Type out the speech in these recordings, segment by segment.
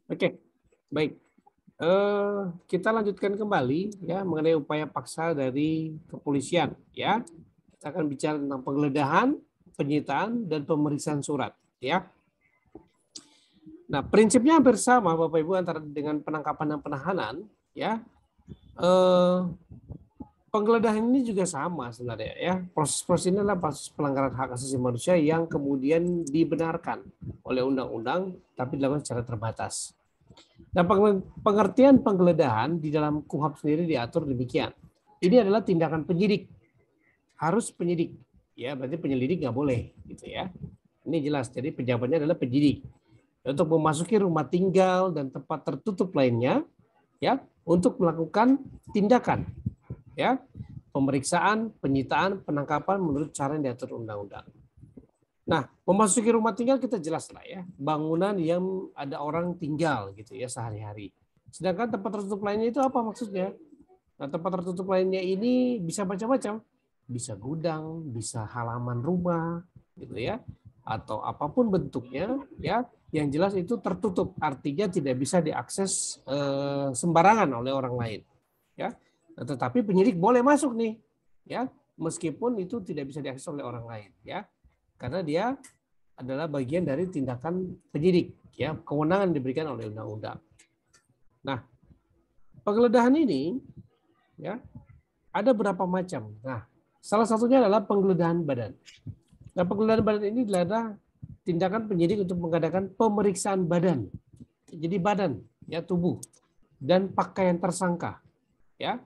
Oke, baik. Kita lanjutkan kembali ya mengenai upaya paksa dari kepolisian ya. Kita akan bicara tentang penggeledahan, penyitaan dan pemeriksaan surat ya. Nah, prinsipnya hampir sama Bapak Ibu antara dengan penangkapan dan penahanan ya. Penggeledahan ini juga sama sebenarnya ya. Proses-proses ini adalah proses pelanggaran hak asasi manusia yang kemudian dibenarkan oleh undang-undang tapi dilakukan secara terbatas. Nah, pengertian penggeledahan di dalam KUHP sendiri diatur demikian. Ini adalah tindakan penyidik, harus penyidik, ya berarti penyelidik nggak boleh, gitu ya. Ini jelas. Jadi pejabatnya adalah penyidik untuk memasuki rumah tinggal dan tempat tertutup lainnya, ya, untuk melakukan tindakan, ya, pemeriksaan, penyitaan, penangkapan menurut cara yang diatur undang-undang. Nah, memasuki rumah tinggal kita jelas lah ya, bangunan yang ada orang tinggal gitu ya sehari-hari. Sedangkan tempat tertutup lainnya itu apa maksudnya? Nah, tempat tertutup lainnya ini bisa macam-macam, bisa gudang, bisa halaman rumah, gitu ya, atau apapun bentuknya, ya. Yang jelas itu tertutup, artinya tidak bisa diakses sembarangan oleh orang lain, ya. Nah, tetapi penyidik boleh masuk nih, ya, meskipun itu tidak bisa diakses oleh orang lain, ya. Karena dia adalah bagian dari tindakan penyidik, ya, kewenangan diberikan oleh undang-undang. Nah, penggeledahan ini, ya, ada berapa macam. Nah, salah satunya adalah penggeledahan badan. Nah, penggeledahan badan ini adalah tindakan penyidik untuk mengadakan pemeriksaan badan. Jadi badan, ya, tubuh dan pakaian tersangka, ya.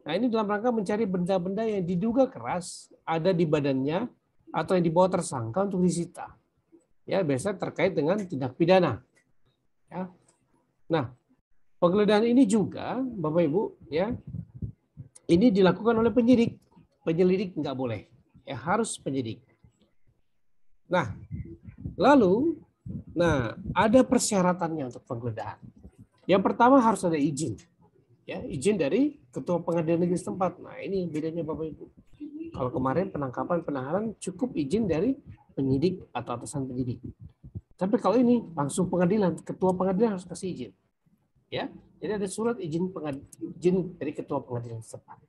Nah, ini dalam rangka mencari benda-benda yang diduga keras ada di badannya atau yang dibawa tersangka untuk disita. Ya, biasanya terkait dengan tindak pidana. Ya. Nah, penggeledahan ini juga, Bapak Ibu, ya, ini dilakukan oleh penyidik. Penyelidik nggak boleh, ya harus penyidik. Nah, lalu, ada persyaratannya untuk penggeledahan. Yang pertama harus ada izin, ya, izin dari ketua pengadilan negeri setempat. Nah, ini bedanya Bapak Ibu. Kalau kemarin penangkapan penahanan cukup izin dari penyidik atau atasan penyidik. Tapi kalau ini langsung pengadilan, ketua pengadilan harus kasih izin. Ya, jadi ada surat izin dari ketua pengadilan setempat.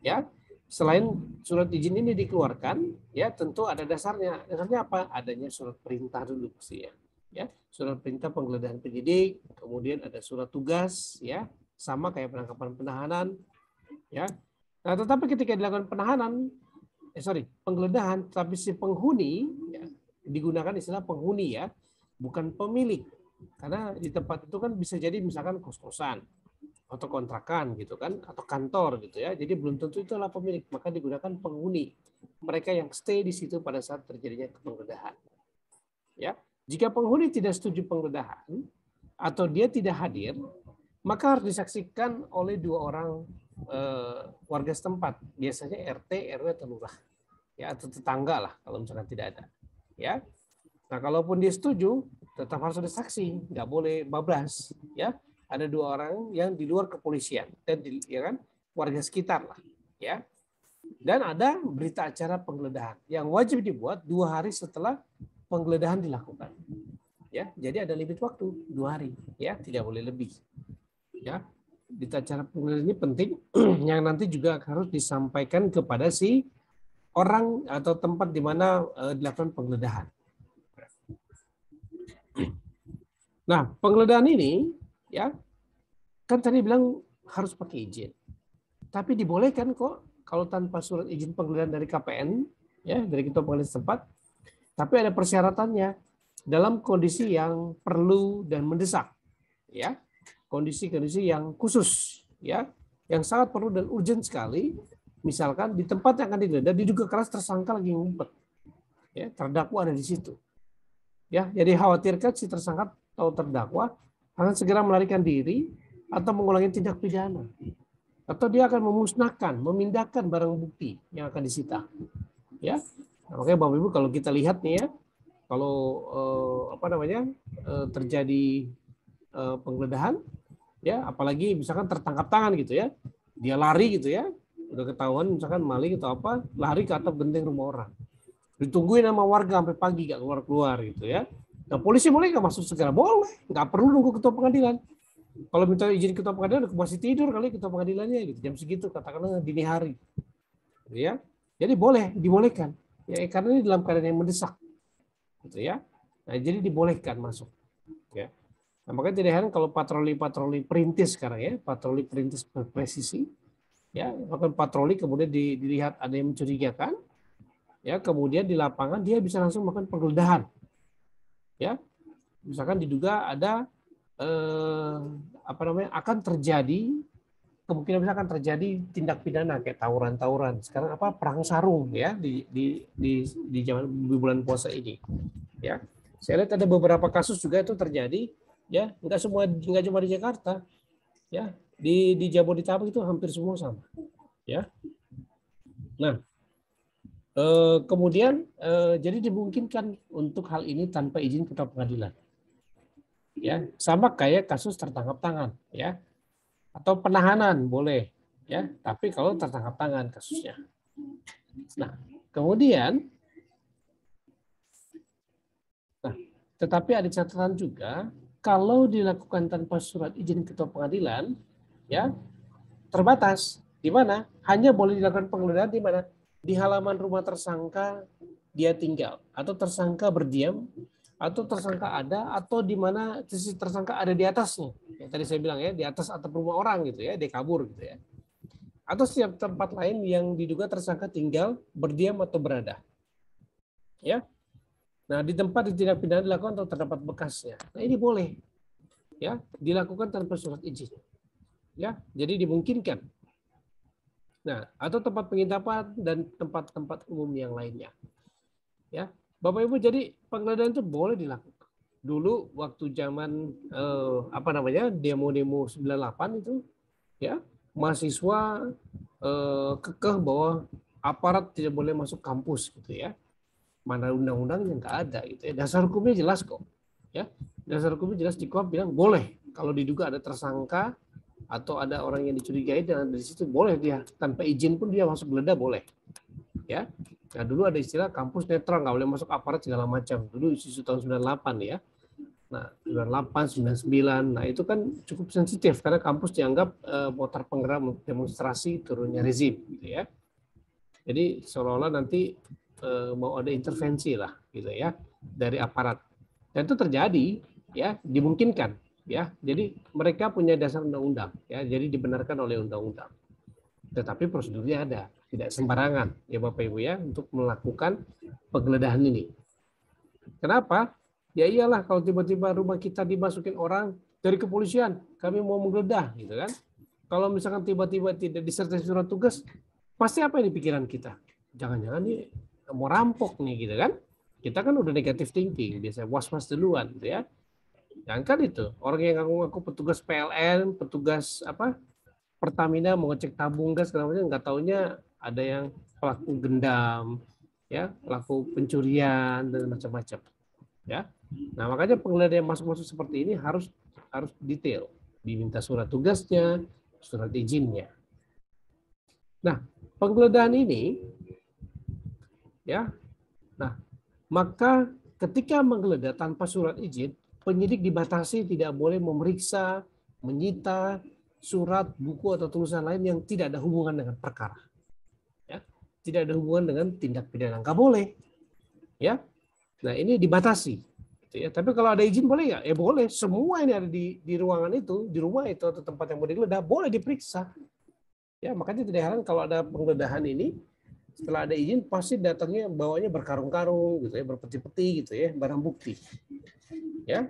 Ya, selain surat izin ini dikeluarkan, ya tentu ada dasarnya. Dasarnya apa? Adanya surat perintah dulu pasti ya. Ya, surat perintah penggeledahan penyidik, kemudian ada surat tugas, ya, sama kayak penangkapan penahanan, ya. Nah, tetapi ketika dilakukan penggeledahan, tapi si penghuni, ya, digunakan istilah penghuni ya, bukan pemilik. Karena di tempat itu kan bisa jadi misalkan kos-kosan atau kontrakan gitu kan, atau kantor gitu ya. Jadi belum tentu itulah pemilik, maka digunakan penghuni. Mereka yang stay di situ pada saat terjadinya penggeledahan. Ya, jika penghuni tidak setuju penggeledahan atau dia tidak hadir, maka harus disaksikan oleh 2 orang warga setempat, biasanya RT, RW atau lurah, ya, atau tetangga lah kalau misalkan tidak ada, ya. Nah, kalaupun dia setuju, tetap harus ada saksi, nggak boleh bablas, ya. Ada 2 orang yang di luar kepolisian dan ya kan warga sekitar lah, ya. Dan ada berita acara penggeledahan yang wajib dibuat 2 hari setelah penggeledahan dilakukan, ya. Jadi ada limit waktu 2 hari, ya, tidak boleh lebih, ya. Berita acara penggeledahan ini penting yang nanti juga harus disampaikan kepada si orang atau tempat di mana dilakukan penggeledahan. Nah, penggeledahan ini, ya, kan tadi bilang harus pakai izin. Tapi dibolehkan kok kalau tanpa surat izin penggeledahan dari KPN, ya, dari ketua pengadilan setempat. Tapi ada persyaratannya dalam kondisi yang perlu dan mendesak, ya. Kondisi-kondisi yang khusus, ya, yang sangat perlu dan urgent sekali. Misalkan di tempat yang akan digeledah diduga keras tersangka lagi ngumpet, ya, terdakwa ada di situ, ya. Jadi khawatirkan si tersangka atau terdakwa akan segera melarikan diri atau mengulangi tindak pidana, atau dia akan memusnahkan, memindahkan barang bukti yang akan disita, ya. Nah, makanya Bapak Ibu kalau kita lihat nih ya, kalau terjadi penggeledahan, ya, apalagi misalkan tertangkap tangan gitu ya, dia lari gitu ya, udah ketahuan misalkan maling atau apa, lari ke atap genteng rumah orang, ditungguin sama warga sampai pagi gak keluar-keluar gitu ya. Nah, polisi boleh nggak masuk segera? Boleh, nggak perlu nunggu ketua pengadilan. Kalau minta izin ketua pengadilan, masih tidur kali ketua pengadilannya gitu, jam segitu, katakanlah dini hari, gitu ya. Jadi boleh, dibolehkan, ya karena ini dalam keadaan yang mendesak, gitu ya. Nah, jadi dibolehkan masuk, ya. Nah, makanya tidak heran kalau patroli-patroli perintis sekarang ya, patroli perintis presisi, ya, melakukan patroli kemudian dilihat ada yang mencurigakan, ya, kemudian di lapangan dia bisa langsung melakukan penggeledahan, ya. Misalkan diduga ada apa namanya akan terjadi kemungkinan besar akan terjadi tindak pidana kayak tawuran-tawuran. Sekarang apa perang sarung ya di zaman di bulan puasa ini. Ya, saya lihat ada beberapa kasus juga itu terjadi. Ya, nggak cuma di Jakarta. Ya, di Jabodetabek itu hampir semua sama. Ya, nah kemudian jadi dimungkinkan untuk hal ini tanpa izin ketua pengadilan. Ya, sama kayak kasus tertangkap tangan. Ya, atau penahanan boleh ya, tapi kalau tertangkap tangan kasusnya. Nah, kemudian tetapi ada catatan juga kalau dilakukan tanpa surat izin ketua pengadilan ya terbatas. Di mana? Hanya boleh dilakukan penggeledahan di mana? Di halaman rumah tersangka dia tinggal atau tersangka berdiam atau tersangka ada atau di mana sisi tersangka ada di atasnya. Yang tadi saya bilang ya, di atas atap rumah orang gitu ya, dia kabur gitu ya. Atau setiap tempat lain yang diduga tersangka tinggal, berdiam atau berada. Ya. Nah, di tempat tindak pidana dilakukan atau terdapat bekasnya. Nah, ini boleh ya, dilakukan tanpa surat izin. Ya, jadi dimungkinkan. Nah, atau tempat penginapan dan tempat-tempat umum yang lainnya. Ya. Bapak Ibu, jadi penggeledahan itu boleh dilakukan. Dulu waktu zaman apa namanya? Demo-demo 98 itu ya, mahasiswa kekeh bahwa aparat tidak boleh masuk kampus gitu ya. Mana undang-undangnya nggak ada gitu ya. Dasar hukumnya jelas kok. Ya. Dasar hukumnya jelas di KUHP bilang boleh kalau diduga ada tersangka atau ada orang yang dicurigai dan di situ boleh dia tanpa izin pun dia masuk geledah boleh. Ya. Nah, dulu ada istilah kampus netral, nggak boleh masuk aparat segala macam. Dulu isu tahun 98 ya. Nah, 98, 99, nah itu kan cukup sensitif karena kampus dianggap motor penggerak demonstrasi turunnya rezim, gitu ya. Jadi seolah-olah nanti mau ada intervensi lah, gitu ya, dari aparat. Dan itu terjadi, ya, dimungkinkan, ya. Jadi mereka punya dasar undang-undang, ya, jadi dibenarkan oleh undang-undang. Tetapi prosedurnya ada, tidak sembarangan, ya Bapak Ibu ya, untuk melakukan penggeledahan ini. Kenapa? Ya iyalah kalau tiba-tiba rumah kita dimasukin orang dari kepolisian, kami mau menggeledah gitu kan. Kalau misalkan tiba-tiba tidak disertai surat tugas, pasti apa yang di pikiran kita? Jangan-jangan nih mau rampok nih gitu kan. Kita kan udah negatif thinking, biasanya was-was duluan gitu ya. Jangan kan itu, orang yang ngaku-ngaku petugas PLN, petugas apa Pertamina mau ngecek tabung gas segala macam, nggak taunya ada yang pelaku gendam, ya, pelaku pencurian dan macam-macam. Ya. Nah, makanya penggeledahan yang masuk-masuk seperti ini harus detail, diminta surat tugasnya, surat izinnya. Nah, penggeledahan ini ya. Nah, maka ketika menggeledah tanpa surat izin, penyidik dibatasi tidak boleh memeriksa, menyita surat, buku atau tulisan lain yang tidak ada hubungan dengan perkara. Ya. Tidak ada hubungan dengan tindak pidana. Nggak boleh. Ya. Nah, ini dibatasi. Ya, tapi kalau ada izin boleh nggak? Ya boleh. Semua ini ada di ruangan itu, di rumah itu atau tempat yang mau digeledah boleh diperiksa. Ya, makanya tidak heran kalau ada penggeledahan ini setelah ada izin pasti datangnya bawanya berkarung-karung gitu ya, berpeti-peti gitu ya, barang bukti. Ya.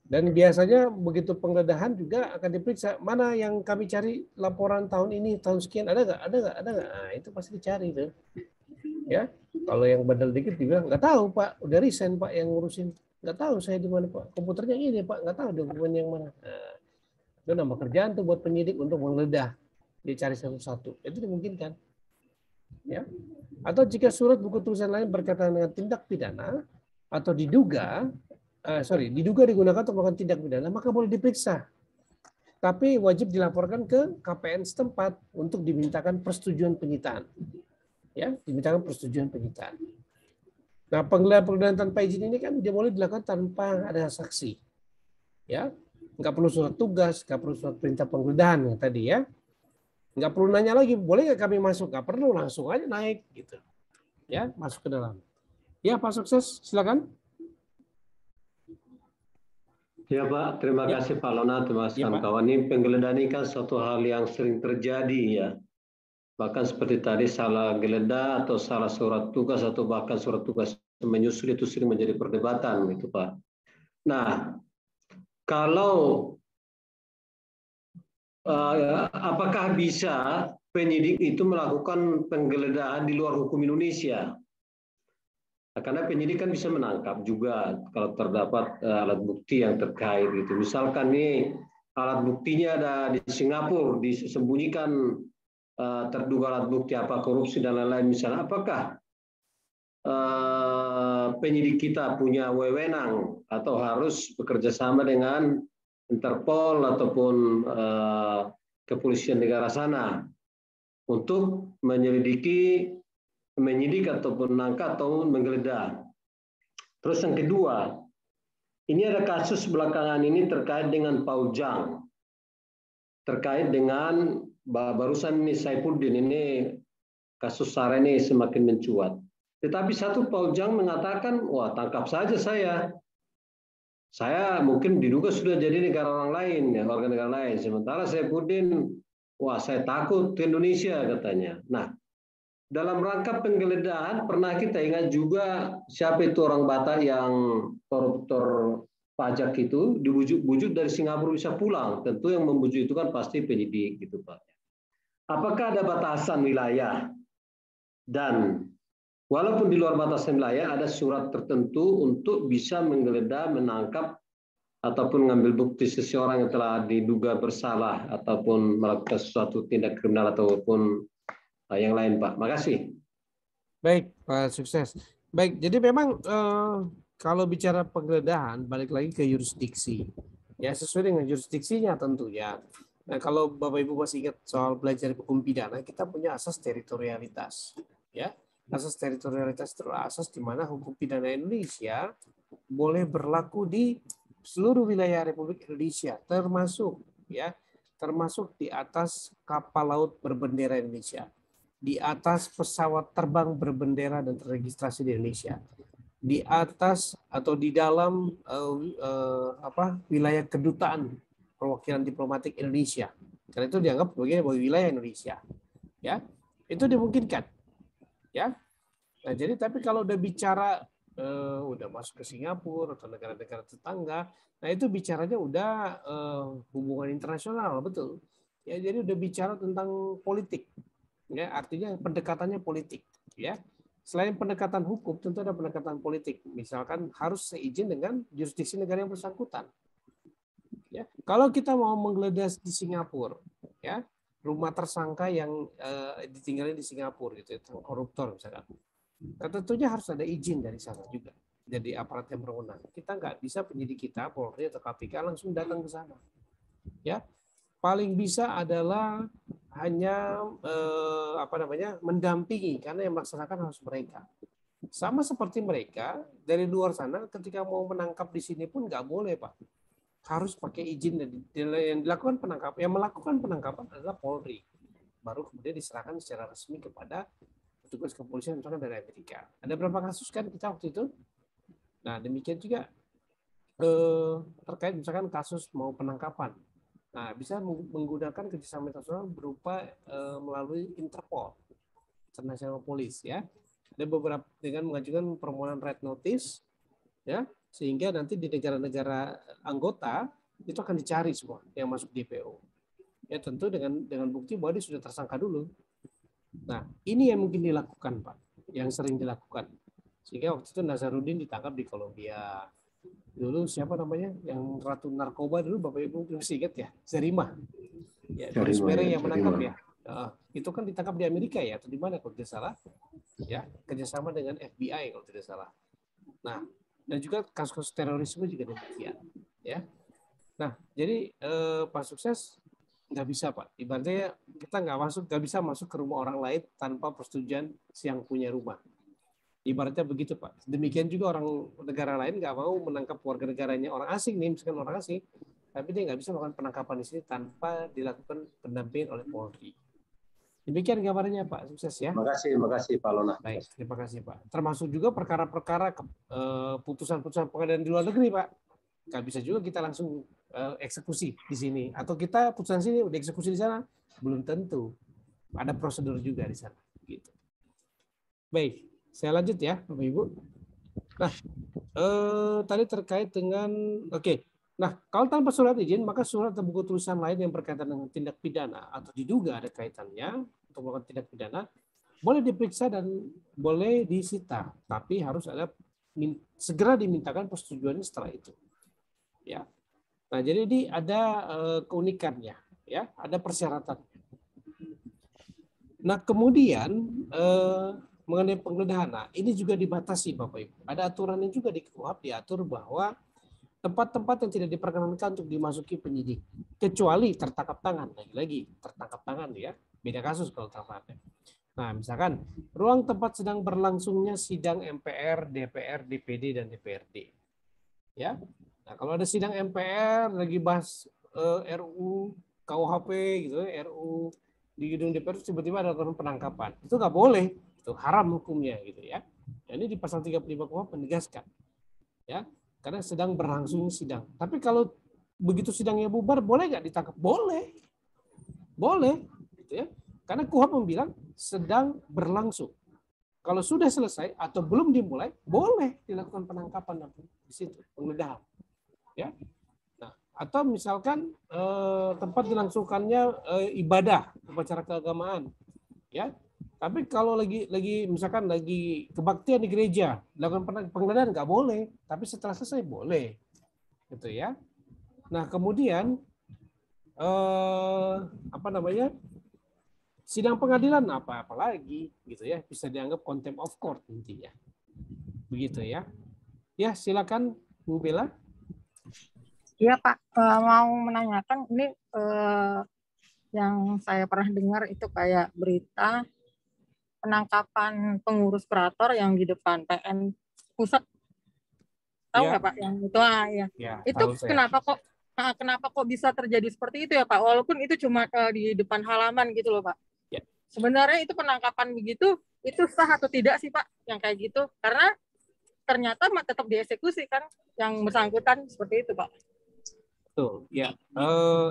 Dan biasanya begitu penggeledahan juga akan diperiksa mana yang kami cari laporan tahun ini, tahun sekian ada nggak? Ada nggak? Ada nggak? Nah, itu pasti dicari tuh. Ya. Kalau yang bandel dikit dibilang nggak tahu Pak, udah resign Pak yang ngurusin. Nggak tahu saya di mana Pak, komputernya ini Pak, nggak tahu dokumen yang mana. Nah, itu nambah kerjaan tuh buat penyidik untuk menggeledah, dicari satu-satu. Itu dimungkinkan. Ya. Atau jika surat buku tulisan lain berkaitan dengan tindak pidana atau diduga digunakan untuk melakukan tindak pidana, maka boleh diperiksa. Tapi wajib dilaporkan ke KPN setempat untuk dimintakan persetujuan penyitaan. Ya, dimintakan persetujuan penyitaan. Nah, penggeledahan tanpa izin ini kan dia boleh dilakukan tanpa ada saksi, ya. Nggak perlu surat tugas, nggak perlu surat perintah penggeledahan yang tadi ya. Nggak perlu nanya lagi, boleh nggak kami masuk? Nggak perlu, langsung aja naik gitu, ya, masuk ke dalam. Ya, Pak Sukses, silakan. Ya Pak, terima Ya, kasih Pak Lona, terima kasih ya Pak. kawan-kawan. Ini penggeledahan ini kan suatu hal yang sering terjadi ya. Bahkan seperti tadi salah geledah atau salah surat tugas atau bahkan surat tugas menyusul itu sering menjadi perdebatan gitu Pak. Nah, kalau apakah bisa penyidik itu melakukan penggeledahan di luar hukum Indonesia? Nah, karena penyidik kan bisa menangkap juga kalau terdapat alat bukti yang terkait gitu. Misalkan nih alat buktinya ada di Singapura, disembunyikan terduga alat bukti apa korupsi dan lain-lain misalnya. Apakah penyidik kita punya wewenang atau harus bekerja sama dengan Interpol ataupun kepolisian negara sana untuk menyelidiki, menyidik ataupun menangkap atau menggeledah. Terus yang kedua, ini ada kasus belakangan ini terkait dengan Paul Jang, terkait dengan barusan ini Saifuddin ini kasus SARA ini semakin mencuat. Tetapi satu Paul Jang mengatakan, wah tangkap saja saya mungkin diduga sudah jadi negara orang lain, ya, warga negara lain. Sementara Saifuddin, wah saya takut ke Indonesia katanya. Nah, dalam rangka penggeledahan pernah kita ingat juga siapa itu orang Batak yang koruptor pajak itu dibujuk-bujuk dari Singapura bisa pulang. Tentu yang membujuk itu kan pasti penyidik gitu Pak. Apakah ada batasan wilayah dan walaupun di luar batasan wilayah ada surat tertentu untuk bisa menggeledah, menangkap ataupun mengambil bukti seseorang yang telah diduga bersalah ataupun melakukan suatu tindak kriminal ataupun yang lain, Pak. Makasih. Baik, Pak Sukses. Baik, jadi memang kalau bicara penggeledahan, balik lagi ke yurisdiksi. Ya, sesuai dengan yurisdiksinya tentunya. Nah, kalau Bapak Ibu masih ingat soal belajar hukum pidana, kita punya asas teritorialitas. Ya, asas teritorialitas itu asas di mana hukum pidana Indonesia boleh berlaku di seluruh wilayah Republik Indonesia, termasuk di atas kapal laut berbendera Indonesia, di atas pesawat terbang berbendera dan terregistrasi di Indonesia, di atas atau di dalam wilayah kedutaan perwakilan diplomatik Indonesia, karena itu dianggap sebagai wilayah Indonesia, ya itu dimungkinkan, ya. Nah jadi tapi kalau udah bicara udah masuk ke Singapura atau negara-negara tetangga, nah itu bicaranya udah hubungan internasional, betul, ya. Jadi udah bicara tentang politik. Ya, artinya pendekatannya politik, ya. Selain pendekatan hukum, tentu ada pendekatan politik. Misalkan harus seizin dengan jurisdiksi negara yang bersangkutan. Ya, kalau kita mau menggeledah di Singapura, ya, rumah tersangka yang ditinggalin di Singapura, gitu, koruptor misalkan, nah, tentunya harus ada izin dari sana juga. Jadi aparat yang berwenang. Kita nggak bisa penyidik kita, Polri atau KPK langsung datang ke sana. Ya, paling bisa adalah hanya mendampingi, karena yang melaksanakan harus mereka. Sama seperti mereka dari luar sana ketika mau menangkap di sini pun nggak boleh, Pak. Harus pakai izin, dan yang dilakukan penangkapan, yang melakukan penangkapan adalah Polri. Baru kemudian diserahkan secara resmi kepada petugas kepolisian misalkan dari Amerika. Ada berapa kasus kan kita waktu itu? Nah, demikian juga terkait misalkan kasus mau penangkapan. Nah, bisa menggunakan kerjasama internasional berupa melalui Interpol, International Police, ya. Ada beberapa dengan mengajukan permohonan red notice, ya, sehingga nanti di negara-negara anggota itu akan dicari semua yang masuk DPO. Ya, tentu dengan bukti bahwa dia sudah tersangka dulu. Nah, ini yang mungkin dilakukan, Pak, yang sering dilakukan. Sehingga waktu itu Nazarudin ditangkap di Kolombia. Dulu siapa namanya yang ratu narkoba dulu, Bapak Ibu masih ingat ya, Zarima, ya, Doris Mereng yang menangkap ya. Itu kan ditangkap di Amerika ya, atau di mana kalau tidak salah, ya, kerjasama dengan FBI kalau tidak salah. Nah, dan juga kasus terorisme juga demikian, ya. Nah, jadi Pak Sukses nggak bisa, Pak, ibaratnya kita nggak bisa masuk ke rumah orang lain tanpa persetujuan si yang punya rumah. Ibaratnya begitu Pak. Demikian juga orang negara lain nggak mau menangkap warga negaranya orang asing nih, misalkan orang asing, tapi dia nggak bisa melakukan penangkapan di sini tanpa dilakukan pendampingan oleh Polri. Demikian gambarnya Pak. Sukses ya. Terima kasih Pak Lona. Baik, terima kasih Pak. Termasuk juga perkara-perkara putusan-putusan pengadilan di luar negeri Pak. Nggak bisa juga kita langsung eksekusi di sini. Atau kita putusan sini udah eksekusi di sana, belum tentu. Ada prosedur juga di sana. Gitu. Baik. Saya lanjut ya, Bapak Ibu. Nah, tadi terkait dengan, oke. Nah, kalau tanpa surat izin, maka surat atau buku tulisan lain yang berkaitan dengan tindak pidana atau diduga ada kaitannya untuk melakukan tindak pidana, boleh diperiksa dan boleh disita, tapi harus ada segera dimintakan persetujuannya setelah itu. Ya. Nah, jadi ini ada keunikannya, ya, ada persyaratan. Nah, kemudian mengenai penggeledahan, nah, ini juga dibatasi Bapak Ibu. Ada aturannya juga di KUHP, diatur bahwa tempat-tempat yang tidak diperkenankan untuk dimasuki penyidik, kecuali tertangkap tangan. Lagi-lagi tertangkap tangan ya, beda kasus kalau tertangkap. Nah, misalkan ruang tempat sedang berlangsungnya sidang MPR, DPR, DPD, dan DPRD. Ya. Nah, kalau ada sidang MPR lagi bahas RU, KUHP gitu, RU di gedung DPR tiba-tiba ada penangkapan. Itu nggak boleh. Itu haram hukumnya gitu ya. Dan ini di pasal 35 KUHP menegaskan. Ya, karena sedang berlangsung sidang. Tapi kalau begitu sidangnya bubar, boleh nggak ditangkap? Boleh. Boleh. Gitu ya. Karena KUHP bilang sedang berlangsung. Kalau sudah selesai atau belum dimulai, boleh dilakukan penangkapan di situ, penggeledahan. Ya. Nah, atau misalkan tempat dilangsungkannya ibadah, upacara keagamaan. Ya. Tapi kalau lagi misalkan lagi kebaktian di gereja, dilakukan penggeledahan nggak boleh, tapi setelah selesai boleh, gitu ya. Nah kemudian sidang pengadilan apa lagi, gitu ya, bisa dianggap contempt of court intinya, begitu ya. Ya silakan Bu Bella. Iya Pak, mau menanyakan ini yang saya pernah dengar itu kayak berita penangkapan pengurus kurator yang di depan PN pusat, tahu nggak Pak yang itu? Ya. Itu kenapa kok bisa terjadi seperti itu ya Pak? Walaupun itu cuma di depan halaman gitu loh Pak. Ya. Sebenarnya itu penangkapan begitu itu sah atau tidak sih Pak yang kayak gitu? Karena ternyata tetap dieksekusi kan yang bersangkutan seperti itu Pak. Betul, ya.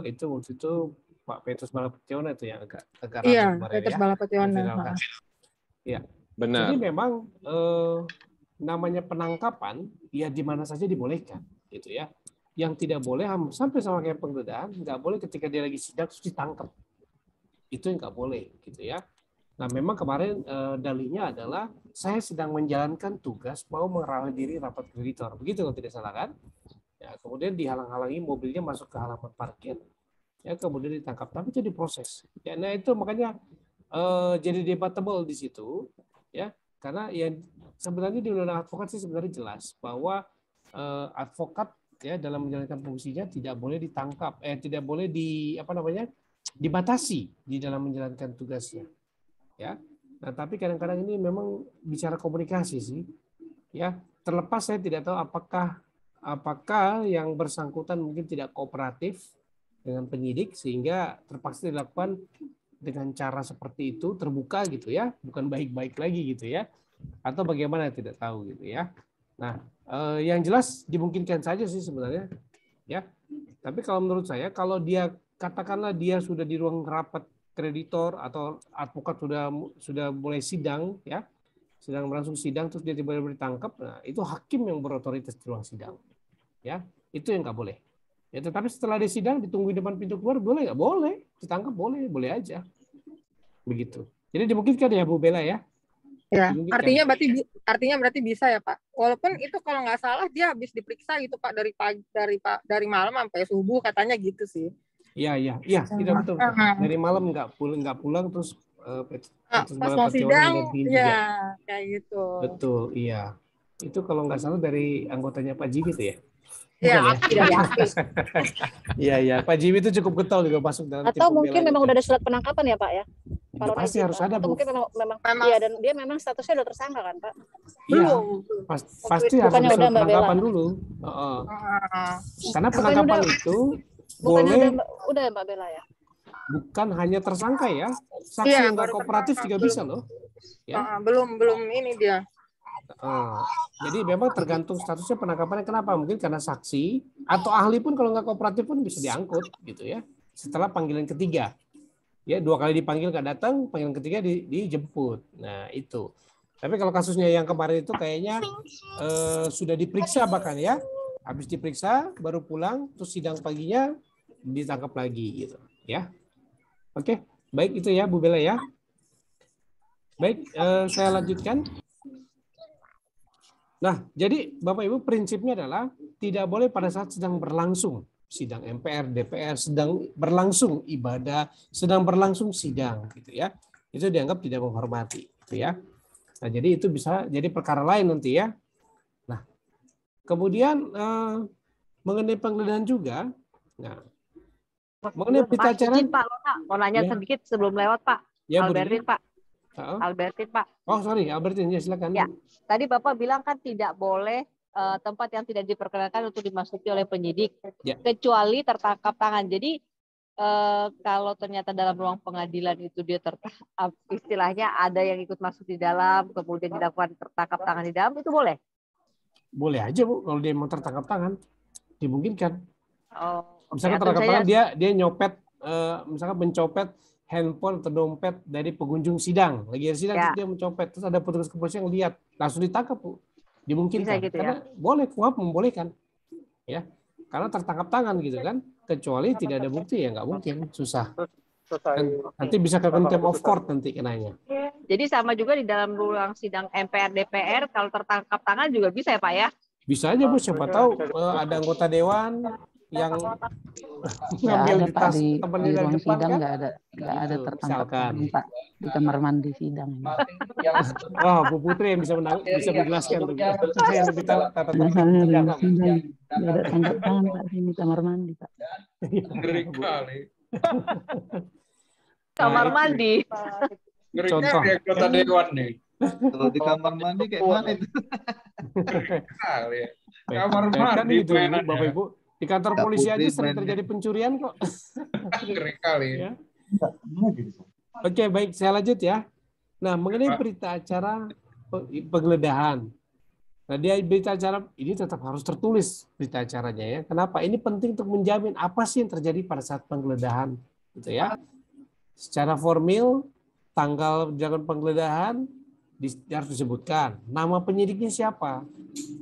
Itu waktu itu Pak Petrus Balapetiono itu yang agak iya, Petrus Balapetiono. Ya, benar. Jadi memang namanya penangkapan ya di mana saja dibolehkan, gitu ya. Yang tidak boleh sampai sama kayak penggeledahan, nggak boleh ketika dia lagi sidang terus ditangkap. Itu yang nggak boleh, gitu ya. Nah, memang kemarin dalihnya adalah saya sedang menjalankan tugas mau merawat diri rapat kreditor, begitu kalau tidak salah kan? Ya, kemudian dihalang-halangi mobilnya masuk ke halaman parkir, ya kemudian ditangkap, tapi itu diproses. Ya, nah itu makanya jadi debatable di situ, ya, karena ya sebenarnya di undang-undang advokat sih sebenarnya jelas bahwa advokat ya dalam menjalankan fungsinya tidak boleh ditangkap, tidak boleh dibatasi di dalam menjalankan tugasnya, ya. Nah tapi kadang-kadang ini memang bicara komunikasi sih, ya. Terlepas saya tidak tahu apakah yang bersangkutan mungkin tidak kooperatif dengan penyidik sehingga terpaksa dilakukan dengan cara seperti itu terbuka gitu ya, bukan baik-baik lagi gitu ya, atau bagaimana tidak tahu gitu ya. Nah, yang jelas dimungkinkan saja sih sebenarnya ya. Tapi kalau menurut saya kalau dia katakanlah dia sudah di ruang rapat kreditor atau advokat sudah mulai sidang ya, sedang berlangsung sidang terus dia tiba-tiba ditangkap, nah itu hakim yang berotoritas di ruang sidang ya, itu yang nggak boleh. Ya, tetapi setelah di sidang ditunggu di depan pintu keluar boleh nggak? Boleh, ditangkap boleh aja. Begitu. Jadi dimungkinkan ya Bu Bella ya? Ya, artinya berarti bisa ya Pak. Walaupun itu kalau nggak salah dia habis diperiksa gitu Pak dari malam sampai subuh katanya gitu sih. Iya, tidak betul. Dari malam nggak pulang terus pas mau sidang, ya kayak gitu. Betul, iya. Itu kalau nggak salah dari anggotanya Pak Jimmy itu ya? Iya, tidak yakin. Iya, Pak Jimmy itu cukup getol juga masuk dalam atau mungkin memang udah ada surat penangkapan ya Pak ya? Kalau pasti harus ada, Bu. Mungkin memang iya, dan dia memang statusnya udah tersangka kan, Pak? Iya, pasti harus ada penangkapan dulu. Karena penangkapan itu boleh. Udah Mbak Bella ya? Bukan hanya tersangka ya, saksi yang nggak kooperatif juga bisa loh. Ya. Belum ini dia. Jadi memang tergantung statusnya penangkapannya. Kenapa? Mungkin karena saksi atau ahli pun kalau nggak kooperatif pun bisa diangkut gitu ya. Setelah panggilan ketiga, ya 2 kali dipanggil nggak datang, panggilan ketiga dijemput. Nah itu. Tapi kalau kasusnya yang kemarin itu kayaknya sudah diperiksa bahkan ya, habis diperiksa baru pulang, terus sidang paginya ditangkap lagi gitu, ya. Oke, baik itu ya Bu Bella ya. Baik, saya lanjutkan. Nah, jadi Bapak Ibu prinsipnya adalah tidak boleh pada saat sedang berlangsung sidang MPR, DPR, sedang berlangsung ibadah, sedang berlangsung sidang gitu ya. Itu dianggap tidak menghormati gitu ya. Nah, jadi itu bisa jadi perkara lain nanti ya. Nah, kemudian mengenai penggeledahan juga. Nah, mengenai berita acara. Pak, mau nanya sedikit sebelum lewat Pak. Ya, Albertin Pak. Albertin Pak. Oh sorry, Albertin ya silakan. Ya, tadi Bapak bilang kan tidak boleh tempat yang tidak diperkenankan untuk dimasuki oleh penyidik, ya, kecuali tertangkap tangan. Jadi kalau ternyata dalam ruang pengadilan itu dia istilahnya ada yang ikut masuk di dalam, kemudian dilakukan tertangkap tangan di dalam, itu boleh? Boleh aja Bu, kalau dia mau tertangkap tangan, dimungkinkan. Misalkan Okay. tertangkap tangan dia nyopet, misalkan mencopet handphone atau dompet dari pengunjung sidang, lagi sidang ya, dia mencopet, terus ada petugas kepolisian yang lihat, langsung ditangkap Bu, dimungkinkan. Gitu, karena ya? Boleh, KUHP membolehkan, ya, karena tertangkap tangan gitu kan, kecuali tidak ada bukti ya nggak mungkin, susah. Nanti bisa ke contempt of court nanti kenanya. Jadi sama juga di dalam ruang sidang MPR DPR kalau tertangkap tangan juga bisa ya Pak ya? Bisa aja Bu, siapa tahu ada anggota dewan yang ngambil di tas teman di ruang sidang kan? nggak ada tertangkap Pak di kamar mandi sidang. Oh, Bu Putri yang bisa menjelaskan tuh. Saya lebih tahu tata tertib sidang. Nggak ada tangkap tangan Pak di kamar mandi Pak. Ngeri kali. Kamar mandi. Contoh ya kota dewan nih. Kalau di kamar mandi kayak mana itu? Kamar mandi itu Bapak Ibu. Di kantor polisi aja sering terjadi pencurian kok. Ngeri kali. Ya. Oke, baik, saya lanjut ya. Nah, mengenai berita acara penggeledahan. Nah, dia berita acara ini tetap harus tertulis berita acaranya ya. Kenapa? Ini penting untuk menjamin apa sih yang terjadi pada saat penggeledahan, gitu ya. Secara formal, tanggal dilakukan penggeledahan harus disebutkan. Nama penyidiknya siapa?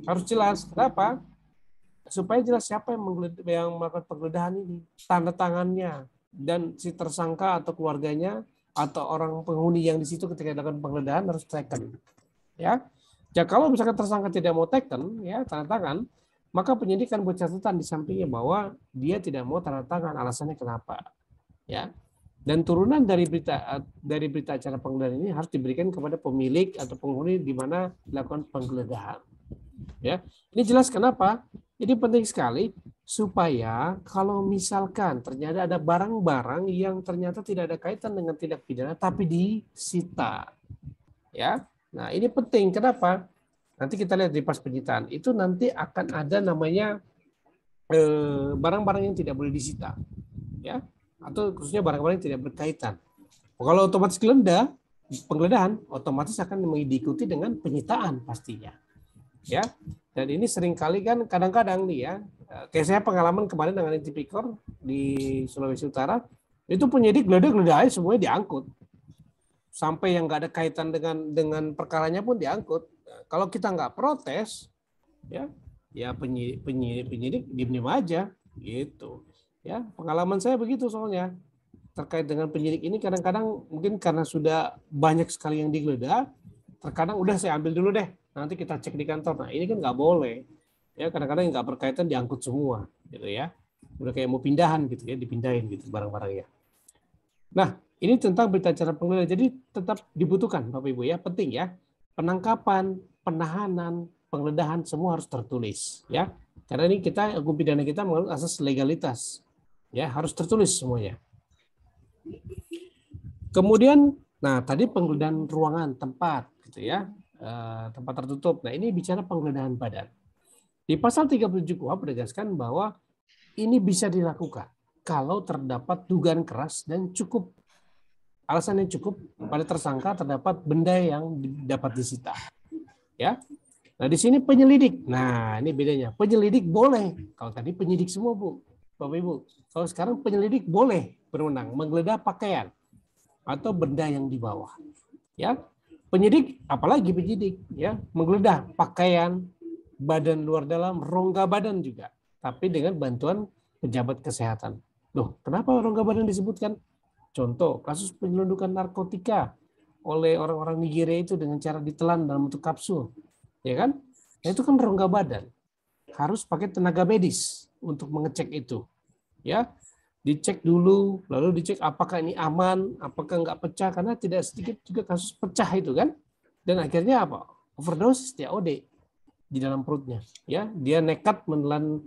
Harus jelas. Kenapa? Supaya jelas siapa yang melakukan penggeledahan ini, tanda tangannya, dan si tersangka atau keluarganya atau orang penghuni yang di situ ketika dilakukan penggeledahan harus taken. Ya, kalau misalkan tersangka tidak mau taken, ya tanda tangan, maka penyidik kan buat catatan di sampingnya bahwa dia tidak mau tanda tangan, alasannya kenapa. Ya, dan turunan dari berita acara penggeledahan ini harus diberikan kepada pemilik atau penghuni di mana dilakukan penggeledahan. Ya, ini jelas kenapa. Jadi penting sekali supaya kalau misalkan ternyata ada barang-barang yang ternyata tidak ada kaitan dengan tindak pidana tapi disita. Ya. Nah, ini penting. Kenapa? Nanti kita lihat di pas penyitaan. Itu nanti akan ada namanya barang-barang yang tidak boleh disita. Ya. Atau khususnya barang-barang yang tidak berkaitan. Kalau otomatis penggeledahan otomatis akan diikuti dengan penyitaan pastinya. Ya. Dan ini seringkali kan kadang-kadang nih ya, kayak saya pengalaman kemarin dengan Tipikor di Sulawesi Utara, itu penyidik geledah-geledah aja semuanya diangkut. Sampai yang nggak ada kaitan dengan perkaranya pun diangkut. Kalau kita nggak protes, ya penyidik diem-diem aja gitu. Ya, pengalaman saya begitu soalnya. Terkait dengan penyidik ini kadang-kadang mungkin karena sudah banyak sekali yang digeledah, terkadang udah saya ambil dulu deh. Nanti kita cek di kantor. Nah, ini kan nggak boleh. Ya, kadang-kadang nggak berkaitan diangkut semua, gitu ya. Udah kayak mau pindahan gitu ya, dipindahin gitu barang-barangnya. Nah, ini tentang berita acara penggeledahan. Jadi tetap dibutuhkan, Bapak Ibu ya, penting ya. Penangkapan, penahanan, penggeledahan semua harus tertulis, ya. Karena ini hukum pidana kita menganut asas legalitas, ya harus tertulis semuanya. Kemudian Nah, tadi penggeledahan ruangan, tempat, gitu ya, tempat tertutup. Nah, ini bicara penggeledahan badan. Di pasal 37 KUHP menegaskan bahwa ini bisa dilakukan kalau terdapat dugaan keras dan cukup alasan yang cukup pada tersangka terdapat benda yang dapat disita. Ya. Nah, di sini penyelidik. Nah, ini bedanya. Penyelidik boleh. Kalau tadi penyidik semua, Bu, Bapak Ibu. Kalau sekarang penyelidik boleh berwenang menggeledah pakaian atau benda yang dibawa. Ya. Penyidik, apalagi penyidik, ya, menggeledah pakaian, badan luar dalam, rongga badan juga. Tapi dengan bantuan pejabat kesehatan. Loh, kenapa rongga badan disebutkan? Contoh, kasus penyelundupan narkotika oleh orang-orang Nigeria itu dengan cara ditelan dalam bentuk kapsul. Ya kan? Nah, itu kan rongga badan. Harus pakai tenaga medis untuk mengecek itu. Ya, dicek dulu, lalu dicek apakah ini aman, apakah nggak pecah, karena tidak sedikit juga kasus pecah itu kan. Dan akhirnya apa? Overdosis, TOD di dalam perutnya. Ya, dia nekat menelan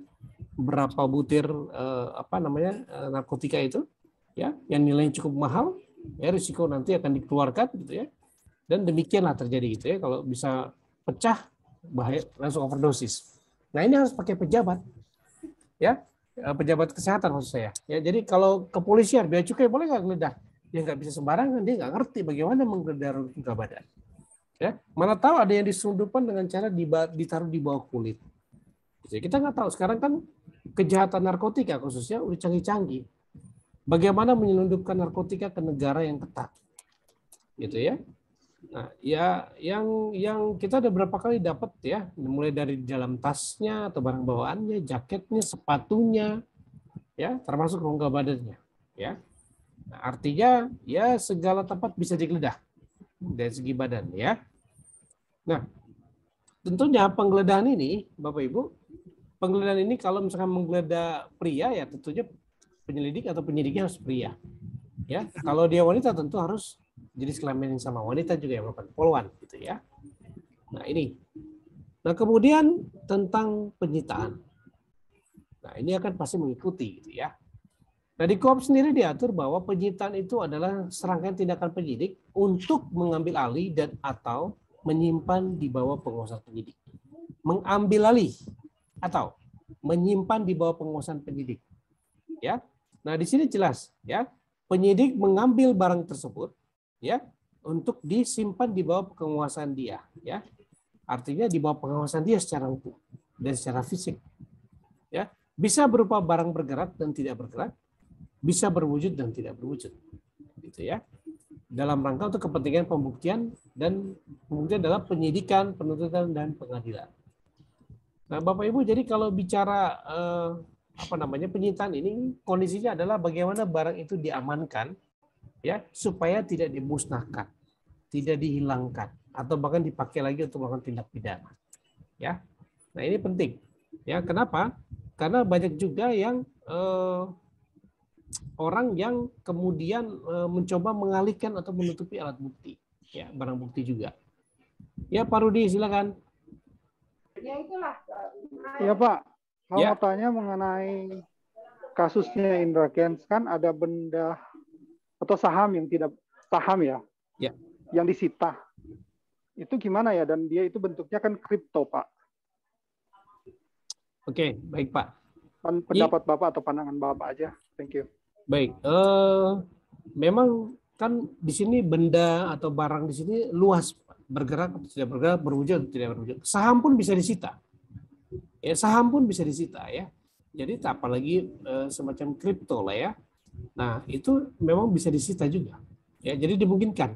berapa butir narkotika itu, ya, yang nilainya cukup mahal, ya, risiko nanti akan dikeluarkan gitu ya. Dan demikianlah terjadi gitu ya. Kalau bisa pecah, bahaya langsung overdosis. Nah, ini harus pakai pejabat, ya, pejabat kesehatan maksud saya. Ya, jadi kalau kepolisian, bea cukai boleh nggak geledah? Dia nggak bisa sembarangan, dia nggak ngerti bagaimana menggeledah rongga badan. Ya, mana tahu ada yang diselundupkan dengan cara ditaruh di bawah kulit. Jadi kita nggak tahu. Sekarang kan kejahatan narkotika khususnya udah canggih-canggih. Bagaimana menyelundupkan narkotika ke negara yang ketat, gitu ya. Nah, ya yang kita udah berapa kali dapat ya, mulai dari dalam tasnya atau barang bawaannya, jaketnya, sepatunya, ya, termasuk rongga badannya, ya. Nah, artinya ya segala tempat bisa digeledah dari segi badan, ya. Nah, tentunya penggeledahan ini, Bapak Ibu, penggeledahan ini kalau misalkan menggeledah pria ya tentunya penyelidik atau penyidiknya harus pria. Ya, kalau dia wanita tentu harus jenis kelamin yang sama, wanita juga yang melakukan poluan gitu ya. Nah, ini. Nah, kemudian tentang penyitaan. Nah, ini akan pasti mengikuti gitu ya. Nah, di KUHP sendiri diatur bahwa penyitaan itu adalah serangkaian tindakan penyidik untuk mengambil alih dan atau menyimpan di bawah penguasaan penyidik. Mengambil alih atau menyimpan di bawah penguasaan penyidik. Ya. Nah, di sini jelas ya, penyidik mengambil barang tersebut ya untuk disimpan di bawah penguasaan dia, ya. Artinya di bawah pengawasan dia secara hukum dan secara fisik. Ya. Bisa berupa barang bergerak dan tidak bergerak, bisa berwujud dan tidak berwujud. Gitu ya. Dalam rangka untuk kepentingan pembuktian dan pembuktian dalam penyidikan, penuntutan dan pengadilan. Nah, Bapak Ibu, jadi kalau bicara penyitaan ini kondisinya adalah bagaimana barang itu diamankan ya supaya tidak dimusnahkan, tidak dihilangkan atau bahkan dipakai lagi untuk melakukan tindak pidana. Ya. Nah, ini penting. Ya, kenapa? Karena banyak juga yang orang yang kemudian mencoba mengalihkan atau menutupi alat bukti, ya, barang bukti juga. Ya, Pak Rudi, silakan. Ya, Pak. Saya mau tanya mengenai kasusnya Indra Kents, kan ada benda atau saham yang tidak yang disita. Itu gimana ya? Dan dia itu bentuknya kan kripto, Pak. Oke, baik, Pak. Pendapat Bapak atau pandangan Bapak aja. Thank you. Baik, memang kan di sini benda atau barang di sini luas, bergerak atau tidak bergerak, berwujud atau tidak berwujud. Saham pun bisa disita. Ya, saham pun bisa disita ya. Jadi apalagi semacam kripto lah ya. Nah, itu memang bisa disita juga. Ya, jadi dimungkinkan.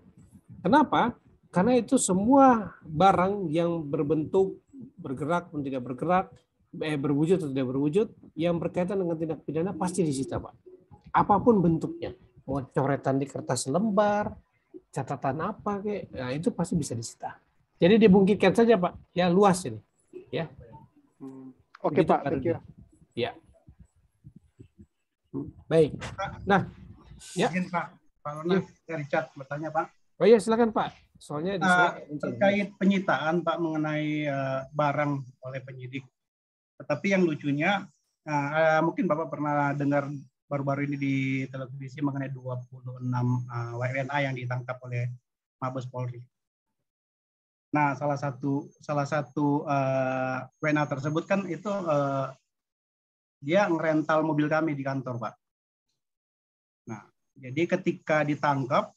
Kenapa? Karena itu semua barang yang berbentuk bergerak pun tidak bergerak, berwujud atau tidak berwujud, yang berkaitan dengan tindak pidana pasti disita, Pak. Apapun bentuknya, mau coretan di kertas lembar, catatan apa kayak, nah itu pasti bisa disita. Jadi dimungkinkan saja, Pak. Ya, luas ini. Ya. Oke, Pak. Thank you. Ya. Baik. Nah, ya. Mungkin Pak Lona, Richard bertanya, Pak. Oh iya, silakan Pak. Soalnya terkait penyitaan Pak mengenai barang oleh penyidik. Tetapi yang lucunya, mungkin Bapak pernah dengar baru-baru ini di televisi mengenai 26 WNA yang ditangkap oleh Mabes Polri. Nah, salah satu WNA tersebut kan itu dia ngerental mobil kami di kantor, Pak. Nah, jadi ketika ditangkap,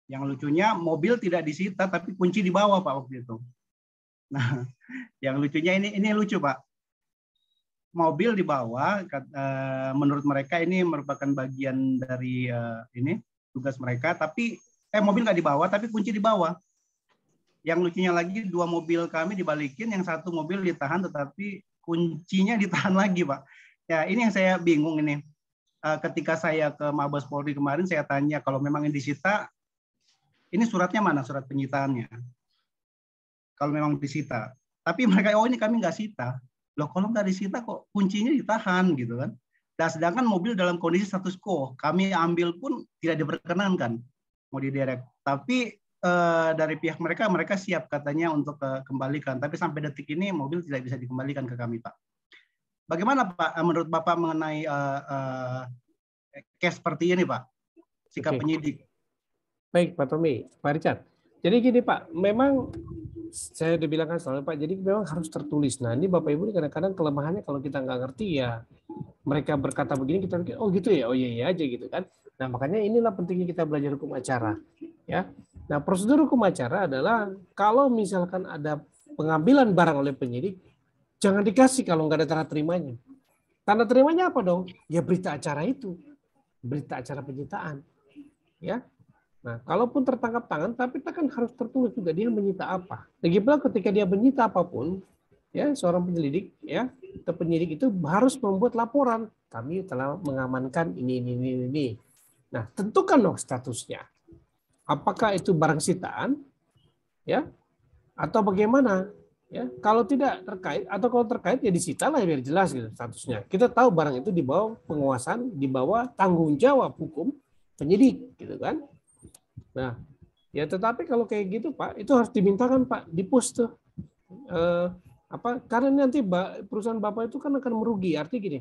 yang lucunya mobil tidak disita tapi kunci dibawa, Pak, waktu itu. Nah, yang lucunya ini lucu, Pak. Mobil dibawa, menurut mereka ini merupakan bagian dari ini tugas mereka, tapi mobil nggak dibawa, tapi kunci dibawa. Yang lucunya lagi 2 mobil kami dibalikin, yang 1 mobil ditahan, tetapi kuncinya ditahan lagi, Pak. Ya, ini yang saya bingung ini. Ketika saya ke Mabes Polri kemarin, saya tanya kalau memang yang disita, ini suratnya mana, surat penyitaannya? Kalau memang disita. Tapi mereka, oh ini kami nggak sita. Loh, kalau nggak disita kok kuncinya ditahan gitu kan. Dan sedangkan mobil dalam kondisi status quo, kami ambil pun tidak diperkenankan mau diderek. Tapi dari pihak mereka siap katanya untuk kembalikan. Tapi sampai detik ini mobil tidak bisa dikembalikan ke kami, Pak. Bagaimana Pak menurut Bapak mengenai case seperti ini, Pak? Sikap penyidik. Baik, Pak Tommy, Pak Richard. Jadi gini Pak, memang saya udah bilang kan soalnya Pak, jadi memang harus tertulis. Nah ini Bapak Ibu kadang-kadang kelemahannya kalau kita nggak ngerti ya, mereka berkata begini kita pikir oh gitu ya, oh iya aja gitu kan. Nah makanya inilah pentingnya kita belajar hukum acara, ya. Nah prosedur hukum acara adalah kalau misalkan ada pengambilan barang oleh penyidik, jangan dikasih kalau nggak ada tanda terimanya. Tanda terimanya apa dong? Ya berita acara itu, berita acara penyitaan, ya. Nah, kalaupun tertangkap tangan, tapi kan harus tertulis juga dia menyita apa. Lagi pula ketika dia menyita apapun, ya seorang penyelidik, ya atau penyidik itu harus membuat laporan. Kami telah mengamankan ini. Nah, tentukan dong statusnya. Apakah itu barang sitaan, ya, atau bagaimana? Ya, kalau tidak terkait atau kalau terkait ya disita lah biar jelas gitu statusnya. Kita tahu barang itu di bawah penguasaan, di bawah tanggung jawab hukum penyidik, gitu kan? Nah, ya tetapi kalau kayak gitu Pak, itu harus dimintakan Pak, di-push tuh. Karena nanti perusahaan Bapak itu kan akan merugi. Artinya gini,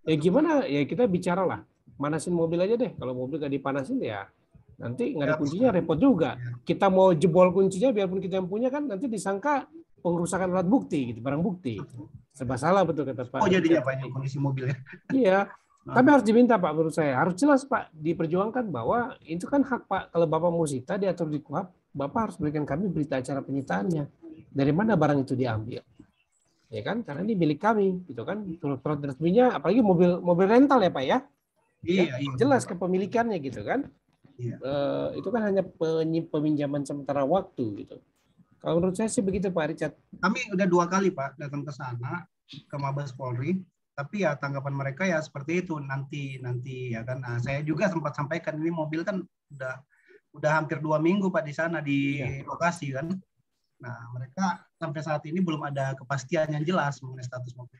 ya gimana ya kita bicaralah, manasin mobil aja deh. Kalau mobil nggak dipanasin ya nanti nggak ada kuncinya repot juga. Kita mau jebol kuncinya biarpun kita yang punya kan nanti disangka pengerusakan alat bukti, gitu, barang bukti. Serba salah betul kata Pak. Oh jadinya Pak yang kondisi mobil ya? Iya. Tapi harus diminta Pak, menurut saya harus jelas Pak, diperjuangkan bahwa itu kan hak Pak. Kalau Bapak mau sita diatur di KUHP, Bapak harus berikan kami berita acara penyitaannya. Dari mana barang itu diambil, ya kan? Karena ini milik kami, gitu kan? Surat resminya, apalagi mobil rental ya Pak ya? Iya. Jelas kepemilikannya gitu kan? Iya. Itu kan hanya peminjaman sementara waktu gitu. Kalau menurut saya sih begitu Pak Richard. Kami udah 2 kali Pak datang ke sana ke Mabes Polri. Tapi ya tanggapan mereka ya seperti itu nanti ya kan. Nah, saya juga sempat sampaikan ini mobil kan udah hampir 2 minggu Pak di sana di lokasi kan. Nah mereka sampai saat ini belum ada kepastian yang jelas mengenai status mobil.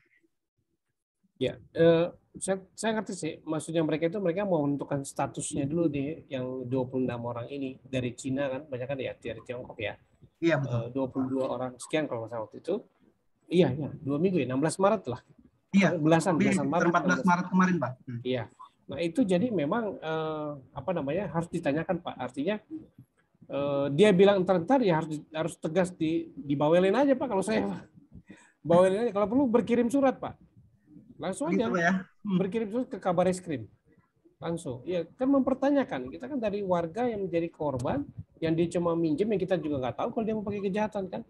Ya, saya ngerti sih. Maksudnya mereka mau menentukan statusnya dulu nih yang 26 orang ini dari Cina kan, banyak kan ya dari Tiongkok ya. Iya betul. 22 orang sekian kalau nggak salah waktu itu. Iya 2 minggu ya, 16 Maret lah. Iya, belasan Maret. 14 Maret kemarin, Pak. Iya. Nah, itu jadi memang harus ditanyakan, Pak. Artinya dia bilang entar ya harus tegas dibawelin aja, Pak, kalau saya. Bawelin aja, kalau perlu berkirim surat, Pak. Langsung aja. Ya? Berkirim surat ke Kabareskrim. Langsung. Ya, kan mempertanyakan. Kita kan dari warga yang menjadi korban, yang dia cuma minjem yang kita juga nggak tahu kalau dia mau pakai kejahatan kan.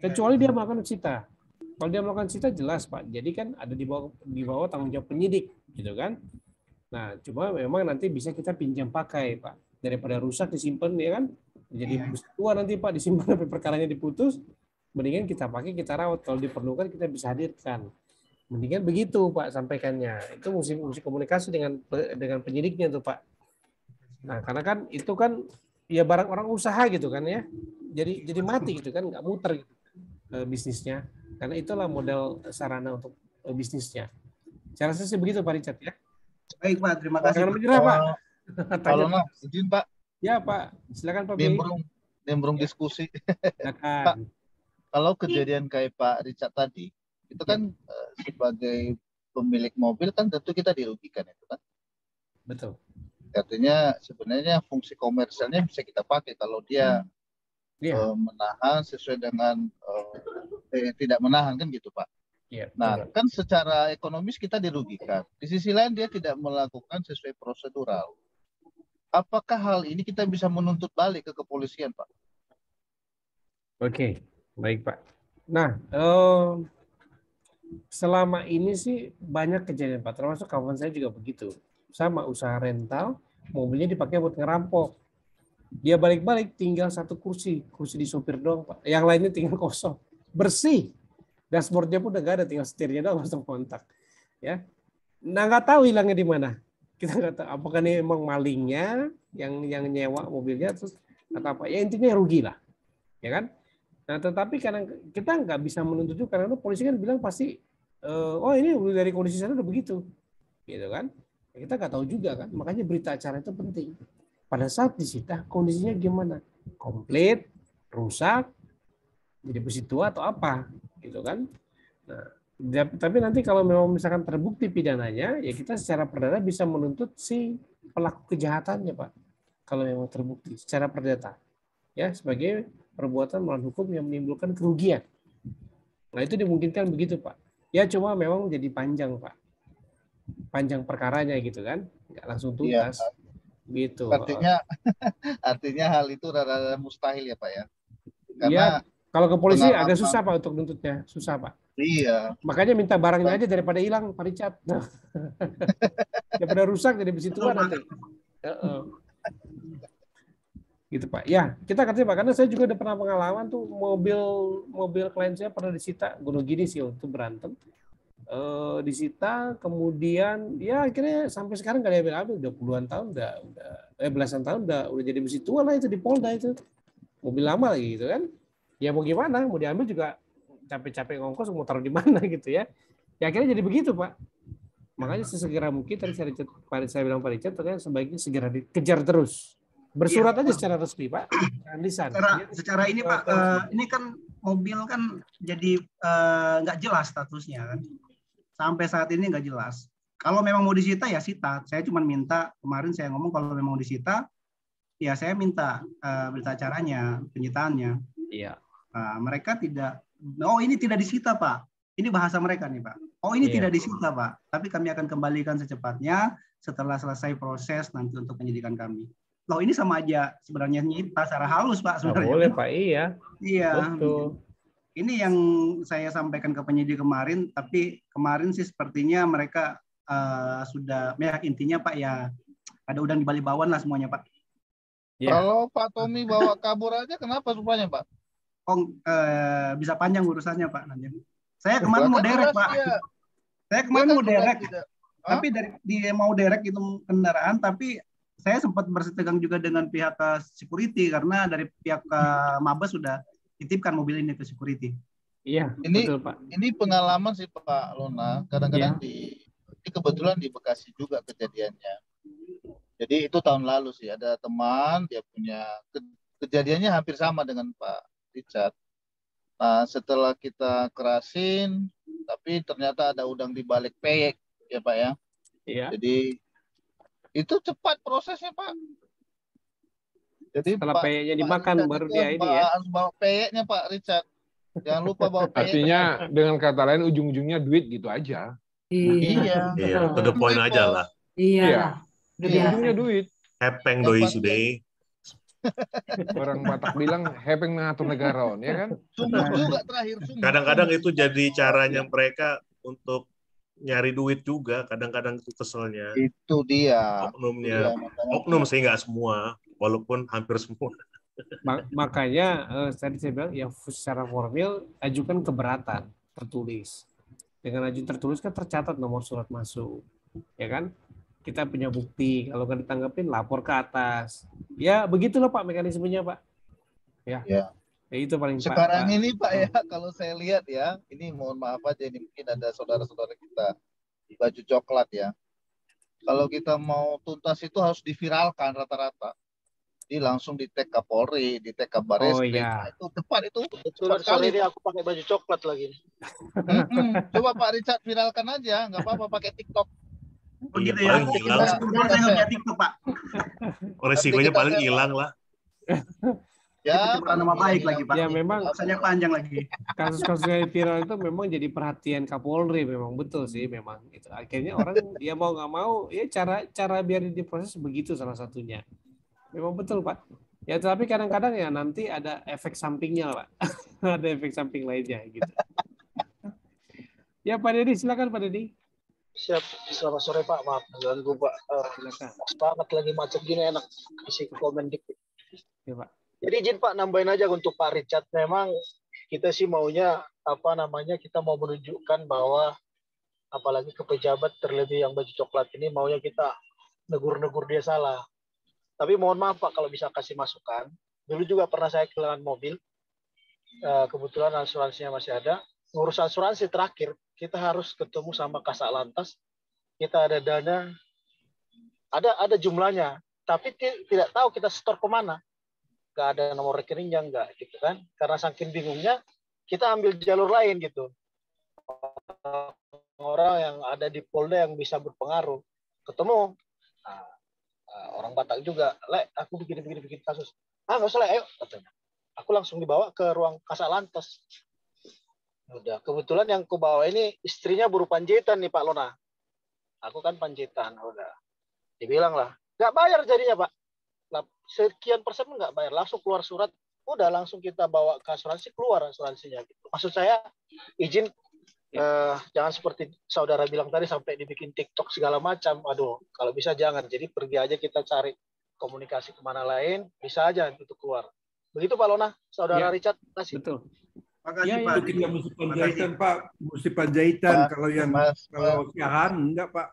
Kecuali dia melakukan cita. Kalau dia melakukan cita jelas Pak, jadi kan ada di bawah tanggung jawab penyidik, gitu kan? Nah, cuma memang nanti bisa kita pinjam pakai Pak, daripada rusak disimpan ya kan? Jadi tua nanti Pak disimpan sampai perkaranya diputus, mendingan kita pakai kita rawat, kalau diperlukan kita bisa hadirkan. Mendingan begitu Pak sampaikannya. Itu mesti komunikasi dengan penyidiknya tuh Pak. Nah, karena kan itu kan ya barang orang usaha gitu kan ya, jadi mati gitu kan, nggak muter gitu, bisnisnya. Karena itulah model sarana untuk bisnisnya. Saya rasa sih begitu Pak Richard ya. Baik Pak, terima kasih. Jangan menyerah Pak. Kalau izin Pak. Ya Pak, silakan Pak. Nimbrung diskusi. Pak, kalau kejadian kayak Pak Richard tadi, itu kan sebagai pemilik mobil kan tentu kita dirugikan itu kan. Betul. Artinya sebenarnya fungsi komersialnya bisa kita pakai kalau dia menahan sesuai dengan tidak menahan kan gitu Pak. Nah kan secara ekonomis kita dirugikan. Di sisi lain dia tidak melakukan sesuai prosedural. Apakah hal ini kita bisa menuntut balik ke kepolisian Pak? Oke, baik Pak. Nah, selama ini sih banyak kejadian Pak, termasuk kawan saya juga begitu. Sama usaha rental, mobilnya dipakai buat ngerampok. Dia balik-balik tinggal satu kursi di sopir doang Pak. Yang lainnya tinggal kosong, bersih. Dashboardnya pun udah nggak ada, tinggal setirnya doang langsung kontak. Ya, nah nggak tahu hilangnya di mana. Kita nggak tahu apakah ini emang malingnya yang nyewa mobilnya terus atau apa. Ya intinya rugi lah, ya kan? Nah, tetapi karena kita nggak bisa menuntut juga karena polisi kan bilang pasti, oh ini dari kondisi sana udah begitu, gitu kan? Kita nggak tahu juga kan, makanya berita acara itu penting. Pada saat disita kondisinya gimana? Komplit, rusak, jadi besi tua atau apa, gitu kan? Nah, tapi nanti kalau memang misalkan terbukti pidananya, ya kita secara perdata bisa menuntut si pelaku kejahatannya, Pak. Kalau memang terbukti secara perdata, ya sebagai perbuatan melawan hukum yang menimbulkan kerugian. Nah itu dimungkinkan begitu Pak. Ya cuma memang jadi panjang Pak. Panjang perkaranya gitu kan. Nggak langsung tuntas. Ya. Gitu. Artinya hal itu rada-rada mustahil ya Pak ya. Karena ya, kalau ke polisi agak susah Pak untuk nuntutnya. Susah Pak. Iya. Makanya minta barangnya aja daripada hilang Pak Richard. Daripada rusak jadi besi tua nanti. Gitu Pak. Ya, kita kerja Pak, karena saya juga udah pernah pengalaman tuh mobil klien saya pernah disita, gunung gini sih untuk berantem. Disita, kemudian ya akhirnya sampai sekarang nggak diambil-ambil, udah puluhan tahun, udah belasan tahun udah jadi besi tua lah itu di Polda itu. Mobil lama lagi gitu kan. Ya mau gimana, mau diambil juga capek-capek ngongkos mau taruh di mana gitu ya. Ya akhirnya jadi begitu Pak. Makanya sesegera mungkin tadi saya bilang Pak Richard, ternyata sebaiknya segera dikejar terus. Bersurat aja secara resmi, Pak. Secara ini, Pak, ini kan mobil kan jadi nggak jelas statusnya kan. Sampai saat ini nggak jelas. Kalau memang mau disita ya sita. Saya cuma minta, kemarin saya ngomong kalau memang disita, ya saya minta berita acaranya, penyitaannya. Iya. Mereka tidak, oh ini tidak disita, Pak. Ini bahasa mereka nih, Pak. Oh ini tidak disita, Pak. Tapi kami akan kembalikan secepatnya setelah selesai proses nanti untuk penyidikan kami. Loh ini sama aja sebenarnya nyita secara halus Pak sebenarnya. Boleh Pak, iya. Iya. Betul. Ini yang saya sampaikan ke penyidik kemarin, tapi kemarin sih sepertinya mereka sudah, ya intinya Pak ya ada udang di balik bawang lah semuanya Pak. Ya. Kalau Pak Tommy bawa kabur aja kenapa rupanya Pak? Oh bisa panjang urusannya Pak nanti. Saya kemarin mau derek Pak. Saya kemarin mau derek. Tapi dia mau derek itu kendaraan, tapi saya sempat bersitegang juga dengan pihak security karena dari pihak Mabes sudah titipkan mobil ini ke security. Iya, ini betul, Pak. Ini pengalaman sih Pak Lona. Kadang-kadang ini kebetulan di Bekasi juga kejadiannya. Jadi itu tahun lalu sih ada teman dia punya kejadiannya hampir sama dengan Pak Richard. Nah setelah kita kerasin, tapi ternyata ada udang di balik peyek ya Pak ya. Iya. Jadi itu cepat prosesnya Pak. Jadi setelah peyeknya dimakan baru dia ini ya. Harus bawa peyeknya Pak Richard. Jangan lupa bawa peyek. Artinya dengan kata lain ujung-ujungnya duit gitu aja. Iya. Iya, to the point aja lah. Iya. Ujung-ujungnya duit. Hepeng doi sudah. Orang Batak bilang hepeng mengatur negara, ya kan? Sumur juga terakhir. Kadang-kadang itu jadi caranya mereka untuk nyari duit juga, kadang-kadang itu keselnya. Itu dia. Oknumnya. Oknum sih nggak semua, walaupun hampir semua. Makanya tadi saya bilang ya secara formal ajukan keberatan tertulis. Dengan ajukan tertulis kan tercatat nomor surat masuk, ya kan? Kita punya bukti, kalau nggak ditanggapin lapor ke atas. Ya begitulah Pak mekanismenya Pak. Ya. Ya itu paling sekarang Pak. Ini Pak ya kalau saya lihat ya, ini mohon maaf aja ini mungkin ada saudara-saudara kita di baju coklat ya. Kalau kita mau tuntas itu harus diviralkan rata-rata. Jadi langsung di tag Kapolri, di tag Kabareskrim. Oh iya. Nah, itu tepat itu. Sorry ini aku pakai baju coklat lagi. Coba Pak Richard viralkan aja, nggak apa-apa pakai TikTok. Begitu ya. Kita TikTok, Pak. Resikonya paling hilang lah. Ya, nama baik lagi Pak. Ya memang rasanya panjang lagi. Kasus-kasus yang viral itu memang jadi perhatian Kapolri, memang betul sih memang. Itu akhirnya orang dia mau nggak mau ya cara biar diproses begitu salah satunya. Memang betul Pak. Ya tapi kadang-kadang ya nanti ada efek sampingnya Pak. Ada efek samping lainnya gitu. Ya Pak Dedi, silakan Pak Dedi. Siap, selamat sore Pak. Maaf mengganggu Pak. Banget lagi macet gini, enak isi komen dikit. Ya Pak. Jadi izin Pak nambahin aja untuk Pak Richard. Memang kita sih maunya kita mau menunjukkan bahwa apalagi ke pejabat terlebih yang baju coklat ini maunya kita negur-negur dia salah. Tapi mohon maaf Pak kalau bisa kasih masukan. Dulu juga pernah saya kehilangan mobil. Kebetulan asuransinya masih ada. Ngurus asuransi terakhir kita harus ketemu sama Kasat Lantas. Kita ada dana, ada jumlahnya, tapi tidak tahu kita setor kemana. Nggak ada nomor rekeningnya, nggak gitu kan. Karena saking bingungnya, kita ambil jalur lain gitu. Orang yang ada di Polda yang bisa berpengaruh. Ketemu, orang Batak juga, aku bikin kasus. Nggak usah, ayo, katanya. Aku langsung dibawa ke ruang Kasat Lantas. Udah, kebetulan yang aku bawa ini istrinya buruh Panjaitan nih Pak Lona. Aku kan Panjaitan, udah. Dibilang lah, nggak bayar jadinya Pak. Sekian persen nggak bayar, langsung keluar surat, udah langsung kita bawa ke asuransi, keluar asuransinya gitu. Maksud saya izin jangan seperti saudara bilang tadi sampai dibikin TikTok segala macam. Aduh, kalau bisa jangan. Jadi pergi aja kita cari komunikasi kemana lain, bisa aja itu keluar. Begitu Pak Lona, saudara Richard, kasih. Betul. Makasih Pak. Itu kita mesti Panjaitan Pak, mesti Panjaitan. Kalau yang kalau siaran enggak Pak.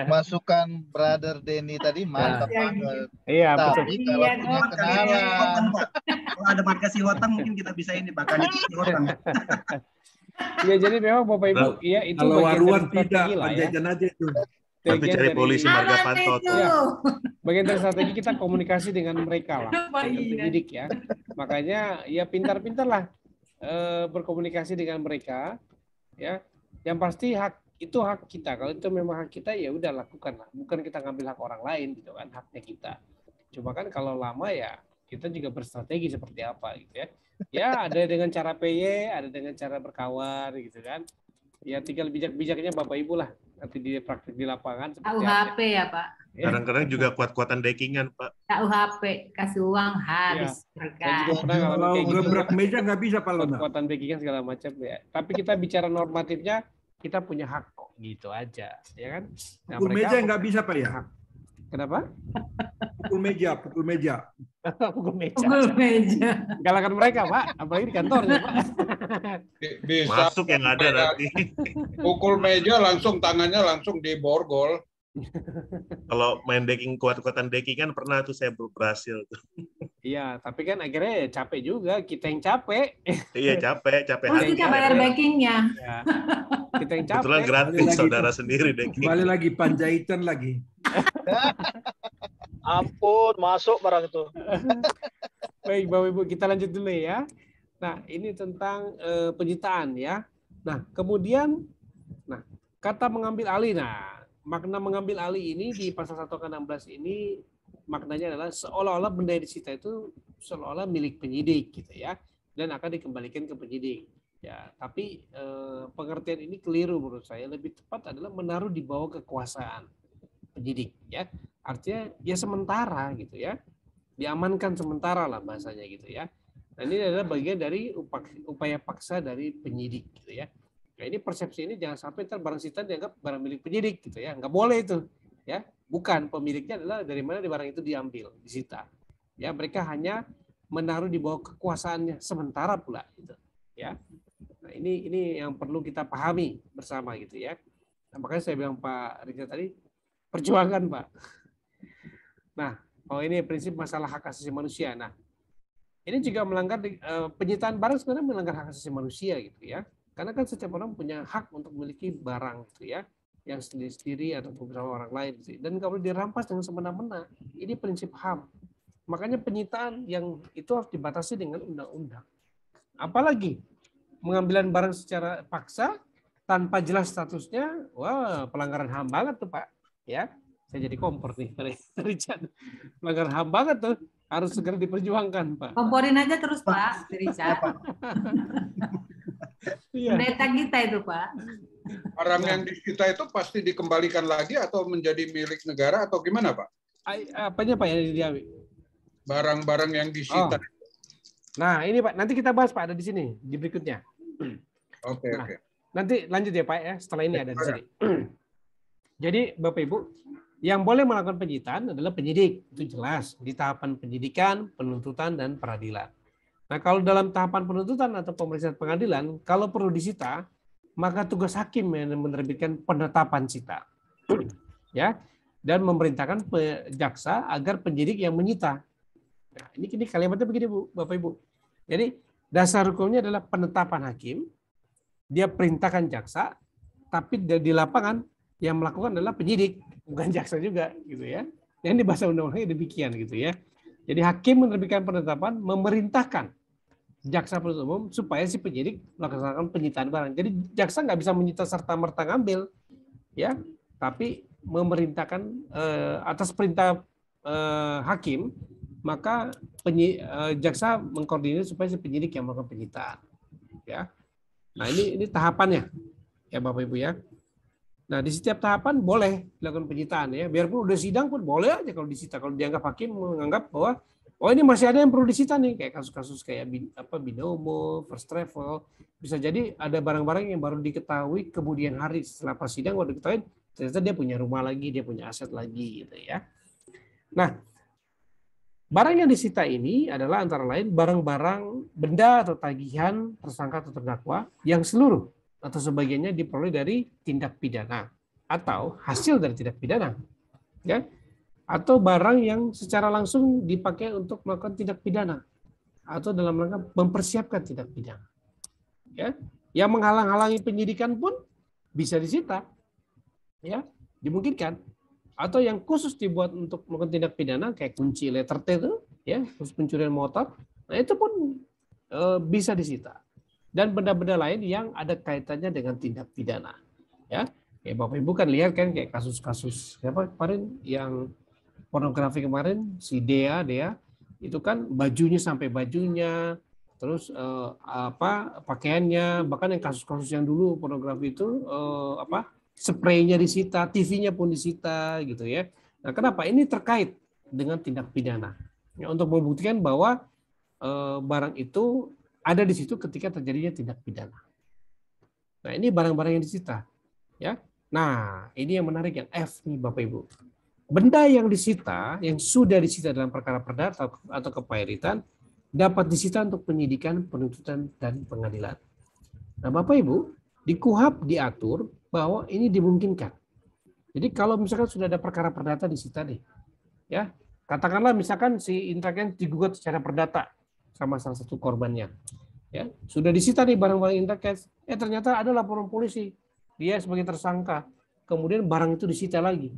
Masukan Brother Denny tadi mantap banget. Iya betul. Tapi kalau punya kenalan, kalau ada markasi hotang mungkin kita bisa ini Pak, kali hotang. Ya jadi memang Bapak Ibu, ya itu kalau bagian waruan dari tidak, strategi lah ya. Panjaitan aja itu. Tapi cari polisi marga Pantot. Ya, bagian dari strategi kita komunikasi dengan mereka lah, dengan penyidik ya. Makanya ya pintar-pintar lah berkomunikasi dengan mereka, ya. Yang pasti itu hak kita. Kalau itu memang hak kita ya udah lakukan lah. Bukan kita ngambil hak orang lain gitu kan, haknya kita. Cuma kan kalau lama ya kita juga berstrategi seperti apa gitu ya. Ya ada dengan cara PY, ada dengan cara berkawan gitu kan. Ya tinggal bijak-bijaknya Bapak Ibu lah nanti di praktik di lapangan. KUHP ya Pak. Kadang-kadang juga kuat-kuatan deckingan Pak. KUHP kasih uang habis mereka. Kalau gebrak meja nggak bisa Pak Lona. Kuat-kuatan deckingan segala macam ya. Tapi kita bicara normatifnya kita punya hak kok gitu aja ya kan. Nah, pukul meja nggak bisa Pak ya. Kenapa? Pukul meja. Pukul meja. Galakan mereka Pak, apalagi di kantornya Pak. Bisa masuk yang ada nanti. Pukul meja langsung tangannya langsung diborgol. Kalau main decking kuat-kuatan deckingan pernah tuh saya berhasil tuh. Iya, tapi kan akhirnya capek juga, kita yang capek. Iya capek terus kita bayar backingnya. Ya. Kita yang capek. Kebetulan gratis saudara sendiri decking. Kembali lagi Panjaitan lagi. Ampun, masuk barang itu. Baik, Bapak Ibu, kita lanjut dulu ya. Nah, ini tentang penyitaan ya. Nah, kemudian kata mengambil alih. Nah, makna mengambil alih ini di pasal 1 ke 16 ini maknanya adalah seolah-olah benda yang disita itu seolah-olah milik penyidik gitu ya, dan akan dikembalikan ke penyidik. Ya, tapi pengertian ini keliru menurut saya. Lebih tepat adalah menaruh di bawah kekuasaan penyidik ya. Artinya ya sementara gitu ya. Diamankan sementara lah bahasanya gitu ya. Nah, ini adalah bagian dari upaya paksa dari penyidik gitu ya. Nah, ini persepsi ini jangan sampai barang sitaan dianggap barang milik penyidik gitu ya. Nggak boleh itu ya. Bukan, pemiliknya adalah dari mana di barang itu diambil, disita. Ya, mereka hanya menaruh di bawah kekuasaannya sementara pula gitu ya. Nah, ini yang perlu kita pahami bersama gitu ya. Nah, makanya saya bilang Pak Richard tadi perjuangan Pak. Nah, ini prinsip masalah hak asasi manusia. Nah, ini juga melanggar penyitaan barang sebenarnya melanggar hak asasi manusia gitu ya. Karena kan setiap orang punya hak untuk memiliki barang gitu ya, yang sendiri-sendiri atau bersama orang lain gitu. Dan kalau dirampas dengan semena-mena, ini prinsip HAM. Makanya penyitaan yang itu harus dibatasi dengan undang-undang. Apalagi pengambilan barang secara paksa tanpa jelas statusnya, wah pelanggaran HAM banget tuh Pak. Ya, saya jadi kompor nih, Richard. Pelanggaran HAM banget tuh, harus segera diperjuangkan Pak. Komporin aja terus Pak, Richard. Pendeta kita itu Pak. Barang yang disita itu pasti dikembalikan lagi atau menjadi milik negara atau gimana Pak? Apanya Pak yang diambil? Barang-barang yang disita. Nah ini Pak, nanti kita bahas Pak, ada di sini di berikutnya. Oke. Nanti lanjut ya Pak ya, setelah ini ada di sini. Jadi Bapak Ibu, yang boleh melakukan penyitaan adalah penyidik, itu jelas di tahapan penyidikan, penuntutan dan peradilan. Nah kalau dalam tahapan penuntutan atau pemeriksaan pengadilan, kalau perlu disita, maka tugas hakim yang menerbitkan penetapan sita, ya, dan memerintahkan jaksa agar penyidik yang menyita. Nah, ini kalimatnya begini Bu, Bapak Ibu. Jadi dasar hukumnya adalah penetapan hakim, dia perintahkan jaksa, tapi di lapangan yang melakukan adalah penyidik, bukan jaksa juga, gitu ya. Yang di bahasa undang-undangnya demikian, gitu ya. Jadi hakim menerbitkan penetapan, memerintahkan jaksa penuntut umum supaya si penyidik melaksanakan penyitaan barang. Jadi jaksa nggak bisa menyita serta-merta ngambil, ya, tapi memerintahkan atas perintah hakim, maka jaksa mengkoordinir supaya si penyidik yang melakukan penyitaan, ya. Nah ini tahapannya, ya Bapak Ibu ya. Nah di setiap tahapan boleh dilakukan penyitaan ya, biarpun udah sidang pun boleh aja kalau disita, kalau dianggap hakim menganggap bahwa oh ini masih ada yang perlu disita nih, kayak kasus-kasus kayak binomo, first travel, bisa jadi ada barang-barang yang baru diketahui kemudian hari setelah pas sidang baru diketahui ternyata dia punya rumah lagi, dia punya aset lagi gitu ya. Nah, barang yang disita ini adalah antara lain barang-barang, benda atau tagihan tersangka atau terdakwa yang seluruh atau sebagiannya diperoleh dari tindak pidana atau hasil dari tindak pidana, ya. Atau barang yang secara langsung dipakai untuk melakukan tindak pidana atau dalam rangka mempersiapkan tindak pidana, ya, yang menghalang-halangi penyidikan pun bisa disita, ya, dimungkinkan, atau yang khusus dibuat untuk melakukan tindak pidana kayak kunci letter T itu, ya, khusus pencurian motor, nah itu pun bisa disita, dan benda-benda lain yang ada kaitannya dengan tindak pidana, ya, kayak Bapak Ibu kan lihat kan kayak kasus-kasus siapa kemarin yang pornografi kemarin, si Dea itu kan bajunya sampai bajunya, terus pakaiannya, bahkan yang kasus-kasus yang dulu pornografi itu spraynya disita, TV-nya pun disita gitu ya. Nah, kenapa? Ini terkait dengan tindak pidana. Ya, untuk membuktikan bahwa barang itu ada di situ ketika terjadinya tindak pidana. Nah, ini barang-barang yang disita, ya. Nah, ini yang menarik yang F nih Bapak Ibu. Benda yang disita, yang sudah disita dalam perkara perdata atau kepailitan, dapat disita untuk penyidikan, penuntutan, dan pengadilan. Nah, Bapak Ibu, di KUHP diatur bahwa ini dimungkinkan. Jadi kalau misalkan sudah ada perkara perdata disita nih, ya, katakanlah misalkan si Indra Kents digugat secara perdata sama salah satu korbannya, ya, sudah disita nih barang-barang Indra Kents, ternyata ada laporan polisi, dia sebagai tersangka, kemudian barang itu disita lagi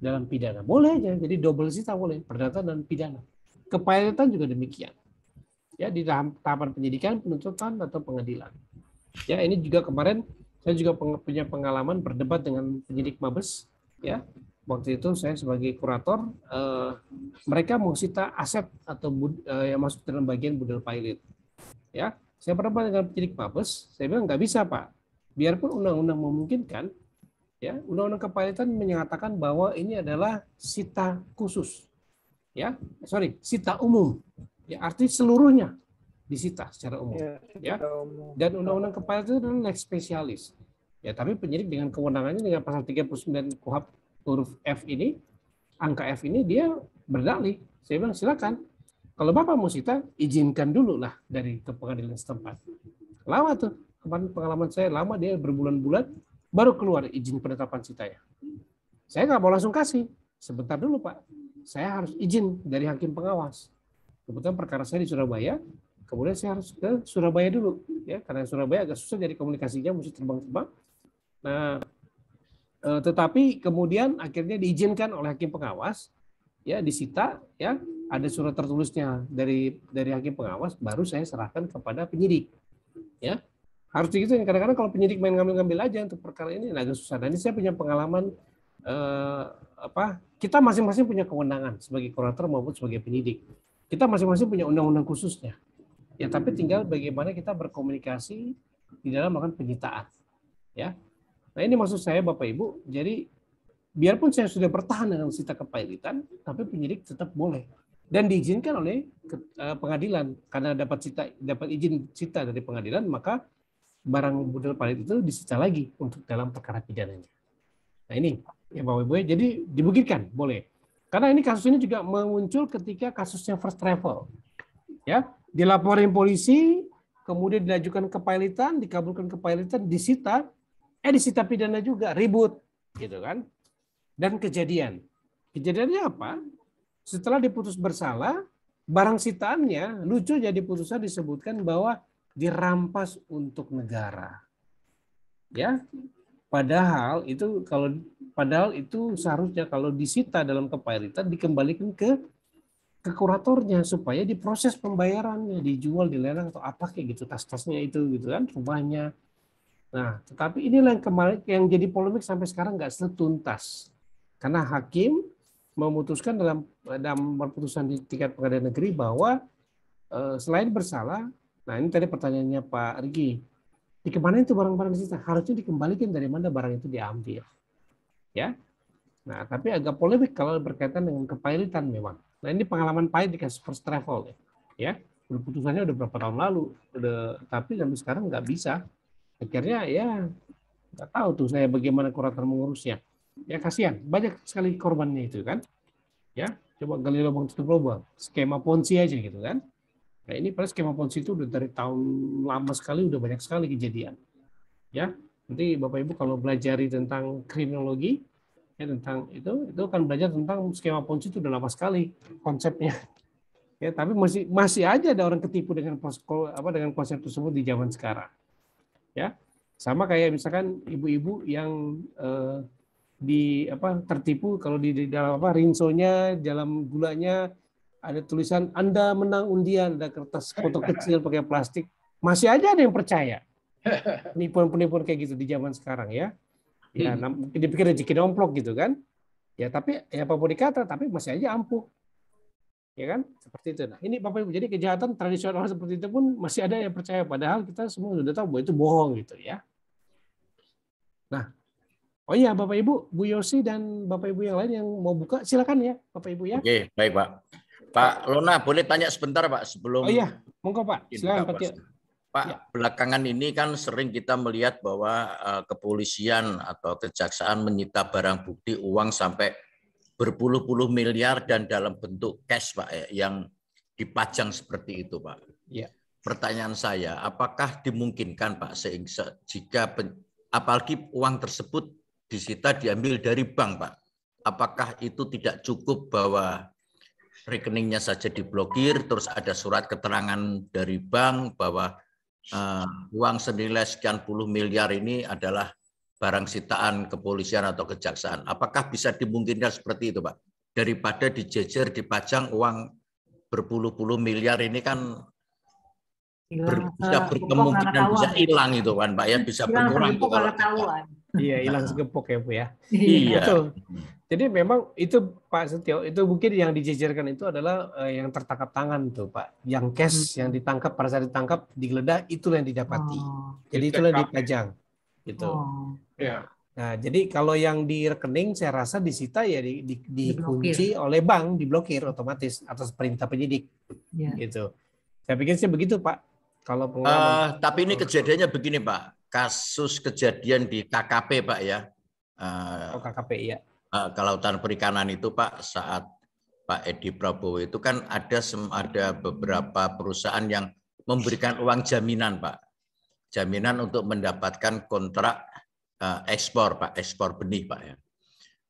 dalam pidana, boleh aja, jadi double sita boleh, perdata dan pidana. Kepailitan juga demikian, ya, di tahapan penyidikan, penuntutan atau pengadilan. Ya, ini juga kemarin saya juga punya pengalaman berdebat dengan penyidik Mabes, ya. Waktu itu saya sebagai kurator, mereka mau sita aset atau yang masuk dalam bagian budel pilot, ya. Saya berdebat dengan penyidik Mabes, saya bilang nggak bisa Pak, biarpun undang-undang memungkinkan. Ya, undang-undang kepailitan menyatakan bahwa ini adalah sita khusus, ya, sita umum, ya, arti seluruhnya disita secara umum, ya, dan undang-undang kepailitan itu adalah lex spesialis, ya, tapi penyidik dengan kewenangannya dengan pasal 39 KUHP huruf F ini, angka F ini dia berdalih, saya bilang silakan, kalau Bapak mau sita izinkan dulu lah dari ke pengadilan setempat, lama tuh, kemarin pengalaman saya lama, dia berbulan-bulan baru keluar izin penetapan sitanya. Saya nggak mau langsung kasih, sebentar dulu Pak. Saya harus izin dari hakim pengawas. Kebetulan perkara saya di Surabaya, kemudian saya harus ke Surabaya dulu, ya, karena Surabaya agak susah jadi komunikasinya, mesti terbang-terbang. Nah, tetapi kemudian akhirnya diizinkan oleh hakim pengawas, ya, disita, ya, ada surat tertulisnya dari hakim pengawas, baru saya serahkan kepada penyidik, ya. Harus gitu. Kadang-kadang kalau penyidik main ngambil-ngambil aja untuk perkara ini agak susah. Dan ini saya punya pengalaman kita masing-masing punya kewenangan sebagai kurator maupun sebagai penyidik. Kita masing-masing punya undang-undang khususnya. Ya, tapi tinggal bagaimana kita berkomunikasi di dalam melakukan penyitaan. Ya. Nah, ini maksud saya Bapak Ibu. Jadi biarpun saya sudah bertahan dengan sita kepailitan, tapi penyidik tetap boleh dan diizinkan oleh pengadilan karena dapat izin sita dari pengadilan, maka barang model pailit itu disita lagi untuk dalam perkara pidananya. Nah ini ya Bapak Ibu, jadi dibuktikan boleh. Karena ini kasus ini juga muncul ketika kasusnya first travel. Ya, dilaporin polisi, kemudian diajukan kepailitan, dikabulkan kepailitan, disita pidana juga, ribut gitu kan. Dan kejadiannya apa? Setelah diputus bersalah, barang sitaannya lucu jadi putusan disebutkan bahwa dirampas untuk negara. Ya. Padahal itu seharusnya kalau disita dalam kepailitan dikembalikan ke kuratornya supaya diproses pembayarannya, dijual, dilelang atau apa kayak gitu, tas-tasnya itu gitu kan, rumahnya. Nah, tetapi inilah yang jadi polemik sampai sekarang nggak setuntas. Karena hakim memutuskan dalam perputusan di tingkat pengadilan negeri bahwa selain bersalah, nah ini tadi pertanyaannya Pak Rigi, dikemana itu barang-barang disita? Harusnya dikembalikan dari mana barang itu diambil. Ya. Nah, tapi agak polemik kalau berkaitan dengan kepailitan memang. Nah, ini pengalaman pahit di kasus first travel ya. Putusannya udah berapa tahun lalu, tapi sampai sekarang nggak bisa. Akhirnya ya nggak tahu tuh saya bagaimana kurator mengurusnya. Ya kasihan, banyak sekali korbannya itu kan. Ya, coba gali lubang tutup lubang, skema Ponzi aja gitu kan. Nah, ini pada skema Ponzi itu udah dari tahun lama sekali, udah banyak sekali kejadian. Ya, nanti Bapak Ibu kalau belajari tentang kriminologi, ya tentang itu kan belajar tentang skema Ponzi itu udah lama sekali konsepnya. Ya, tapi masih aja ada orang ketipu dengan konsep tersebut di zaman sekarang. Ya, sama kayak misalkan ibu-ibu yang tertipu kalau di dalam rinsonya, dalam gulanya ada tulisan Anda menang undian, ada kertas foto kecil pakai plastik, masih aja ada yang percaya. Penipuan-penipuan kayak gitu di zaman sekarang ya. Ya, mungkin dipikir rezeki domplok gitu kan. Ya, tapi ya apa mau dikata, tapi masih aja ampuh. Ya kan? Seperti itu. Nah, ini Bapak Ibu, jadi kejahatan tradisional seperti itu pun masih ada yang percaya, padahal kita semua sudah tahu bahwa itu bohong gitu ya. Nah, oh iya Bapak Ibu, Bu Yosi dan Bapak Ibu yang lain yang mau buka, silakan ya Bapak Ibu ya. Oke, baik Pak. Pak Lona, boleh tanya sebentar Pak sebelum. Oh iya, monggo Pak. Silakan Pak, ya. Belakangan ini kan sering kita melihat bahwa kepolisian atau kejaksaan menyita barang bukti uang sampai berpuluh-puluh miliar dan dalam bentuk cash Pak yang dipajang seperti itu Pak. Ya. Pertanyaan saya, apakah dimungkinkan Pak sehingga jika apalagi uang tersebut disita diambil dari bank Pak, apakah itu tidak cukup bahwa rekeningnya saja diblokir, terus ada surat keterangan dari bank bahwa uang senilai sekian puluh miliar ini adalah barang sitaan kepolisian atau kejaksaan. Apakah bisa dimungkinkan seperti itu, Pak? Daripada dijejer, dipajang uang berpuluh-puluh miliar ini kan bisa berkemungkinan bisa hilang itu kan, Pak ya, bisa berkurang itu kalau iya, hilang segepok ya Bu ya. Iya. Betul. Jadi memang itu Pak Setio, itu mungkin yang dijejerkan itu adalah yang tertangkap tangan tuh Pak. Yang cash yang ditangkap, pada saat ditangkap, digeledah, itulah yang didapati. Jadi itulah yang dipajang. Gitu. Ya. Nah, jadi kalau yang di rekening saya rasa disita ya dikunci oleh bank, diblokir otomatis atas perintah penyidik. Ya. Gitu. Saya pikir sih begitu Pak. Kalau pengalaman. Tapi ini kejadiannya begini Pak. Kasus kejadian di KKP Pak ya. KKP ya. Kelautan Perikanan itu Pak, saat Pak Edi Prabowo itu kan ada beberapa perusahaan yang memberikan uang jaminan Pak. Jaminan untuk mendapatkan kontrak ekspor Pak, ekspor benih Pak ya.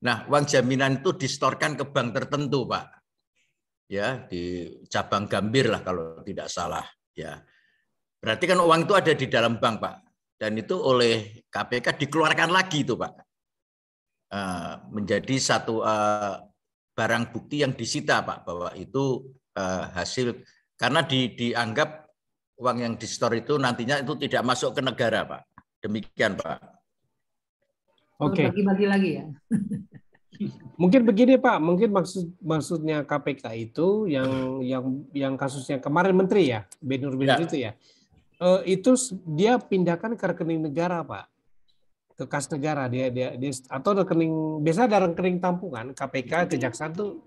Nah, uang jaminan itu distorkan ke bank tertentu Pak. Ya, di cabang Gambir lah kalau tidak salah ya. Berarti kan uang itu ada di dalam bank Pak. Dan itu oleh KPK dikeluarkan lagi itu Pak. Menjadi satu barang bukti yang disita Pak, bahwa itu hasil karena dianggap uang yang di-store itu nantinya itu tidak masuk ke negara, Pak. Demikian, Pak. Oke. Bagi-bagi lagi ya. Mungkin begini Pak, mungkin maksudnya KPK itu yang kasusnya kemarin Menteri ya, Benur itu ya. Itu dia pindahkan ke rekening negara Pak, ke kas negara dia atau rekening, biasa ada rekening tampungan KPK, Kejaksaan tuh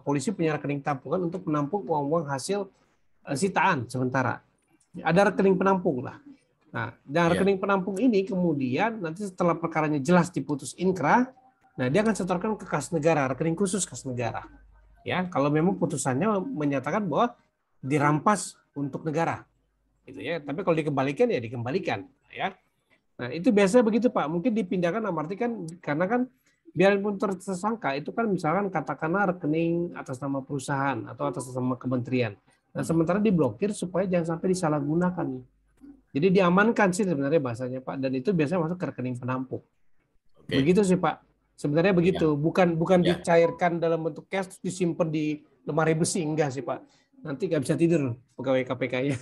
polisi punya rekening tampungan untuk menampung uang-uang hasil sitaan sementara. Ada rekening penampung lah. Nah, dan rekening penampung ini kemudian nanti setelah perkaranya jelas diputus inkrah, nah dia akan setorkan ke kas negara, rekening khusus kas negara. Ya, kalau memang putusannya menyatakan bahwa dirampas untuk negara. Gitu ya. Tapi kalau dikembalikan ya dikembalikan, ya. Nah, itu biasanya begitu Pak. Mungkin dipindahkan berarti kan karena kan biarpun tersangka itu kan misalkan katakanlah rekening atas nama perusahaan atau atas nama kementerian. Nah, sementara diblokir supaya jangan sampai disalahgunakan. Jadi diamankan sih sebenarnya bahasanya Pak, dan itu biasanya masuk ke rekening penampung. Begitu sih Pak. Sebenarnya begitu, bukan dicairkan dalam bentuk cash disimpan di lemari besi, enggak sih Pak. Nanti nggak bisa tidur pegawai KPK-nya.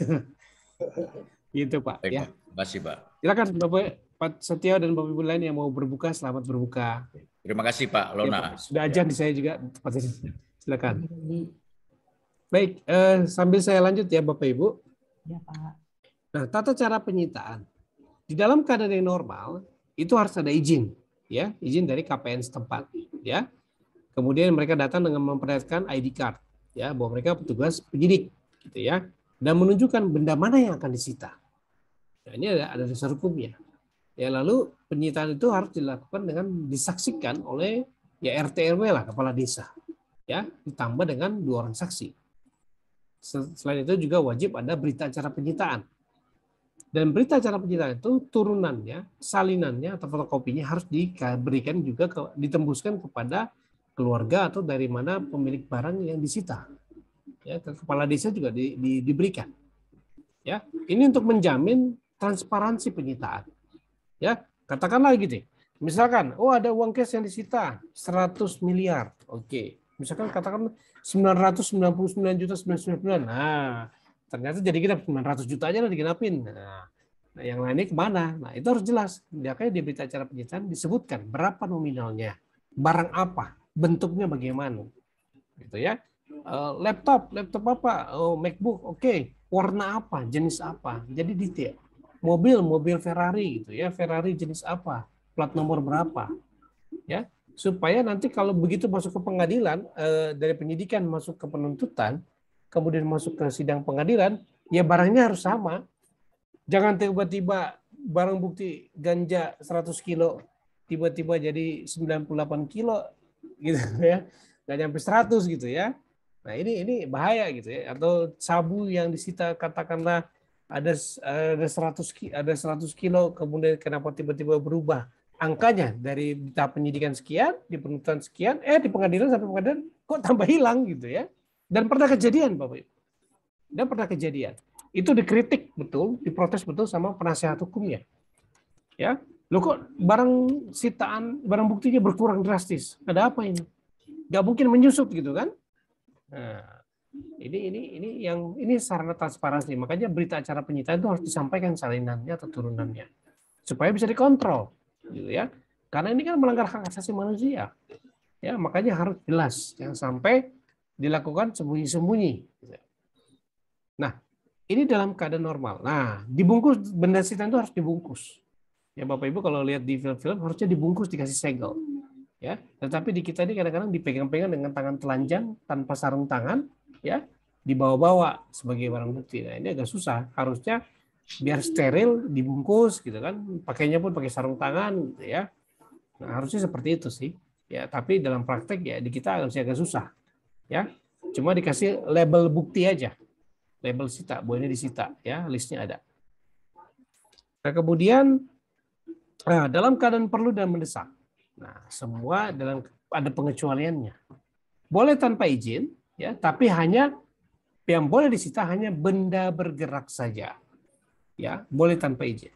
Gitu Pak. Baik, ya. Pak. Terima kasih Pak. Silakan Bapak Pak Setio dan Bapak Ibu lain yang mau berbuka, selamat berbuka. Terima kasih Pak Lona. Ya, Pak. Sudah ajan di saya juga. Silakan. Baik, sambil saya lanjut ya Bapak Ibu. Ya Pak. Nah, tata cara penyitaan di dalam keadaan yang normal itu harus ada izin. Ya, izin dari KPN setempat, ya. Kemudian mereka datang dengan memperlihatkan ID card, ya, bahwa mereka petugas penyidik, gitu ya, dan menunjukkan benda mana yang akan disita. Nah, ini ada dasar hukumnya. Ya, lalu penyitaan itu harus dilakukan dengan disaksikan oleh ya RT RW lah, kepala desa, ya, ditambah dengan 2 orang saksi. Selain itu juga wajib ada berita acara penyitaan. Dan berita acara penyitaan itu turunannya, salinannya atau fotokopinya harus diberikan juga ditembuskan kepada keluarga atau dari mana pemilik barang yang disita. Ya, ke kepala desa juga diberikan. Ya, ini untuk menjamin transparansi penyitaan. Ya, katakanlah gitu. Misalkan, oh ada uang cash yang disita 100 miliar. Oke. Misalkan katakan 999.999. Nah, ternyata jadi kita 900 juta aja lah digenapin. Nah, yang lainnya kemana? Nah, itu harus jelas. Makanya di berita acara penyitaan disebutkan berapa nominalnya, barang apa, bentuknya bagaimana, gitu ya. Laptop apa? Oh, MacBook, oke. Warna apa, jenis apa, jadi detail. Mobil Ferrari, gitu ya. Ferrari jenis apa, plat nomor berapa, ya. Supaya nanti kalau begitu masuk ke pengadilan, dari penyidikan masuk ke penuntutan, kemudian masuk ke sidang pengadilan, ya barangnya harus sama. Jangan tiba-tiba barang bukti ganja 100 kilo, tiba-tiba jadi 98 kilo, gitu ya. Nggak nyampe 100 gitu ya. Nah ini bahaya gitu ya. Atau sabu yang disita katakanlah ada 100 kilo, kemudian kenapa tiba-tiba berubah angkanya dari tahap penyidikan sekian, di penuntutan sekian, di pengadilan sampai pengadilan kok tambah hilang gitu ya. Dan pernah kejadian, Bapak Ibu. Dan pernah kejadian. Itu dikritik betul, diprotes betul sama penasihat hukumnya. Ya, loh kok barang sitaan, barang buktinya berkurang drastis. Ada apa ini? Gak mungkin menyusut gitu kan? Nah, ini sarana transparansi. Makanya berita acara penyitaan itu harus disampaikan salinannya atau turunannya supaya bisa dikontrol, gitu ya. Karena ini kan melanggar hak asasi manusia. Ya, makanya harus jelas, jangan sampai dilakukan sembunyi-sembunyi. Nah, ini dalam keadaan normal. Nah, dibungkus, benda sitaan itu harus dibungkus. Ya Bapak Ibu kalau lihat di film-film harusnya dibungkus, dikasih segel. Ya, tetapi di kita ini kadang-kadang dipegang-pegang dengan tangan telanjang tanpa sarung tangan, ya, dibawa-bawa sebagai barang bukti. Nah, ini agak susah. Harusnya biar steril dibungkus gitu kan. Pakainya pun pakai sarung tangan gitu ya. Nah, harusnya seperti itu sih. Ya, tapi dalam praktek ya di kita agak susah. Ya, cuma dikasih label bukti aja, label sita, bahwa ini disita, ya listnya ada. Nah kemudian dalam keadaan perlu dan mendesak, nah semua ada pengecualiannya. Boleh tanpa izin, ya, tapi hanya yang boleh disita hanya benda bergerak saja, ya boleh tanpa izin.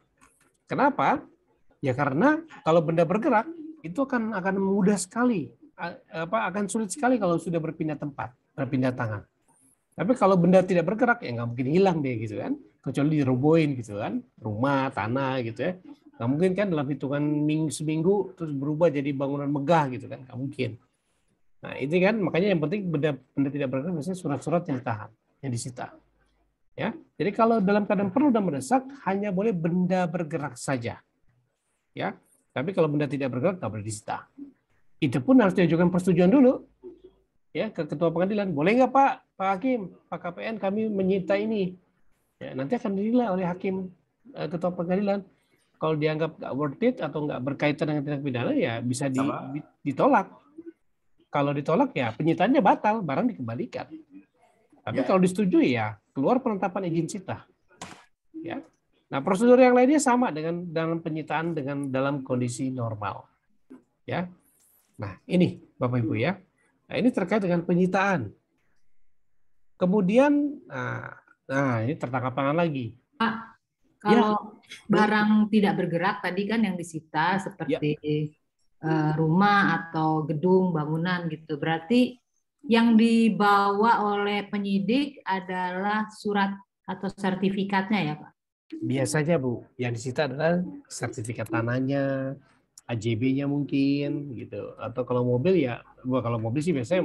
Kenapa? Ya karena kalau benda bergerak itu akan mudah sekali. Akan sulit sekali kalau sudah berpindah tempat, berpindah tangan. Tapi kalau benda tidak bergerak ya nggak mungkin hilang deh gitu kan. kecuali dirobohin gitu kan, rumah, tanah gitu ya. Nggak mungkin kan dalam hitungan seminggu terus berubah jadi bangunan megah gitu kan, nggak mungkin. Nah ini kan makanya yang penting benda tidak bergerak biasanya surat-surat yang ditahan, yang disita. Ya, jadi kalau dalam keadaan perlu dan mendesak hanya boleh benda bergerak saja. Ya, tapi kalau benda tidak bergerak nggak boleh disita. Itu pun harus diajukan persetujuan dulu. Ya, ke ketua pengadilan. Boleh nggak Pak Hakim, Pak KPN kami menyita ini. Ya, nanti akan dinilai oleh hakim ketua pengadilan. Kalau dianggap nggak worth it atau nggak berkaitan dengan tindak pidana ya bisa ditolak. Kalau ditolak ya penyitaannya batal, barang dikembalikan. Tapi kalau disetujui ya keluar penetapan izin sita. Ya. Nah, prosedur yang lainnya sama dengan dalam penyitaan dengan dalam kondisi normal. Ya. Nah, ini Bapak Ibu ya. Nah, ini terkait dengan penyitaan. Kemudian nah ini tertangkap tangan lagi. Pak, kalau barang tidak bergerak tadi kan yang disita seperti rumah atau gedung, bangunan gitu. Berarti yang dibawa oleh penyidik adalah surat atau sertifikatnya ya Pak? Biasanya Bu, yang disita adalah sertifikat tanahnya, AJB-nya mungkin gitu. Atau kalau mobil ya, kalau mobil sih biasanya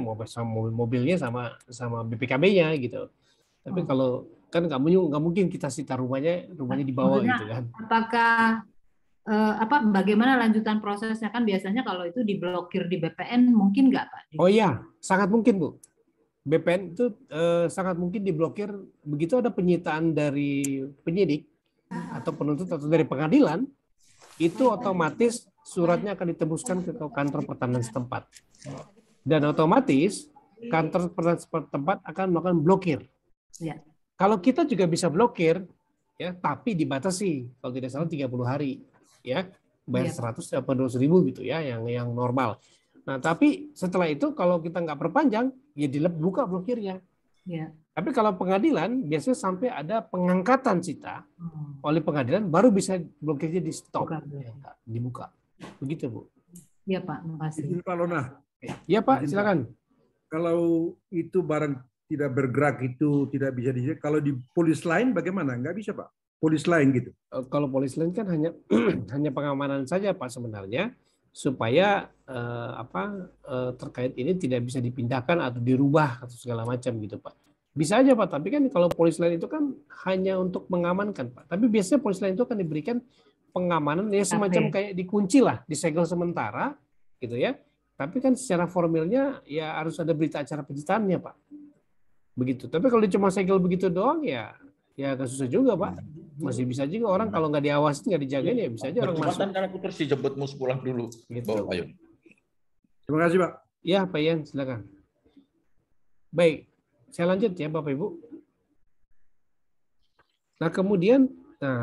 mobilnya sama BPKB-nya gitu. Tapi kalau kan nggak mungkin kita sita rumahnya dibawa. Maksudnya, gitu kan. Apakah bagaimana lanjutan prosesnya, kan biasanya kalau itu diblokir di BPN mungkin nggak Pak? Oh iya, sangat mungkin Bu. BPN itu sangat mungkin diblokir begitu ada penyitaan dari penyidik atau penuntut atau dari pengadilan, itu otomatis suratnya akan ditembuskan ke kantor pertanahan setempat. Dan otomatis kantor pertanahan setempat akan melakukan blokir. Ya. Kalau kita juga bisa blokir, ya, tapi dibatasi kalau tidak salah 30 hari. Ya, bayar 100 atau 200.000 gitu ya, yang normal. Nah, tapi setelah itu kalau kita nggak perpanjang, ya dibuka blokirnya. Ya. Tapi kalau pengadilan biasanya sampai ada pengangkatan sita oleh pengadilan, baru bisa blokirnya di stop, dibuka. Begitu Bu. Iya Pak, makasih. Pak Lona. Iya Pak, silakan. Kalau itu barang tidak bergerak itu tidak bisa disita. Kalau di polis lain bagaimana? Nggak bisa Pak. Polis lain gitu. Kalau polis lain kan hanya pengamanan saja Pak sebenarnya, supaya terkait ini tidak bisa dipindahkan atau dirubah atau segala macam gitu Pak. Bisa aja Pak, tapi kan kalau polis lain itu kan hanya untuk mengamankan Pak. Tapi biasanya polis lain itu akan diberikan pengamanan ya semacam kayak dikunci lah, disegel sementara gitu ya. Tapi kan secara formilnya ya harus ada berita acara penciptaannya Pak. Begitu. Tapi kalau cuma segel begitu doang ya agak susah juga Pak. Masih bisa juga orang kalau nggak diawasi, nggak dijagain ya bisa aja orang masuk. Karena aku terus dijemput mus pulang dulu. Gitu. Ayo. Terima kasih Pak. Ya Pak Ian, silakan. Baik, saya lanjut ya Bapak Ibu. Nah kemudian,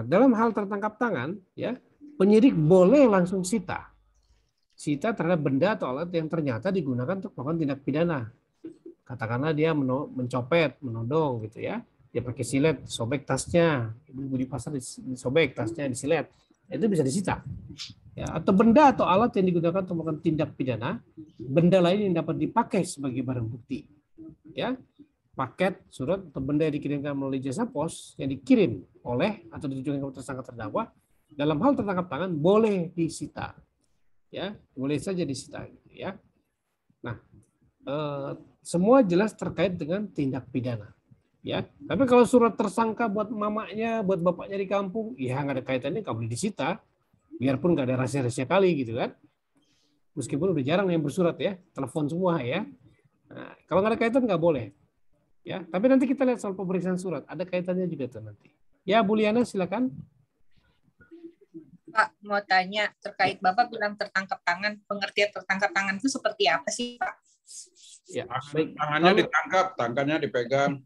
dalam hal tertangkap tangan, ya penyidik boleh langsung sita terhadap benda atau alat yang ternyata digunakan untuk melakukan tindak pidana. Katakanlah dia mencopet, menodong gitu ya. Dia pakai silet, sobek tasnya, ibu di pasar disobek tasnya, disilet, itu bisa disita. Ya, atau benda atau alat yang digunakan untuk melakukan tindak pidana, benda lain yang dapat dipakai sebagai barang bukti. Ya, paket, surat atau benda yang dikirimkan melalui jasa pos yang dikirim oleh atau ditujukan kepada tersangka terdakwa dalam hal tertangkap tangan boleh disita. Ya, boleh saja disita. Ya, nah, semua jelas terkait dengan tindak pidana. Ya, tapi kalau surat tersangka buat mamanya, buat bapaknya di kampung, ya nggak ada kaitannya, nggak boleh disita, biarpun nggak ada rahasia-rahasia kali gitu kan. Meskipun udah jarang yang bersurat ya, telepon semua ya. Nah, kalau nggak ada kaitan nggak boleh. Ya, tapi nanti kita lihat soal pemeriksaan surat, ada kaitannya juga tuh nanti. Ya, Bu Liana silakan. Pak, mau tanya terkait Bapak bilang tertangkap tangan, pengertian tertangkap tangan itu seperti apa sih Pak? Ya, baik. Tangannya ditangkap, tangannya dipegang.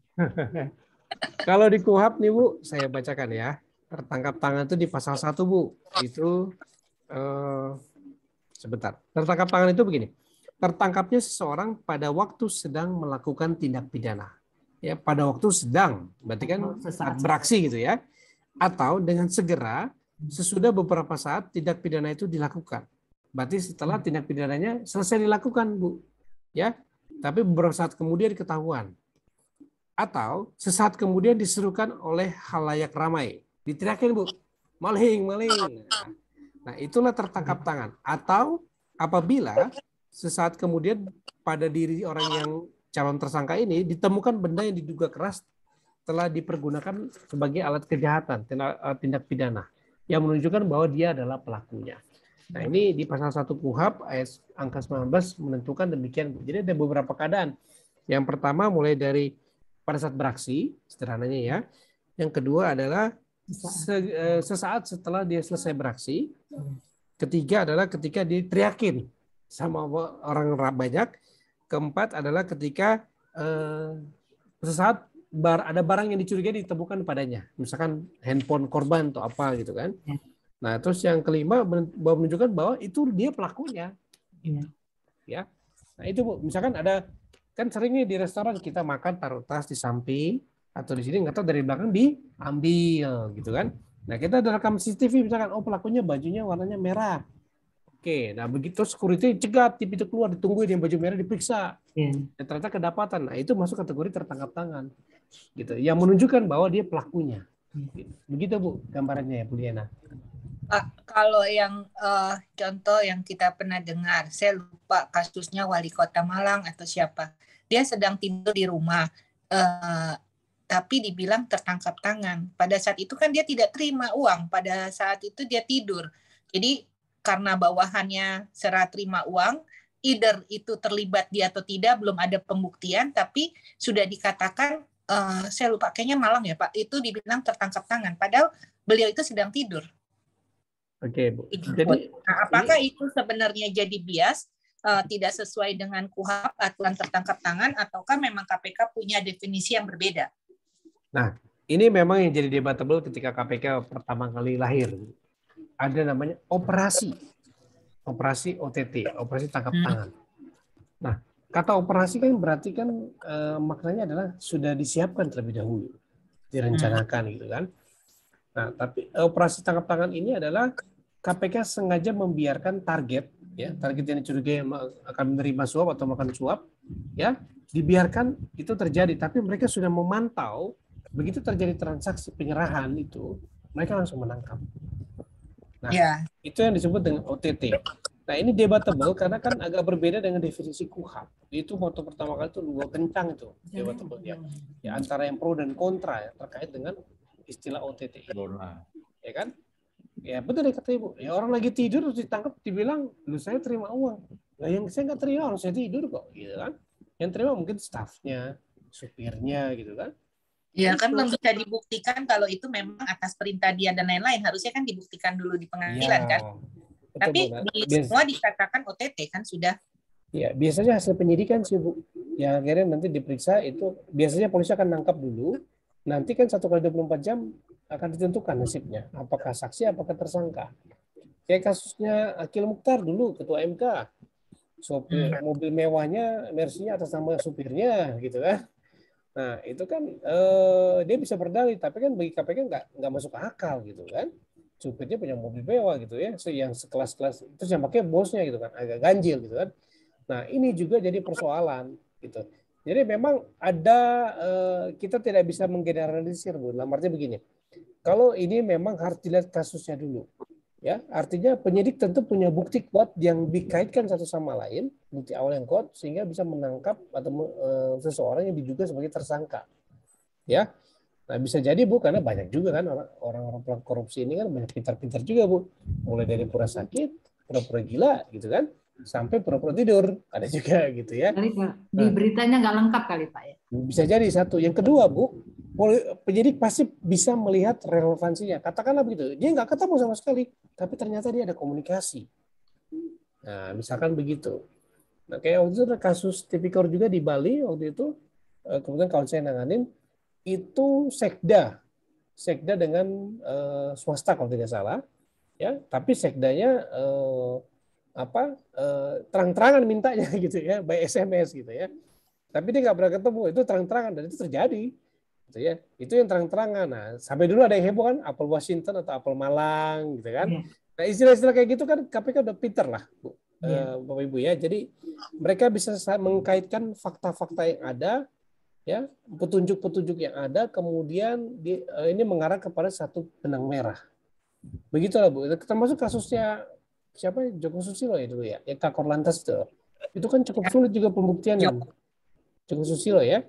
Kalau di KUHP nih Bu, saya bacakan ya. Tertangkap tangan itu di pasal 1 Bu. Itu sebentar. Tertangkap tangan itu begini. Tertangkapnya seseorang pada waktu sedang melakukan tindak pidana. Ya, pada waktu sedang, berarti kan beraksi gitu ya. Atau dengan segera sesudah beberapa saat tindak pidana itu dilakukan. Berarti setelah tindak pidananya selesai dilakukan Bu. Ya. Tapi beberapa saat kemudian ketahuan. Atau sesaat kemudian diserukan oleh halayak ramai. Diteriakin, Bu, maling, maling. Nah, itulah tertangkap tangan. Atau apabila sesaat kemudian pada diri orang yang calon tersangka ini ditemukan benda yang diduga keras telah dipergunakan sebagai alat kejahatan, tindak pidana, yang menunjukkan bahwa dia adalah pelakunya. Nah, ini di pasal 1 KUHP ayat angka 19 menentukan demikian. Jadi ada beberapa keadaan. Yang pertama mulai dari pada saat beraksi, sederhananya ya. Yang kedua adalah sesaat setelah dia selesai beraksi. Ketiga adalah ketika diteriakin sama orang banyak. Keempat adalah ketika sesaat ada barang yang dicurigai ditemukan padanya. Misalkan handphone korban atau apa gitu kan. Nah, terus yang kelima menunjukkan bahwa itu dia pelakunya. Ya. Nah, itu Bu, misalkan ada kan seringnya di restoran kita makan taruh tas di samping atau di sini nggak tahu dari belakang diambil gitu kan. Nah, kita ada rekam CCTV misalkan, oh pelakunya bajunya warnanya merah. Oke, nah begitu security cegat, tip itu keluar, ditungguin yang baju merah diperiksa. Dan ternyata kedapatan. Nah, itu masuk kategori tertangkap tangan. Gitu. Yang menunjukkan bahwa dia pelakunya. Begitu Bu gambarannya ya Bu Liana. Pak, kalau yang contoh yang kita pernah dengar, saya lupa kasusnya wali kota Malang atau siapa, dia sedang tidur di rumah, tapi dibilang tertangkap tangan. Pada saat itu kan dia tidak terima uang, pada saat itu dia tidur. Jadi karena bawahannya serah terima uang, either itu terlibat dia atau tidak, belum ada pembuktian, tapi sudah dikatakan, saya lupa kayaknya Malang ya Pak, itu dibilang tertangkap tangan, padahal beliau itu sedang tidur. Oke, Bu. Jadi, nah, apakah itu sebenarnya jadi bias, tidak sesuai dengan KUHP, aturan tertangkap tangan, ataukah memang KPK punya definisi yang berbeda? Nah, ini memang yang jadi debatable ketika KPK pertama kali lahir. Ada namanya operasi OTT, operasi tangkap tangan. Nah, kata operasi kan berarti kan maknanya adalah sudah disiapkan terlebih dahulu, direncanakan gitu kan. Nah, tapi operasi tangkap tangan ini adalah KPK sengaja membiarkan target yang dicurigai akan menerima suap atau makan suap, ya, dibiarkan itu terjadi. Tapi mereka sudah memantau, begitu terjadi transaksi penyerahan itu, mereka langsung menangkap. Nah, itu yang disebut dengan OTT. Nah, ini debatable karena kan agak berbeda dengan definisi KUHP. Itu waktu pertama kali itu dua kencang itu debatable ya. Ya, antara yang pro dan kontra ya, terkait dengan istilah OTT. Ya kan? Ya betul deh kata Ibu. Ya orang lagi tidur terus ditangkap dibilang, "Lu saya terima uang." Nah, yang saya nggak terima, orang saya tidur kok, gitu kan? Yang terima mungkin stafnya, supirnya, gitu kan? Ya kan belum bisa dibuktikan kalau itu memang atas perintah dia dan lain-lain. Harusnya kan dibuktikan dulu di pengadilan kan. Betul, tapi semua dikatakan OTT kan sudah. Ya biasanya hasil penyidikan sih Bu. Ya akhirnya nanti diperiksa itu biasanya polisi akan nangkap dulu. Nanti kan 1x24 jam akan ditentukan nasibnya. Apakah saksi, apakah tersangka. Kayak kasusnya Akil Mukhtar dulu, Ketua MK. Sopir mobil mewahnya, Mercy-nya atas nama supirnya, gitu kan. Nah, itu kan dia bisa berdalih, tapi kan bagi KPK nggak masuk akal, gitu kan. Supirnya punya mobil mewah, gitu ya. Yang sekelas-kelas, terus yang pakai bosnya, gitu kan. Agak ganjil, gitu kan. Nah, ini juga jadi persoalan, gitu. Jadi memang ada, kita tidak bisa menggeneralisir, Bu. Dalam artinya begini, kalau ini memang harus dilihat kasusnya dulu. Ya, artinya penyidik tentu punya bukti kuat yang dikaitkan satu sama lain, bukti awal yang kuat, sehingga bisa menangkap atau seseorang yang diduga sebagai tersangka. Ya, nah bisa jadi Bu, karena banyak juga kan orang-orang pelaku korupsi ini kan banyak pintar-pintar juga Bu. Mulai dari pura sakit, pura-pura gila, gitu kan, sampai pura-pura tidur, ada juga gitu ya. Kali Pak, di beritanya nggak lengkap kali Pak ya. Bisa jadi satu. Yang kedua Bu, penyidik pasti bisa melihat relevansinya. Katakanlah begitu, dia nggak ketemu sama sekali, tapi ternyata dia ada komunikasi. Nah, misalkan begitu. Nah, kayak waktu itu ada kasus tipikor juga di Bali waktu itu, kemudian kalau saya nanganin, itu sekda dengan swasta kalau tidak salah, ya. Tapi sekdanya terang-terangan mintanya gitu ya, by SMS gitu ya. Tapi dia nggak pernah ketemu, itu terang-terangan dan itu terjadi. Gitu ya. Itu yang terang-terangan. Nah, sampai dulu ada yang heboh kan, apel Washington atau apel Malang gitu kan. Nah, istilah-istilah kayak gitu kan KPK udah pinter lah, Bu. Bapak Ibu ya. Jadi mereka bisa mengkaitkan fakta-fakta yang ada Ya, petunjuk-petunjuk yang ada kemudian ini mengarah kepada satu benang merah. Begitulah Bu. Termasuk kasusnya siapa, Joko Susilo ya dulu ya, yang Kakor Lantas itu. Itu kan cukup sulit juga pembuktiannya. Joko Susilo ya.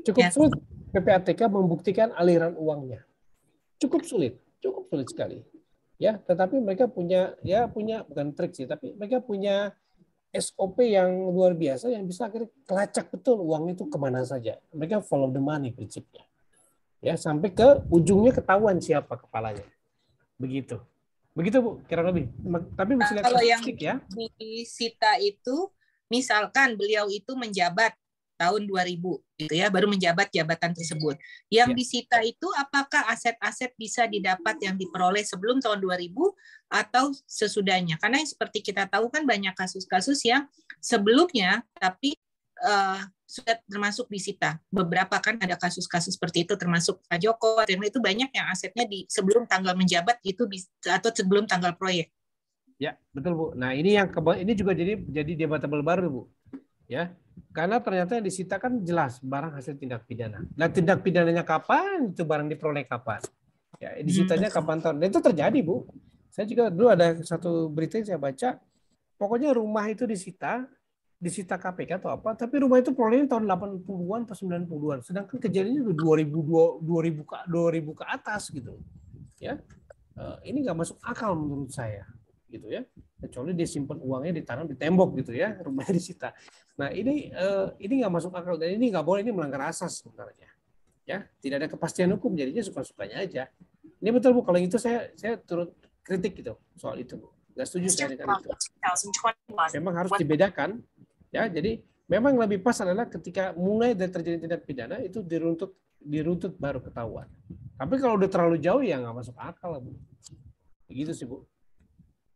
Cukup sulit PPATK membuktikan aliran uangnya. Cukup sulit sekali. Ya, tetapi mereka punya bukan trik sih, tapi mereka punya SOP yang luar biasa yang bisa akhirnya kelacak betul uang itu kemana saja. Mereka follow the money prinsipnya. Ya, sampai ke ujungnya ketahuan siapa kepalanya. Begitu Bu, kira lebih. Tapi mesti lihat kalau yang ya. disita itu, misalkan beliau itu menjabat tahun 2000 gitu ya, baru menjabat jabatan tersebut. Yang disita itu apakah aset-aset bisa didapat yang diperoleh sebelum tahun 2000 atau sesudahnya? Karena seperti kita tahu kan banyak kasus-kasus yang sebelumnya tapi sudah termasuk disita. Beberapa kan ada kasus-kasus seperti itu, termasuk Pak Joko, dan itu banyak yang asetnya sebelum tanggal menjabat itu atau sebelum tanggal proyek. Ya, betul Bu. Nah, ini juga jadi debatable baru Bu. Ya. Karena ternyata yang disita kan jelas barang hasil tindak pidana. Nah, tindak pidananya kapan? Itu barang diperoleh kapan? Ya, disitanya kapan tahun? Dan itu terjadi, Bu. Saya juga dulu ada satu berita yang saya baca, pokoknya rumah itu disita KPK atau apa, tapi rumah itu perolehnya tahun 80-an atau 90-an. Sedangkan kejadiannya itu 2000 ke atas gitu. Ya. Ini nggak masuk akal menurut saya. Gitu ya, kecuali dia simpan uangnya ditanam di tembok gitu ya, rumahnya disita. Nah ini nggak masuk akal dan ini nggak boleh, ini melanggar asas sebenarnya. Ya, tidak ada kepastian hukum, jadinya suka-sukanya aja. Ini betul Bu, kalau itu saya turut kritik gitu soal itu Bu. Nggak setuju saya dengan itu. Memang harus dibedakan. Ya, jadi memang lebih pas adalah ketika mulai dari terjadi tindak pidana itu diruntut baru ketahuan. Tapi kalau udah terlalu jauh ya nggak masuk akal Bu. Begitu sih Bu.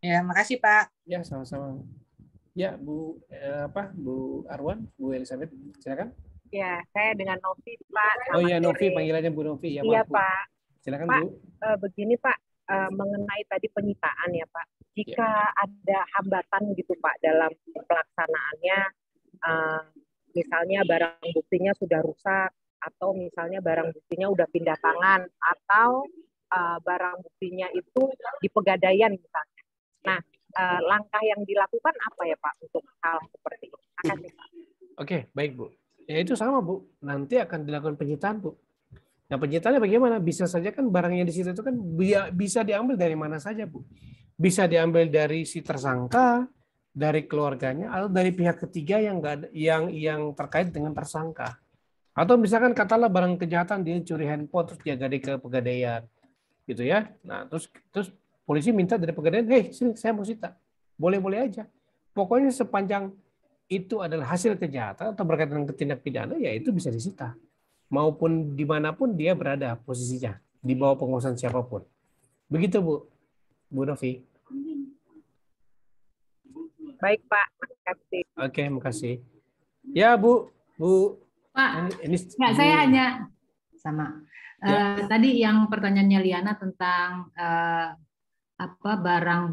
Ya, makasih Pak. Ya, sama-sama. Ya, Bu Arwan, Bu Elizabeth, silakan. Ya, saya dengan Novi, Pak. Oh iya, Novi, panggilannya Bu Novi. Ya, iya, Bu. Pak. Silakan, Pak, Bu. Begini, Pak, mengenai tadi penyitaan ya, Pak. Jika ada hambatan gitu, Pak, dalam pelaksanaannya, misalnya barang buktinya sudah rusak, atau misalnya barang buktinya udah pindah tangan, atau barang buktinya itu di pegadaian misalnya. Nah, langkah yang dilakukan apa ya Pak untuk hal seperti ini? Terima kasih Pak. Oke, baik Bu. Ya itu sama Bu. Nanti akan dilakukan penyitaan Bu. Nah penyitaannya bagaimana? Bisa saja kan barang yang di situ itu kan bisa diambil dari mana saja Bu. Bisa diambil dari si tersangka, dari keluarganya, atau dari pihak ketiga yang terkait dengan tersangka. Atau misalkan katalah barang kejahatan dia curi handphone terus dia gade ke pegadaian, gitu ya. Nah terus polisi minta dari pegadaian, sini saya mau sita. Boleh-boleh aja. Pokoknya sepanjang itu adalah hasil kejahatan atau berkaitan dengan tindak pidana, ya itu bisa disita. Maupun dimanapun dia berada posisinya, di bawah penguasaan siapapun. Begitu Bu Novi. Baik Pak, makasih. Oke, makasih. Ya Bu Pak, saya hanya sama. Tadi yang pertanyaannya Liana tentang barang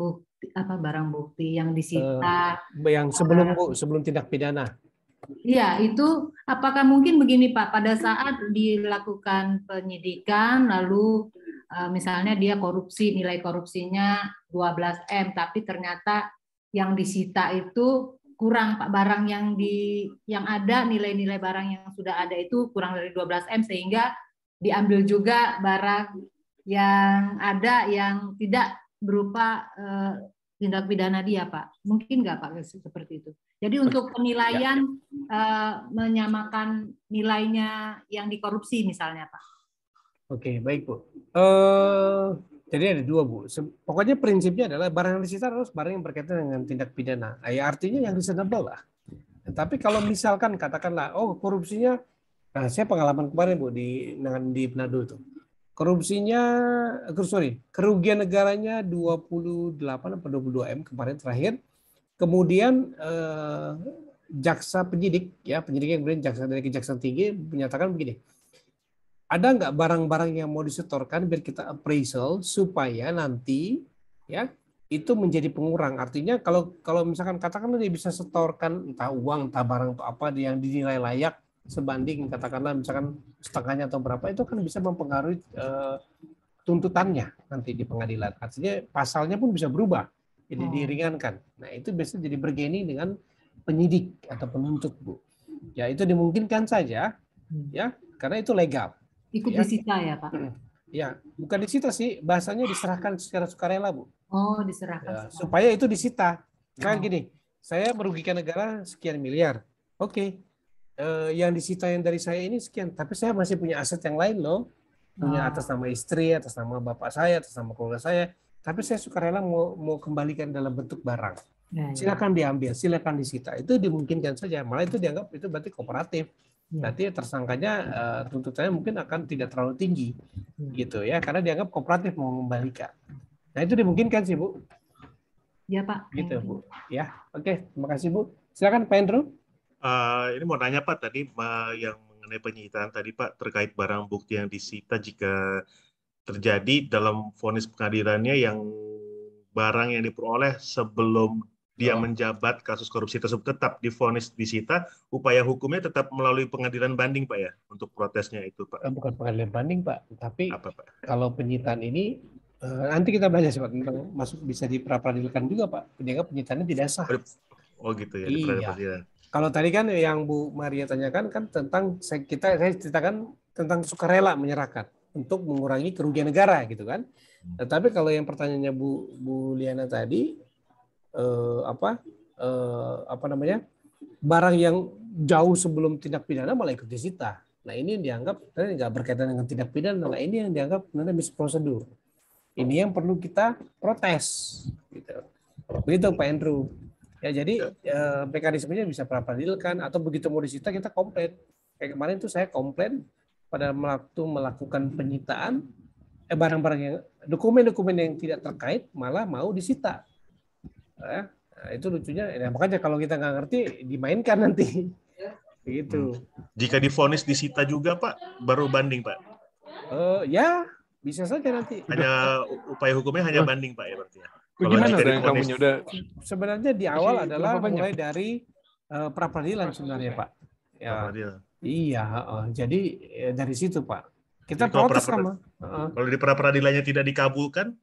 bukti yang disita yang sebelum tindak pidana. Iya, itu apakah mungkin begini Pak, pada saat dilakukan penyidikan lalu misalnya dia korupsi, nilai korupsinya 12M, tapi ternyata yang disita itu kurang Pak, barang yang ada, nilai-nilai barang yang sudah ada itu kurang dari 12M, sehingga diambil juga barang yang ada yang tidak berupa tindak pidana dia, Pak. Mungkin nggak Pak seperti itu? Jadi untuk penilaian menyamakan nilainya yang dikorupsi misalnya, Pak. Oke, baik Bu. Jadi ada dua Bu. Pokoknya prinsipnya adalah barang yang disita harus barang yang berkaitan dengan tindak pidana. Ya artinya yang reasonable lah. Tapi kalau misalkan katakanlah, korupsinya, saya pengalaman kemarin Bu di Manado itu. Kerugian negaranya 28 atau 22M kemarin terakhir. Kemudian jaksa penyidik yang kemudian dari Kejaksaan Tinggi menyatakan begini. Ada nggak barang-barang yang mau disetorkan biar kita appraisal supaya nanti ya itu menjadi pengurang. Artinya kalau misalkan katakanlah dia bisa setorkan entah uang, entah barang atau apa yang dinilai layak sebanding katakanlah misalkan setengahnya atau berapa, itu kan bisa mempengaruhi tuntutannya nanti di pengadilan. Artinya pasalnya pun bisa berubah, jadi diringankan. Nah itu biasanya jadi bergaining dengan penyidik atau penuntut, Bu. Ya itu dimungkinkan saja, ya karena itu legal. Ikut disita ya Pak? Ya, bukan disita sih, bahasanya diserahkan secara sukarela, Bu. Oh, diserahkan. Ya, supaya itu disita. Kan gini, saya merugikan negara sekian miliar. Oke, yang disita yang dari saya ini sekian, tapi saya masih punya aset yang lain loh. Punya atas nama istri, atas nama bapak saya, atas nama keluarga saya. Tapi saya sukarela mau kembalikan dalam bentuk barang. Silakan diambil, silakan disita. Itu dimungkinkan saja. Malah itu dianggap itu berarti kooperatif. Berarti tersangkanya tuntutannya mungkin akan tidak terlalu tinggi, gitu ya, karena dianggap kooperatif mau mengembalikan. Nah itu dimungkinkan sih Bu. Ya Pak. Gitu Bu. Ya, oke, terima kasih Bu. Silakan Pak Andrew. Ini mau nanya Pak tadi yang mengenai penyitaan tadi Pak terkait barang bukti yang disita jika terjadi dalam vonis pengadilannya yang barang yang diperoleh sebelum dia menjabat kasus korupsi tersebut tetap divonis disita, upaya hukumnya tetap melalui pengadilan banding Pak ya untuk protesnya itu Pak. Bukan pengadilan banding Pak, tapi apa, Pak? Kalau penyitaan ini nanti kita belajar Pak tentang masuk bisa diperadilan juga Pak. Dianggap penyitaannya tidak sah. Oh gitu ya. Iya. Kalau tadi kan yang Bu Maria tanyakan kan tentang saya ceritakan tentang sukarela menyerahkan untuk mengurangi kerugian negara gitu kan. Tetapi kalau yang pertanyaannya Bu Liana tadi barang yang jauh sebelum tindak pidana malah ikut disita. Nah ini yang dianggap nggak berkaitan dengan tindak pidana. Nah ini yang dianggap misprosedur. Ini yang perlu kita protes. Gitu. Begitu Pak Andrew. Ya jadi mekanismenya bisa pra-peradilan atau begitu mau disita kita komplain. Kayak kemarin tuh saya komplain pada waktu melakukan penyitaan barang-barang yang dokumen-dokumen yang tidak terkait malah mau disita. Nah, itu lucunya. Nah, makanya kalau kita nggak ngerti dimainkan nanti. Gitu. Jika divonis disita juga Pak, baru banding Pak? Ya bisa saja nanti. Hanya upaya hukumnya hanya banding Pak ya berarti ya. Gimana kamu udah? Sebenarnya di awal adalah mulai dari pra-peradilan sebenarnya Pak. Ya. Iya. Jadi dari situ Pak. Kita protes sama. Kalau di pra-peradilannya tidak dikabulkan?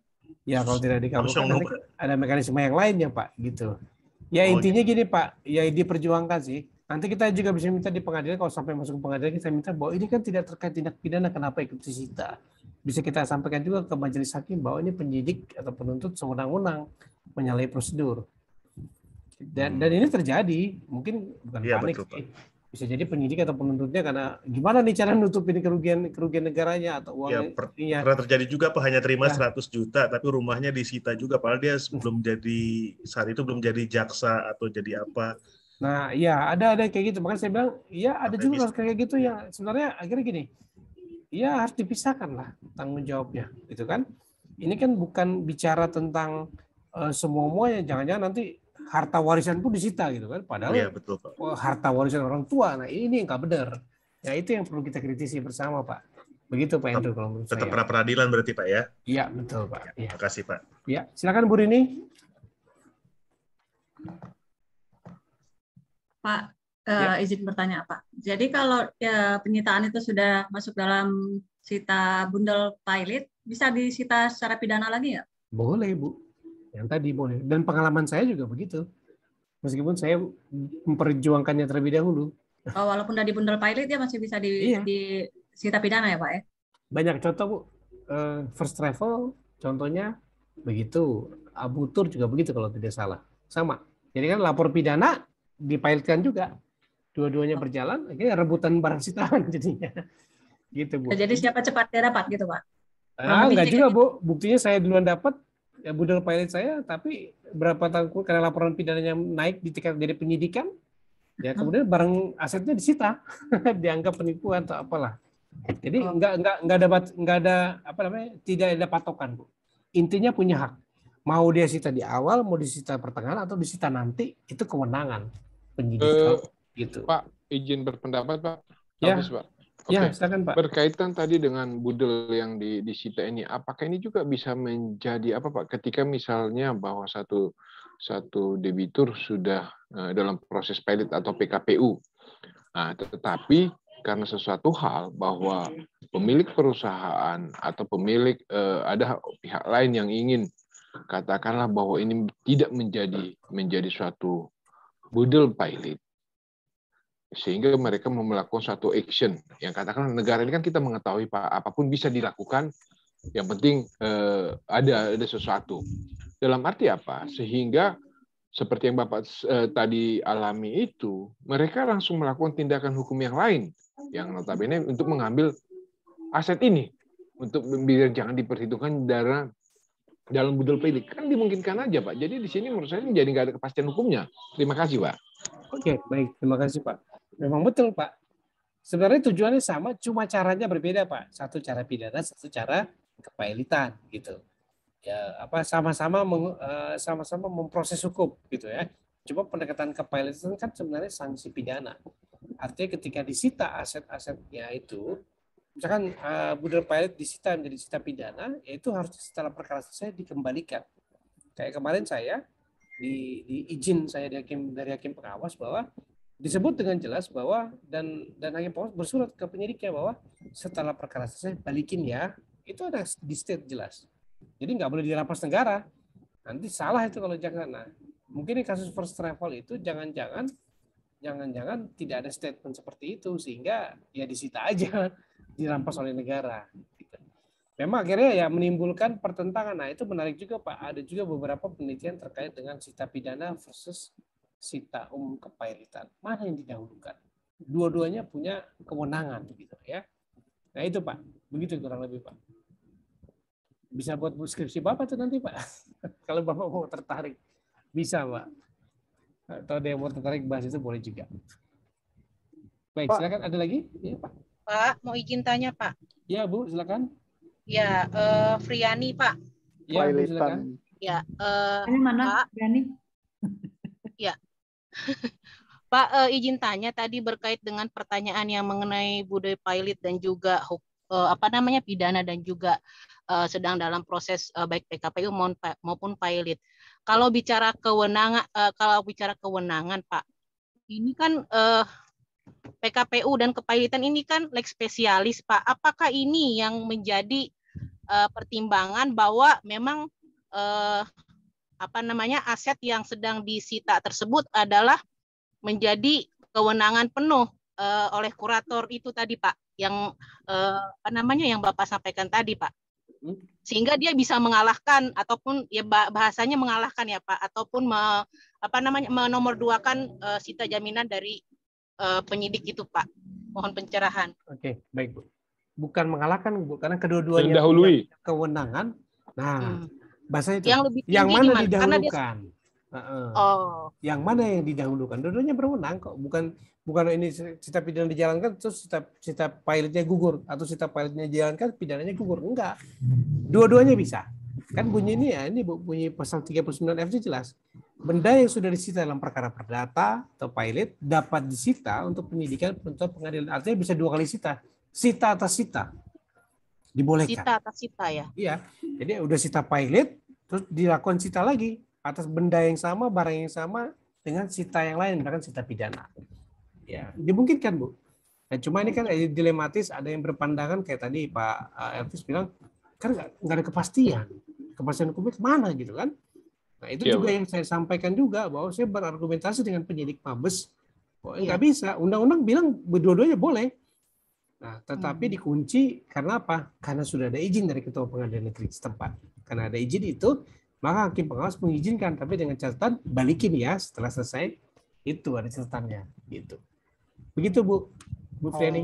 Ya kalau tidak dikabulkan nanti ada mekanisme yang lainnya Pak gitu. Ya intinya gini Pak, ya diperjuangkan sih. Nanti kita juga bisa minta di pengadilan kalau sampai masuk ke pengadilan kita minta bahwa ini kan tidak terkait tindak pidana kenapa ikut disita. Bisa kita sampaikan juga ke majelis hakim bahwa ini penyidik atau penuntut sewenang-wenang menyalahi prosedur. Dan ini terjadi, mungkin bukan panik sih. Bisa jadi penyidik atau penuntutnya karena gimana nih cara nutupin kerugian negaranya atau uang. Ya, pernah terjadi juga Pak hanya terima 100 juta tapi rumahnya disita juga padahal dia belum jadi saat itu belum jadi jaksa atau jadi apa. Nah, ya ada kayak gitu. Makanya saya bilang, ya ada juga kayak gitu yang sebenarnya akhirnya gini. Ya harus dipisahkan lah tanggung jawabnya, gitu kan? Ini kan bukan bicara tentang semua-muanya, jangan-jangan nanti harta warisan pun disita gitu kan? Padahal betul, Pak. Harta warisan orang tua, nah ini yang nggak benar. Ya itu yang perlu kita kritisi bersama Pak. Begitu Pak Andrew kalau menurut saya. Tetap pra-peradilan berarti Pak ya? Iya betul Pak. Terima kasih Pak. Ya silakan Bu Rini. Pak, izin bertanya Pak. Jadi kalau penyitaan itu sudah masuk dalam sita bundel pilot, bisa disita secara pidana lagi ya? Boleh Bu, yang tadi boleh. Dan pengalaman saya juga begitu. Meskipun saya memperjuangkannya terlebih dahulu. Oh, walaupun udah di bundel pilot dia masih bisa disita pidana ya Pak ya? Banyak contoh Bu. First Travel contohnya begitu. Abu Tur juga begitu kalau tidak salah. Sama. Jadi kan lapor pidana dipilotkan juga, dua-duanya berjalan, akhirnya rebutan barang sitaan jadinya, gitu Bu. Jadi siapa cepat dia dapat gitu Pak? Enggak juga Bu, buktinya saya duluan dapat, ya bundel pilot saya, tapi berapa tahun karena laporan pidananya naik di tingkat jadi penyidikan, ya kemudian barang asetnya disita, dianggap penipuan atau apalah. Jadi nggak ada apa namanya, tidak ada patokan Bu. Intinya punya hak. Mau dia sita di awal, mau disita pertengahan atau disita nanti, itu kewenangan penyidik gitu. Pak, izin berpendapat Pak. Ya, Pak. Ya, silakan Pak. Berkaitan tadi dengan budel yang disita ini, apakah ini juga bisa menjadi apa Pak? Ketika misalnya bahwa satu debitur sudah dalam proses pilot atau PKPU, Nah, tetapi karena sesuatu hal bahwa pemilik perusahaan atau pemilik ada pihak lain yang ingin katakanlah bahwa ini tidak menjadi suatu budel pilot, sehingga mereka melakukan suatu action yang katakanlah negara ini kan kita mengetahui Pak, apapun bisa dilakukan, yang penting ada sesuatu. Dalam arti apa? Sehingga seperti yang Bapak tadi alami itu, mereka langsung melakukan tindakan hukum yang lain, yang notabene untuk mengambil aset ini, untuk biar jangan diperhitungkan dalam budel pilih. Kan dimungkinkan aja, Pak. Jadi di sini menurut saya jadi nggak ada kepastian hukumnya. Terima kasih, Pak. Oke, baik. Terima kasih, Pak. Memang betul, Pak. Sebenarnya tujuannya sama, cuma caranya berbeda, Pak. Satu cara pidana, satu cara kepailitan, gitu. Ya, sama-sama memproses hukum, gitu ya. Cuma pendekatan kepailitan kan sebenarnya sanksi pidana. Artinya ketika disita aset-asetnya itu, misalkan budel pilot disita menjadi sita pidana, yaitu harus setelah perkara selesai dikembalikan. Kayak kemarin saya di izin saya dari hakim pengawas bahwa disebut dengan jelas bahwa dan hakim pengawas bersurat ke penyidiknya bahwa setelah perkara selesai balikin ya, itu ada di state jelas. Jadi nggak boleh dirampas negara. Nanti salah itu kalau jangan. Nah, mungkin di kasus first travel itu jangan-jangan tidak ada statement seperti itu sehingga ya disita aja, dirampas oleh negara. Memang akhirnya ya menimbulkan pertentangan. Nah, itu menarik juga Pak. Ada juga beberapa penelitian terkait dengan sita pidana versus sita umum kepailitan. Mana yang didahulukan? Dua-duanya punya kewenangan gitu ya. Nah, itu Pak. Begitu kurang lebih Pak. Bisa buat skripsi Bapak tuh nanti Pak. Kalau Bapak mau tertarik. Bisa Pak. Atau ada yang mau tertarik bahas itu boleh juga. Baik, Pak. Silakan ada lagi? Ya, Pak. Pak, mau izin tanya Pak. Ya Bu, silakan. Ya, Friani Pak. Ya, Bu, silakan. Ya, ini mana Pak. Friani? Ya. Pak, izin tanya tadi berkait dengan pertanyaan yang mengenai budaya pilot dan juga pidana dan juga sedang dalam proses baik PKPU maupun pilot. Kalau bicara kewenangan Pak, ini kan PKPU dan kepailitan ini kan leg spesialis Pak. Apakah ini yang menjadi pertimbangan bahwa memang aset yang sedang disita tersebut adalah menjadi kewenangan penuh oleh kurator itu tadi Pak, yang yang Bapak sampaikan tadi Pak, sehingga dia bisa mengalahkan ataupun ya bahasanya mengalahkan ya Pak, ataupun menomorduakan sita jaminan dari penyidik itu Pak. Mohon pencerahan. Oke, baik Bu. Bukan mengalahkan Bu, karena kedua-duanya punya kewenangan. Nah, bahasa itu yang mana didahulukan? Yang mana yang didahulukan? Dua-duanya berwenang kok. Bukan ini sita pidana dijalankan terus sita pilotnya gugur atau sita pilotnya dijalankan pidananya gugur. Enggak. Dua-duanya bisa. Kan bunyi ini ya, ini bunyi pasal 39F jelas. Benda yang sudah disita dalam perkara perdata atau pilot dapat disita untuk penyidikan penuntutan pengadilan. Artinya bisa dua kali sita. Sita atas sita. Dibolehkan. Sita atas sita ya. Iya. Jadi udah sita pilot terus dilakukan sita lagi atas benda yang sama, barang yang sama dengan sita yang lain, misalkan sita pidana. Ya, dimungkinkan Bu. Nah, cuma ini kan dilematis, ada yang berpandangan kayak tadi Pak Elvis bilang, kan nggak ada kepastian hukumnya kemana gitu kan. Nah itu juga yang saya sampaikan juga, bahwa saya berargumentasi dengan penyidik Mabes, nggak bisa, undang-undang bilang dua-duanya boleh. Nah, tetapi dikunci karena apa? Karena sudah ada izin dari Ketua Pengadilan Negeri setempat. Karena ada izin itu, maka hakim pengawas mengizinkan, tapi dengan catatan balikin ya setelah selesai, itu ada catatannya gitu. Begitu Bu Friani.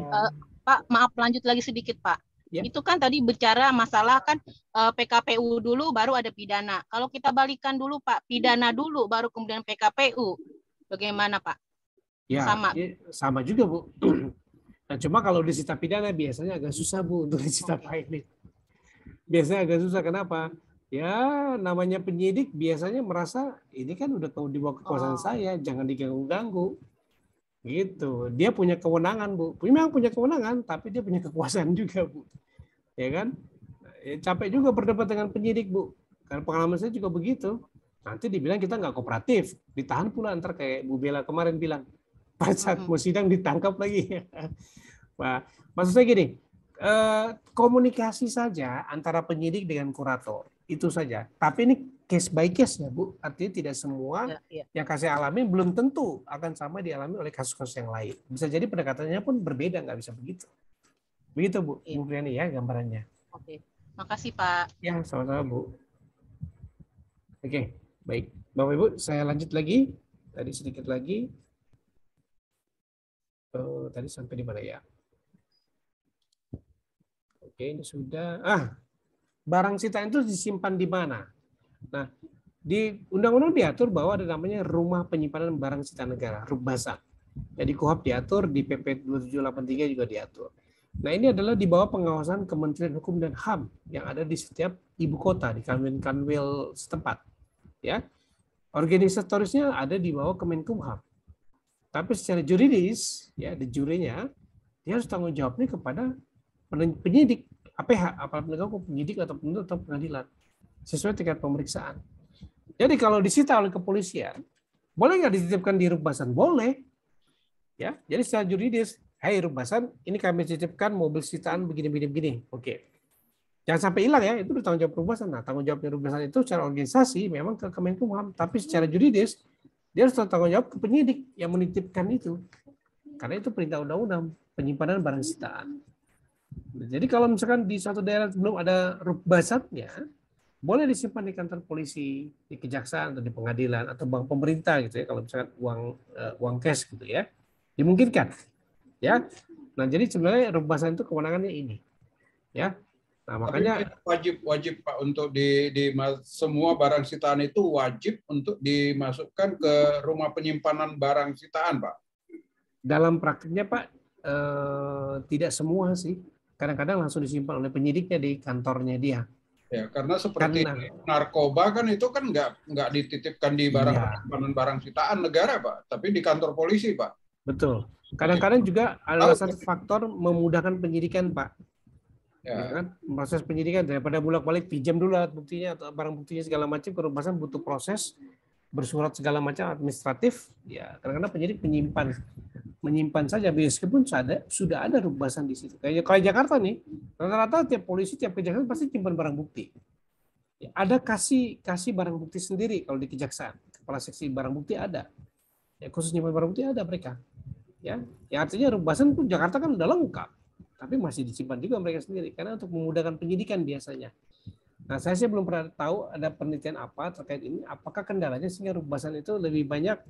Pak, maaf lanjut lagi sedikit Pak. Ya. Itu kan tadi bicara masalah kan PKPU dulu baru ada pidana. Kalau kita balikan dulu Pak, pidana dulu baru kemudian PKPU. Bagaimana Pak? Ya, sama juga Bu. Nah, cuma kalau disita pidana biasanya agak susah Bu untuk disita pilot. Biasanya agak susah, kenapa? Ya namanya penyidik biasanya merasa ini kan udah tahu di bawah kekuasaan saya, jangan diganggu-ganggu. Gitu. Dia punya kewenangan Bu. Memang punya kewenangan, tapi dia punya kekuasaan juga Bu. Ya kan? Capek juga berdebat dengan penyidik Bu. Karena pengalaman saya juga begitu. Nanti dibilang kita nggak kooperatif, ditahan pula, ntar kayak Bu Bella kemarin bilang. Pada saat mau sidang ditangkap lagi. Nah, maksud saya gini, komunikasi saja antara penyidik dengan kurator, itu saja. Tapi ini case by case ya Bu, artinya tidak semua yang kasih alami belum tentu akan sama dialami oleh kasus-kasus yang lain. Bisa jadi pendekatannya pun berbeda, nggak bisa begitu. Begitu Bu, Bu Priani ya gambarannya. Oke, makasih Pak. Ya, sama-sama Bu. Oke, baik. Bapak Ibu, saya lanjut lagi. Tadi sedikit lagi. Tadi sampai di mana ya? Oke, ini sudah. Barang sitaan itu disimpan di mana? Nah, di undang-undang diatur bahwa ada namanya rumah penyimpanan barang sitaan negara, Rubbasan. Jadi KUHP diatur, di PP 2783 juga diatur. Nah, ini adalah di bawah pengawasan Kementerian Hukum dan HAM yang ada di setiap ibu kota, di kanwil setempat. Ya, organisatorisnya ada di bawah Kemenkumham. Tapi secara juridis, ya, de jure-nya, dia harus tanggung jawabnya kepada penyidik, APH, aparat penegak hukum, penyidik atau penuntut atau pengadilan, sesuai tingkat pemeriksaan. Jadi kalau disita oleh kepolisian, boleh nggak dititipkan di Rubbasan? Boleh. Ya, jadi secara juridis, hai Rubbasan, ini kami titipkan mobil sitaan begini. Oke. Jangan sampai hilang ya, itu bertanggung jawab Rubbasan. Nah, tanggung jawabnya Rubbasan itu secara organisasi memang ke Kemenkumham, tapi secara juridis dia harus tanggung jawab ke penyidik yang menitipkan itu. Karena itu perintah undang-undang penyimpanan barang sitaan. Jadi kalau misalkan di suatu daerah belum ada Rubbasannya, boleh disimpan di kantor polisi, di kejaksaan atau di pengadilan atau bank pemerintah gitu ya, kalau misalkan uang cash gitu ya. Dimungkinkan. Ya. Nah, jadi sebenarnya Rubbasan itu kewenangannya ini. Ya. Nah, makanya wajib Pak untuk di semua barang sitaan itu wajib untuk dimasukkan ke rumah penyimpanan barang sitaan, Pak. Dalam praktiknya, Pak, tidak semua sih. Kadang-kadang langsung disimpan oleh penyidiknya di kantornya dia. Ya, karena seperti narkoba kan itu kan nggak dititipkan di penyimpanan barang sitaan negara, Pak, tapi di kantor polisi, Pak. Betul. Kadang-kadang juga ada satu faktor memudahkan penyidikan, Pak. Ya kan? Proses penyidikan daripada bolak-balik pinjam dulu alat buktinya atau barang buktinya segala macam, ke Rubbasan butuh proses bersurat segala macam administratif. Ya, kadang-kadang penyidik menyimpan saja, meskipun sudah ada Rubbasan di situ. Kayak Jakarta nih, rata-rata tiap polisi, tiap kejaksaan pasti simpan barang bukti. Ya, ada kasih barang bukti sendiri kalau di kejaksaan. Kepala seksi barang bukti ada. Ya, khusus nyimpan barang bukti ada mereka. Ya artinya Rubbasan pun Jakarta kan udah lengkap, tapi masih disimpan juga mereka sendiri karena untuk memudahkan penyidikan biasanya. Nah, saya sih belum pernah tahu ada penelitian apa terkait ini. Apakah kendalanya sehingga Rubbasan itu lebih banyak,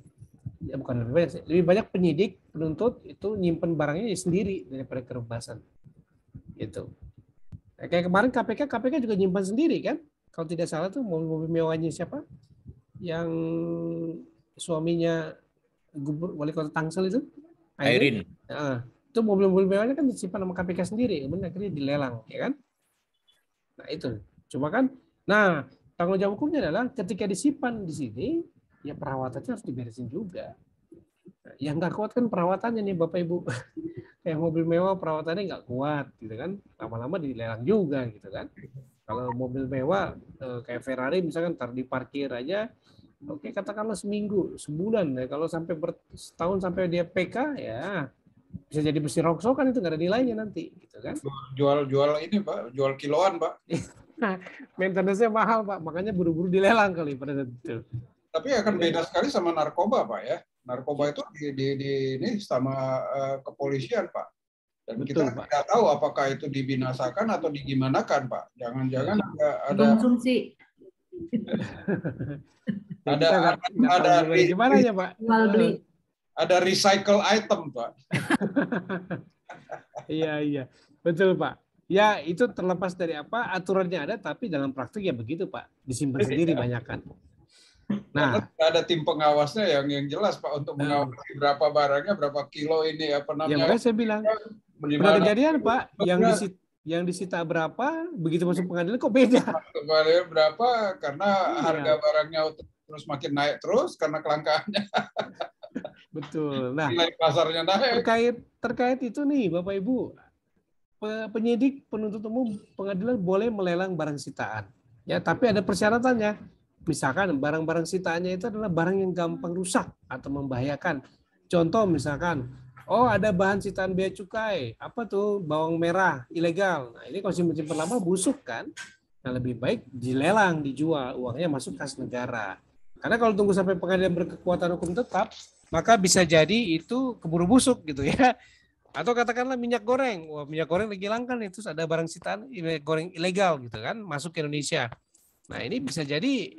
ya bukan lebih banyak penyidik penuntut itu nyimpen barangnya sendiri daripada ke Rubbasan. Gitu. Nah, kayak kemarin KPK juga nyimpan sendiri kan? Kalau tidak salah tuh mobil mewahnya siapa? Yang suaminya wali kota Tangsel itu? Airin. Nah, itu mobil-mobil mewahnya kan disimpan sama KPK sendiri, kemudian akhirnya dilelang, ya kan? Nah itu, cuma kan, nah tanggung jawab hukumnya adalah ketika disimpan di sini, ya perawatannya harus diberesin juga. Nah, yang nggak kuat kan perawatannya nih Bapak Ibu, kayak mobil mewah perawatannya nggak kuat, gitu kan? Lama-lama dilelang juga, gitu kan? Kalau mobil mewah kayak Ferrari misalkan ntar diparkir aja. Oke, katakanlah seminggu, sebulan ya. Kalau sampai setahun sampai dia PK ya bisa jadi besi rongsokan, itu nggak ada nilainya nanti, gitu kan? Jual ini Pak, jual kiloan Pak. Maintenance-nya mahal Pak, makanya buru-buru dilelang kali pada saat itu. Tapi akan beda sekali sama narkoba Pak ya. Narkoba itu ini sama kepolisian Pak. Dan betul, kita tidak tahu apakah itu dibinasakan atau digimanakan Pak. Jangan-jangan ada konsumsi. ada gimana ya Pak? Beli. Ada recycle item Pak. Iya betul Pak. Ya itu terlepas dari apa aturannya ada, tapi dalam praktik ya begitu Pak, disimpan sendiri banyak kan. Nah, ada tim pengawasnya yang jelas Pak untuk mengawasi berapa barangnya, berapa kilo ini apa namanya. Ya makanya saya bilang pernah kejadian Pak yang disita berapa, begitu masuk pengadilan kok beda. Kembali berapa karena harga barangnya terus makin naik terus karena kelangkaannya. Betul. Nah, nilai pasarnya naik. Terkait itu nih Bapak Ibu, penyidik, penuntut umum, pengadilan boleh melelang barang sitaan. Ya, tapi ada persyaratannya. Misalkan barang-barang sitaannya itu adalah barang yang gampang rusak atau membahayakan. Contoh misalkan, oh ada bahan sitaan bea cukai, apa tuh bawang merah ilegal. Nah ini kalau simpen lama busuk kan. Nah lebih baik dilelang, dijual, uangnya masuk kas negara. Karena kalau tunggu sampai pengadilan berkekuatan hukum tetap, maka bisa jadi itu keburu busuk gitu ya. Atau katakanlah minyak goreng, wah minyak goreng lagi langka nih, terus ada barang sitaan minyak goreng ilegal gitu kan, masuk ke Indonesia. Nah ini bisa jadi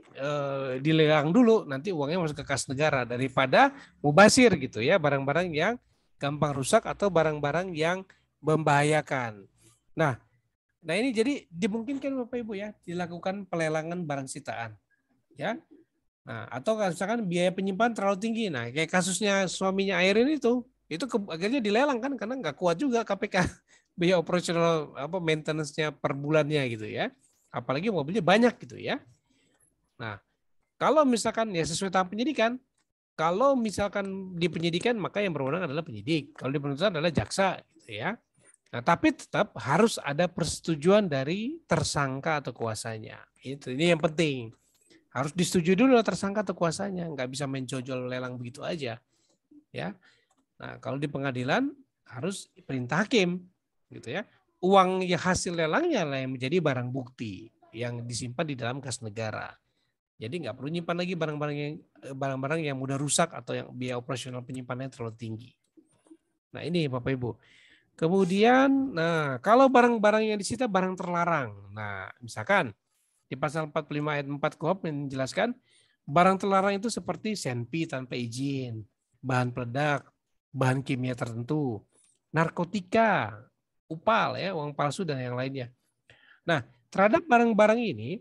dilelang dulu, nanti uangnya masuk ke kas negara daripada mubazir gitu ya, barang-barang yang gampang rusak atau barang-barang yang membahayakan. Nah ini jadi dimungkinkan Bapak Ibu ya dilakukan pelelangan barang sitaan, ya. Nah atau misalkan biaya penyimpanan terlalu tinggi, nah kayak kasusnya suaminya Airin itu akhirnya dilelang kan karena nggak kuat juga KPK biaya operasional maintenance-nya per bulannya gitu ya. Apalagi mobilnya banyak gitu ya. Nah, kalau misalkan ya sesuai tahap penyidikan, kalau misalkan di penyidikan maka yang berwenang adalah penyidik, kalau di penuntutan adalah jaksa gitu ya. Nah, tapi tetap harus ada persetujuan dari tersangka atau kuasanya. Ini yang penting. Harus disetujui dulu tersangka atau kuasanya, nggak bisa mencojol lelang begitu aja. Ya. Nah, kalau di pengadilan harus perintah hakim gitu ya. Uang yang hasil lelangnya lah yang menjadi barang bukti yang disimpan di dalam kas negara. Jadi nggak perlu nyimpan lagi barang-barang yang mudah rusak atau yang biaya operasional penyimpanannya terlalu tinggi. Nah ini Bapak Ibu. Kemudian, nah kalau barang-barang yang disita barang terlarang. Nah misalkan di pasal 45 ayat 4 KUHP menjelaskan barang terlarang itu seperti senpi tanpa izin, bahan peledak, bahan kimia tertentu, narkotika, upal ya, uang palsu dan yang lainnya. Nah, terhadap barang-barang ini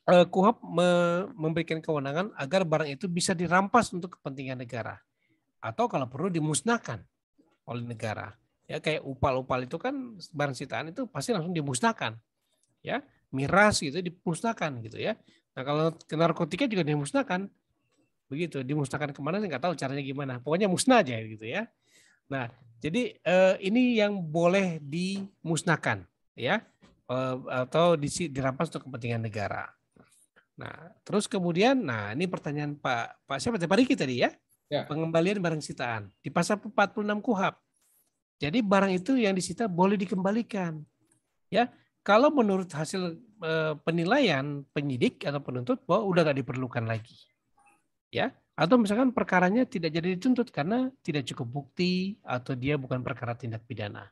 KUHP memberikan kewenangan agar barang itu bisa dirampas untuk kepentingan negara atau kalau perlu dimusnahkan oleh negara. Ya kayak upal-upal itu kan barang sitaan itu pasti langsung dimusnahkan. Ya, miras gitu dimusnahkan gitu ya. Nah, kalau narkotika juga dimusnahkan. Begitu, dimusnahkan kemana saya nggak tahu caranya gimana. Pokoknya musnah aja gitu ya. Nah, jadi ini yang boleh dimusnahkan, ya, atau dirampas untuk kepentingan negara. Nah, terus kemudian, nah ini pertanyaan Pak siapa? Pak Riki tadi ya, pengembalian barang sitaan di pasal 46 KUHP. Jadi barang itu yang disita boleh dikembalikan, ya. Kalau menurut hasil penilaian penyidik atau penuntut bahwa udah nggak diperlukan lagi, ya. Atau misalkan perkaranya tidak jadi dituntut karena tidak cukup bukti atau dia bukan perkara tindak pidana.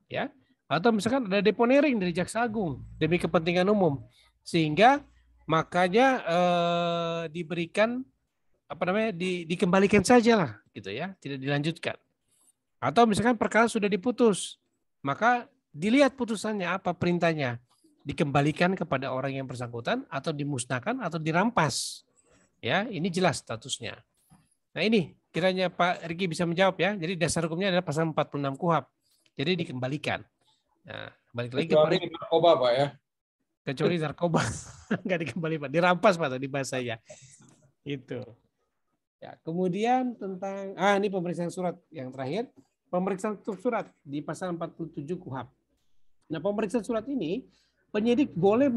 Ya. Atau misalkan ada deponering dari Jaksa Agung demi kepentingan umum sehingga makanya diberikan dikembalikan saja lah gitu ya, tidak dilanjutkan. Atau misalkan perkara sudah diputus, maka dilihat putusannya apa, perintahnya dikembalikan kepada orang yang bersangkutan atau dimusnahkan atau dirampas. Ya, ini jelas statusnya. Nah ini kiranya Pak Riki bisa menjawab ya. Jadi dasar hukumnya adalah pasal 46 KUHP. Jadi dikembalikan. Nah, balik lagi ke narkoba Pak ya. Kecuali narkoba nggak dikembalikan, dirampas Pak tadi bahasanya. Itu. Ya, kemudian tentang ini pemeriksaan surat yang terakhir, pemeriksaan surat di pasal 47 KUHP. Nah, pemeriksaan surat ini penyidik boleh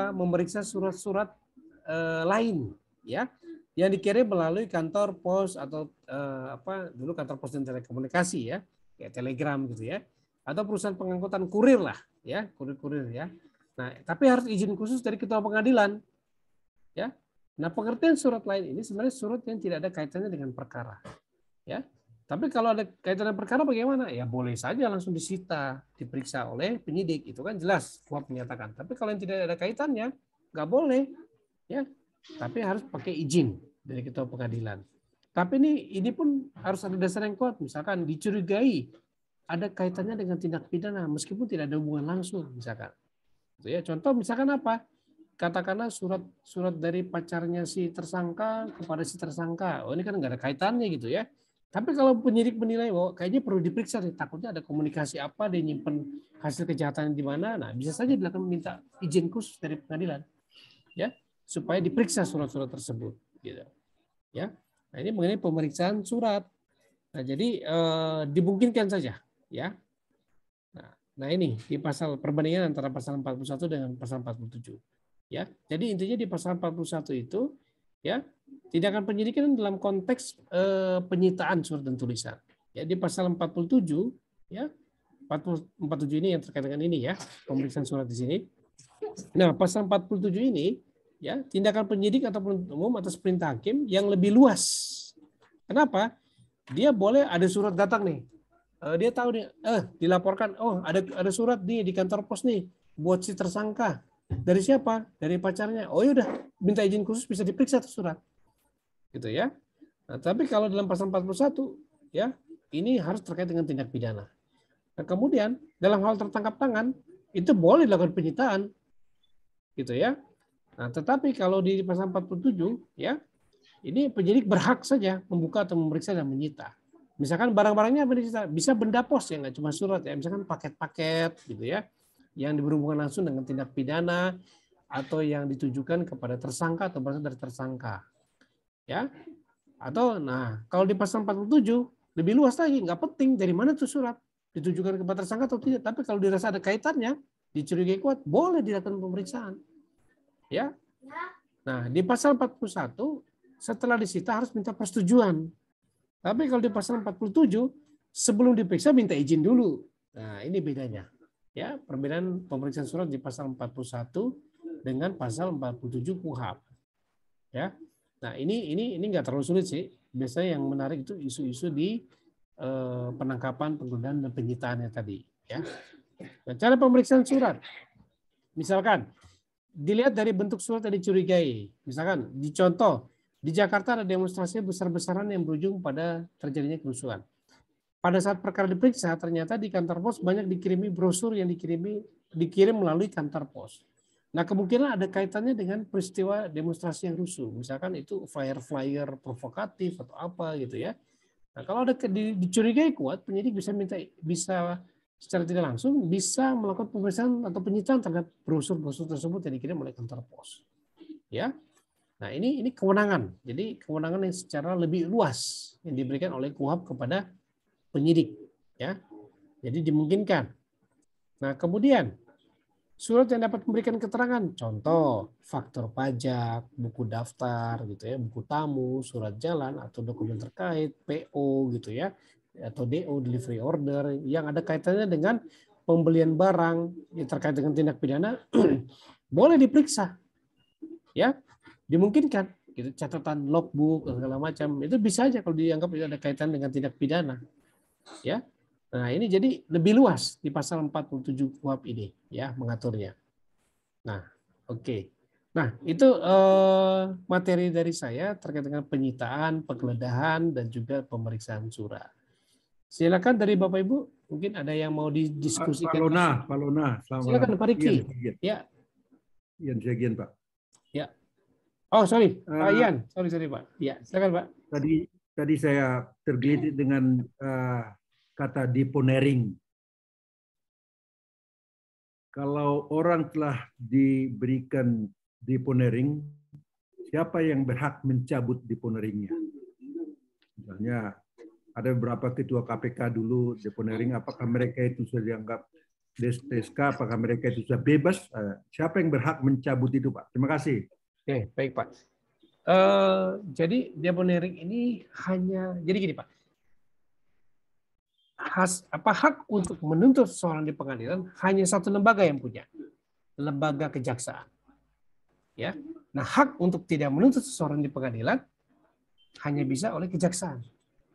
memeriksa surat-surat lain ya yang dikirim melalui kantor pos atau dulu kantor pos dan telekomunikasi ya kayak telegram gitu ya atau perusahaan pengangkutan kurir lah ya kurir ya. Nah tapi harus izin khusus dari ketua pengadilan ya. Nah pengertian surat lain ini sebenarnya surat yang tidak ada kaitannya dengan perkara ya. Tapi kalau ada kaitan dengan perkara bagaimana? Ya boleh saja langsung disita diperiksa oleh penyidik, itu kan jelas KUHP menyatakan. Tapi kalau yang tidak ada kaitannya nggak boleh ya. Tapi harus pakai izin dari ketua pengadilan. Tapi ini pun harus ada dasar yang kuat. Misalkan dicurigai ada kaitannya dengan tindak pidana meskipun tidak ada hubungan langsung misalkan. Itu ya, contoh misalkan apa? Katakanlah surat dari pacarnya si tersangka kepada si tersangka. Oh ini kan nggak ada kaitannya gitu ya. Tapi kalau penyidik menilai kayaknya perlu diperiksa nih, takutnya ada komunikasi apa, dia nyimpen hasil kejahatan di mana. Nah, bisa saja dilakukan minta izin khusus dari pengadilan. Ya. Supaya diperiksa surat-surat tersebut gitu ya. Nah ini mengenai pemeriksaan surat. Nah jadi dimungkinkan saja ya. Nah ini di pasal perbandingan antara pasal 41 dengan pasal 47 ya. Jadi intinya di pasal 41 itu ya tindakan penyidikan dalam konteks penyitaan surat dan tulisan. Ya, di pasal 47 ya, 47 ini yang terkait dengan ini ya, pemeriksaan surat di sini. Nah, pasal 47 ini ya, tindakan penyidik atau penuntut umum atas perintah hakim yang lebih luas. Kenapa? Dia boleh ada surat datang nih. Dia tahu nih, dilaporkan, oh ada surat nih di kantor pos nih buat si tersangka. Dari siapa? Dari pacarnya. Oh yaudah, minta izin khusus bisa diperiksa tuh surat. Gitu ya. Nah, tapi kalau dalam pasal 41 ya, ini harus terkait dengan tindak pidana. Nah, kemudian dalam hal tertangkap tangan itu boleh dilakukan penyitaan. Gitu ya. Nah, tetapi kalau di pasal 47 ya, ini penyidik berhak saja membuka atau memeriksa dan menyita. Misalkan barang-barangnya bisa benda pos ya, nggak cuma surat ya, misalkan paket-paket gitu ya, yang berhubungan langsung dengan tindak pidana atau yang ditujukan kepada tersangka atau berasal dari tersangka. Ya. Atau nah, kalau di pasal 47 lebih luas lagi, nggak penting dari mana tuh surat, ditujukan kepada tersangka atau tidak, tapi kalau dirasa ada kaitannya, dicurigai kuat, boleh dilakukan pemeriksaan. Ya. Nah, di pasal 41 setelah disita harus minta persetujuan. Tapi kalau di pasal 47 sebelum diperiksa minta izin dulu. Nah, ini bedanya. Ya, perbedaan pemeriksaan surat di pasal 41 dengan pasal 47 KUHP. Ya. Nah, ini enggak terlalu sulit sih. Biasanya yang menarik itu isu-isu di penangkapan, penggeledahan dan penyitaannya tadi, ya. Nah, cara pemeriksaan surat. Misalkan dilihat dari bentuk surat yang dicurigai. Misalkan dicontoh di Jakarta ada demonstrasi besar-besaran yang berujung pada terjadinya kerusuhan. Pada saat perkara diperiksa, ternyata di kantor pos banyak dikirimi brosur yang dikirim melalui kantor pos. Nah, kemungkinan ada kaitannya dengan peristiwa demonstrasi yang rusuh. Misalkan itu flyer-flyer provokatif atau apa gitu ya. Nah, kalau ada dicurigai kuat, penyidik bisa secara tidak langsung bisa melakukan pemeriksaan atau penyitaan terhadap brosur-brosur tersebut yang dikirim oleh kantor pos. Ya. Nah, ini kewenangan. Jadi kewenangan yang secara lebih luas yang diberikan oleh KUHP kepada penyidik, ya. Jadi dimungkinkan. Nah, kemudian surat yang dapat memberikan keterangan, contoh faktur pajak, buku daftar gitu ya, buku tamu, surat jalan atau dokumen terkait, PO gitu ya, atau DO, delivery order yang ada kaitannya dengan pembelian barang yang terkait dengan tindak pidana boleh diperiksa. Ya. Dimungkinkan gitu, catatan logbook segala macam itu bisa aja kalau dianggap ada kaitan dengan tindak pidana, ya. Nah, ini jadi lebih luas di pasal 47 KUHP ini ya mengaturnya. Nah, oke. Nah, itu materi dari saya terkait dengan penyitaan, penggeledahan dan juga pemeriksaan surat. Silakan dari Bapak Ibu, mungkin ada yang mau didiskusikan. Pak Lona, selamat. Silakan Pak Riki. Ya. Ian Segian, Pak. Ya. Oh, sorry, Pak Ian. Sorry, Pak. Ya, silakan, Pak. Tadi saya tergelitik dengan kata deponering. Kalau orang telah diberikan deponering, siapa yang berhak mencabut deponeringnya? Misalnya, ada beberapa ketua KPK dulu deponering, apakah mereka itu sudah dianggap DSK, apakah mereka itu sudah bebas? Siapa yang berhak mencabut itu, Pak? Terima kasih. Oke, baik Pak. Jadi deponering ini hanya, jadi gini Pak, hak untuk menuntut seseorang di pengadilan hanya satu lembaga yang punya, lembaga kejaksaan. Ya, nah hak untuk tidak menuntut seseorang di pengadilan hanya bisa oleh kejaksaan,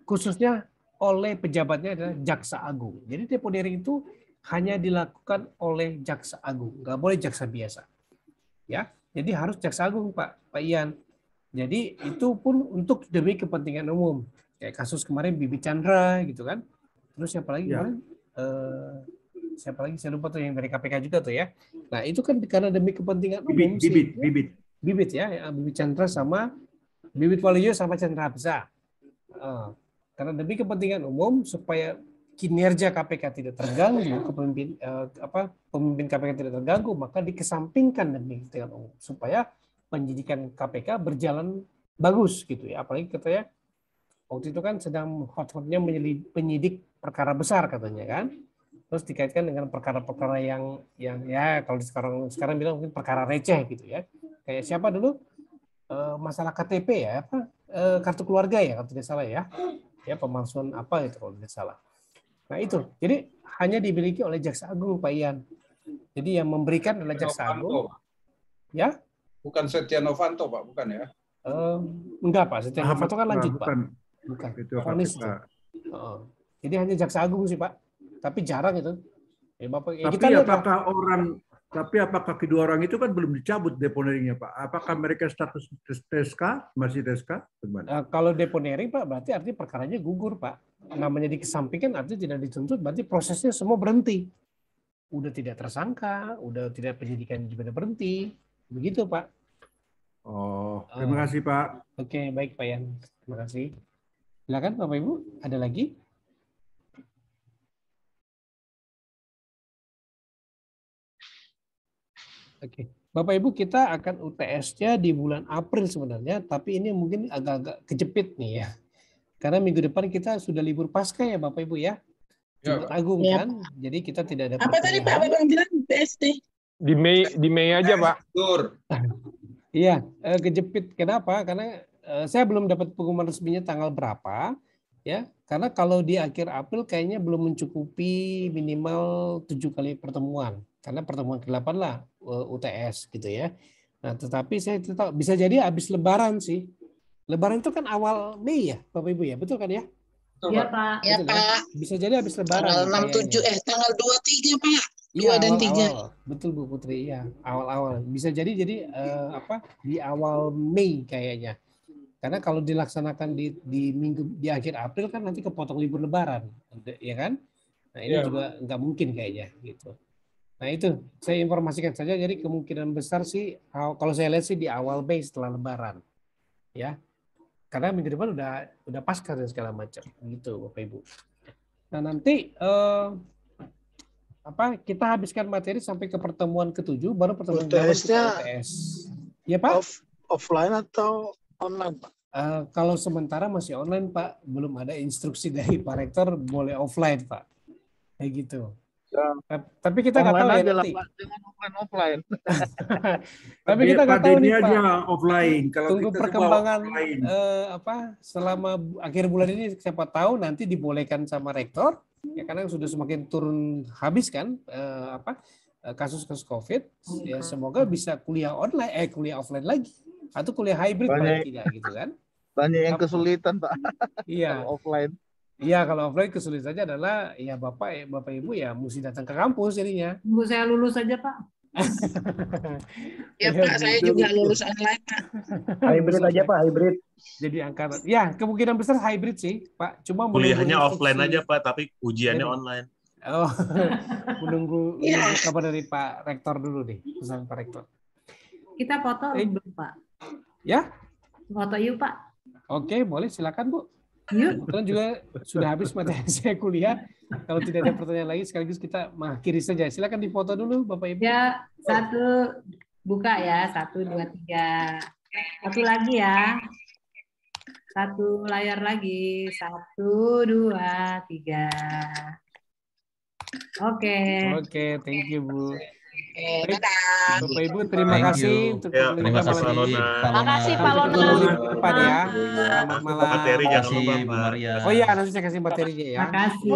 khususnya oleh pejabatnya adalah jaksa agung. Jadi deponering itu hanya dilakukan oleh jaksa agung, nggak boleh jaksa biasa. Ya. Jadi harus jaksa agung, Pak Ian. Jadi itu pun untuk demi kepentingan umum. Kayak kasus kemarin Bibi Chandra gitu kan. Terus siapa lagi kemarin? Siapa lagi? Saya lupa tuh yang dari KPK juga tuh ya. Nah itu kan karena demi kepentingan umum. Bibit ya. Bibi Chandra sama Bibit Waluyo sama Chandra Hamzah. Karena demi kepentingan umum supaya kinerja KPK tidak terganggu, pemimpin KPK tidak terganggu, maka dikesampingkan demi kepentingan umum supaya penyidikan KPK berjalan bagus gitu ya. Apalagi katanya waktu itu kan sedang hot-hotnya penyidik perkara besar katanya kan. Terus dikaitkan dengan perkara-perkara yang ya kalau sekarang bilang mungkin perkara receh gitu ya. Kayak siapa dulu? masalah KTP ya, kartu keluarga ya kalau tidak salah ya, pemalsuan apa itu kalau tidak salah. Nah itu, jadi hanya dimiliki oleh Jaksa Agung Pak Ian. Jadi yang memberikan adalah Jaksa Agung. Ya? Bukan Setia Novanto Pak, bukan ya? Enggak Pak, Setia Novanto kan lanjut Pak. Bukan. Itu vonis itu. Jadi hanya Jaksa Agung sih Pak. Tapi jarang itu. Ya, Bapak, ya tapi kita apakah kedua orang itu kan belum dicabut deponeringnya Pak? Apakah mereka status TSK, masih TSK? Kalau deponering Pak, berarti artinya perkaranya gugur Pak. Namanya dikesampingkan artinya tidak dituntut, berarti prosesnya semua berhenti. Udah tidak tersangka, udah tidak penyidikan juga berhenti. Begitu Pak. Oh, terima kasih Pak. Oke, baik Pak Yan. Terima kasih. Silakan Bapak Ibu, ada lagi? Oke, Bapak Ibu, kita akan UTS-nya di bulan April sebenarnya, tapi ini mungkin agak-agak kejepit nih ya. Karena minggu depan kita sudah libur Paskah ya Bapak Ibu ya. Jumat Agung kan, jadi kita tidak ada. Apa tadi Pak Babang bilang UTS? Di Mei aja Pak. Iya, kejepit. Kenapa? Karena saya belum dapat pengumuman resminya tanggal berapa, ya. Karena kalau di akhir April kayaknya belum mencukupi minimal 7 kali pertemuan. Karena pertemuan ke-8 lah UTS gitu ya. Nah, tetapi saya tahu bisa jadi habis Lebaran sih. Lebaran itu kan awal Mei ya, Bapak Ibu ya, betul kan ya? Iya Pak. Iya Pak. Bisa jadi habis Lebaran. Tanggal 6, 7, tanggal 2, 3 Pak. 2 dan 3. Betul Bu Putri, ya awal-awal. Bisa jadi di awal Mei kayaknya. Karena kalau dilaksanakan di akhir April kan nanti kepotong libur Lebaran, ya kan? Nah ini juga nggak mungkin kayaknya gitu. Nah itu saya informasikan saja. Jadi kemungkinan besar sih kalau saya lihat sih di awal Mei setelah Lebaran, ya. Karena minggu depan udah Paskah dan segala macam, gitu Bapak Ibu. Nah nanti kita habiskan materi sampai ke pertemuan ke-7, baru pertemuan UTS. Ya Pak? Offline atau online Pak? Kalau sementara masih online Pak, belum ada instruksi dari Pak Rektor boleh offline Pak, kayak gitu. Ya. Tapi kita nggak tahu ya nanti. Dengan offline. Tapi kita nggak tahu nih Pak. Aja offline. Kalau tunggu perkembangan selama akhir bulan ini, siapa tahu nanti dibolehkan sama Rektor. Ya karena sudah semakin turun habis kan kasus-kasus COVID, ya semoga bisa kuliah online, kuliah offline lagi atau kuliah hybrid paling tidak gitu kan. Banyak yang kesulitan Pak. Iya. Offline. Iya, kalau offline kesulitannya adalah ya Bapak Ibu ya mesti datang ke kampus jadinya. Tunggu saya lulus aja Pak. Ya Pak, saya juga lulus online Pak. Hybrid aja Pak, hybrid. Jadi angkatan. Ya, kemungkinan besar hybrid sih, Pak. Cuma kuliahnya offline aja Pak, tapi ujiannya online. Oh, menunggu kabar dari Pak Rektor dulu nih, pesan Pak Rektor. Kita foto dulu Pak. Ya? Foto yuk Pak. Oke, boleh silakan Bu. Yuk. Kebetulan juga sudah habis materi saya kuliah. Kalau tidak ada pertanyaan lagi, sekaligus kita mengakhiri saja. Silakan difoto dulu, Bapak Ibu. Ya, 1 buka ya, 1, 2, 3. 1 lagi ya. 1 layar lagi. 1, 2, 3. Oke. Oke, thank you Bu. Baik, Bapak Ibu terima kasih untuk terima kasih Pak Lona. Terima kasih Pak Lona. Depan ya. Selamat malam. Materi jangan lupa Pak. Oh iya, nanti saya kasih materinya ya. Terima kasih.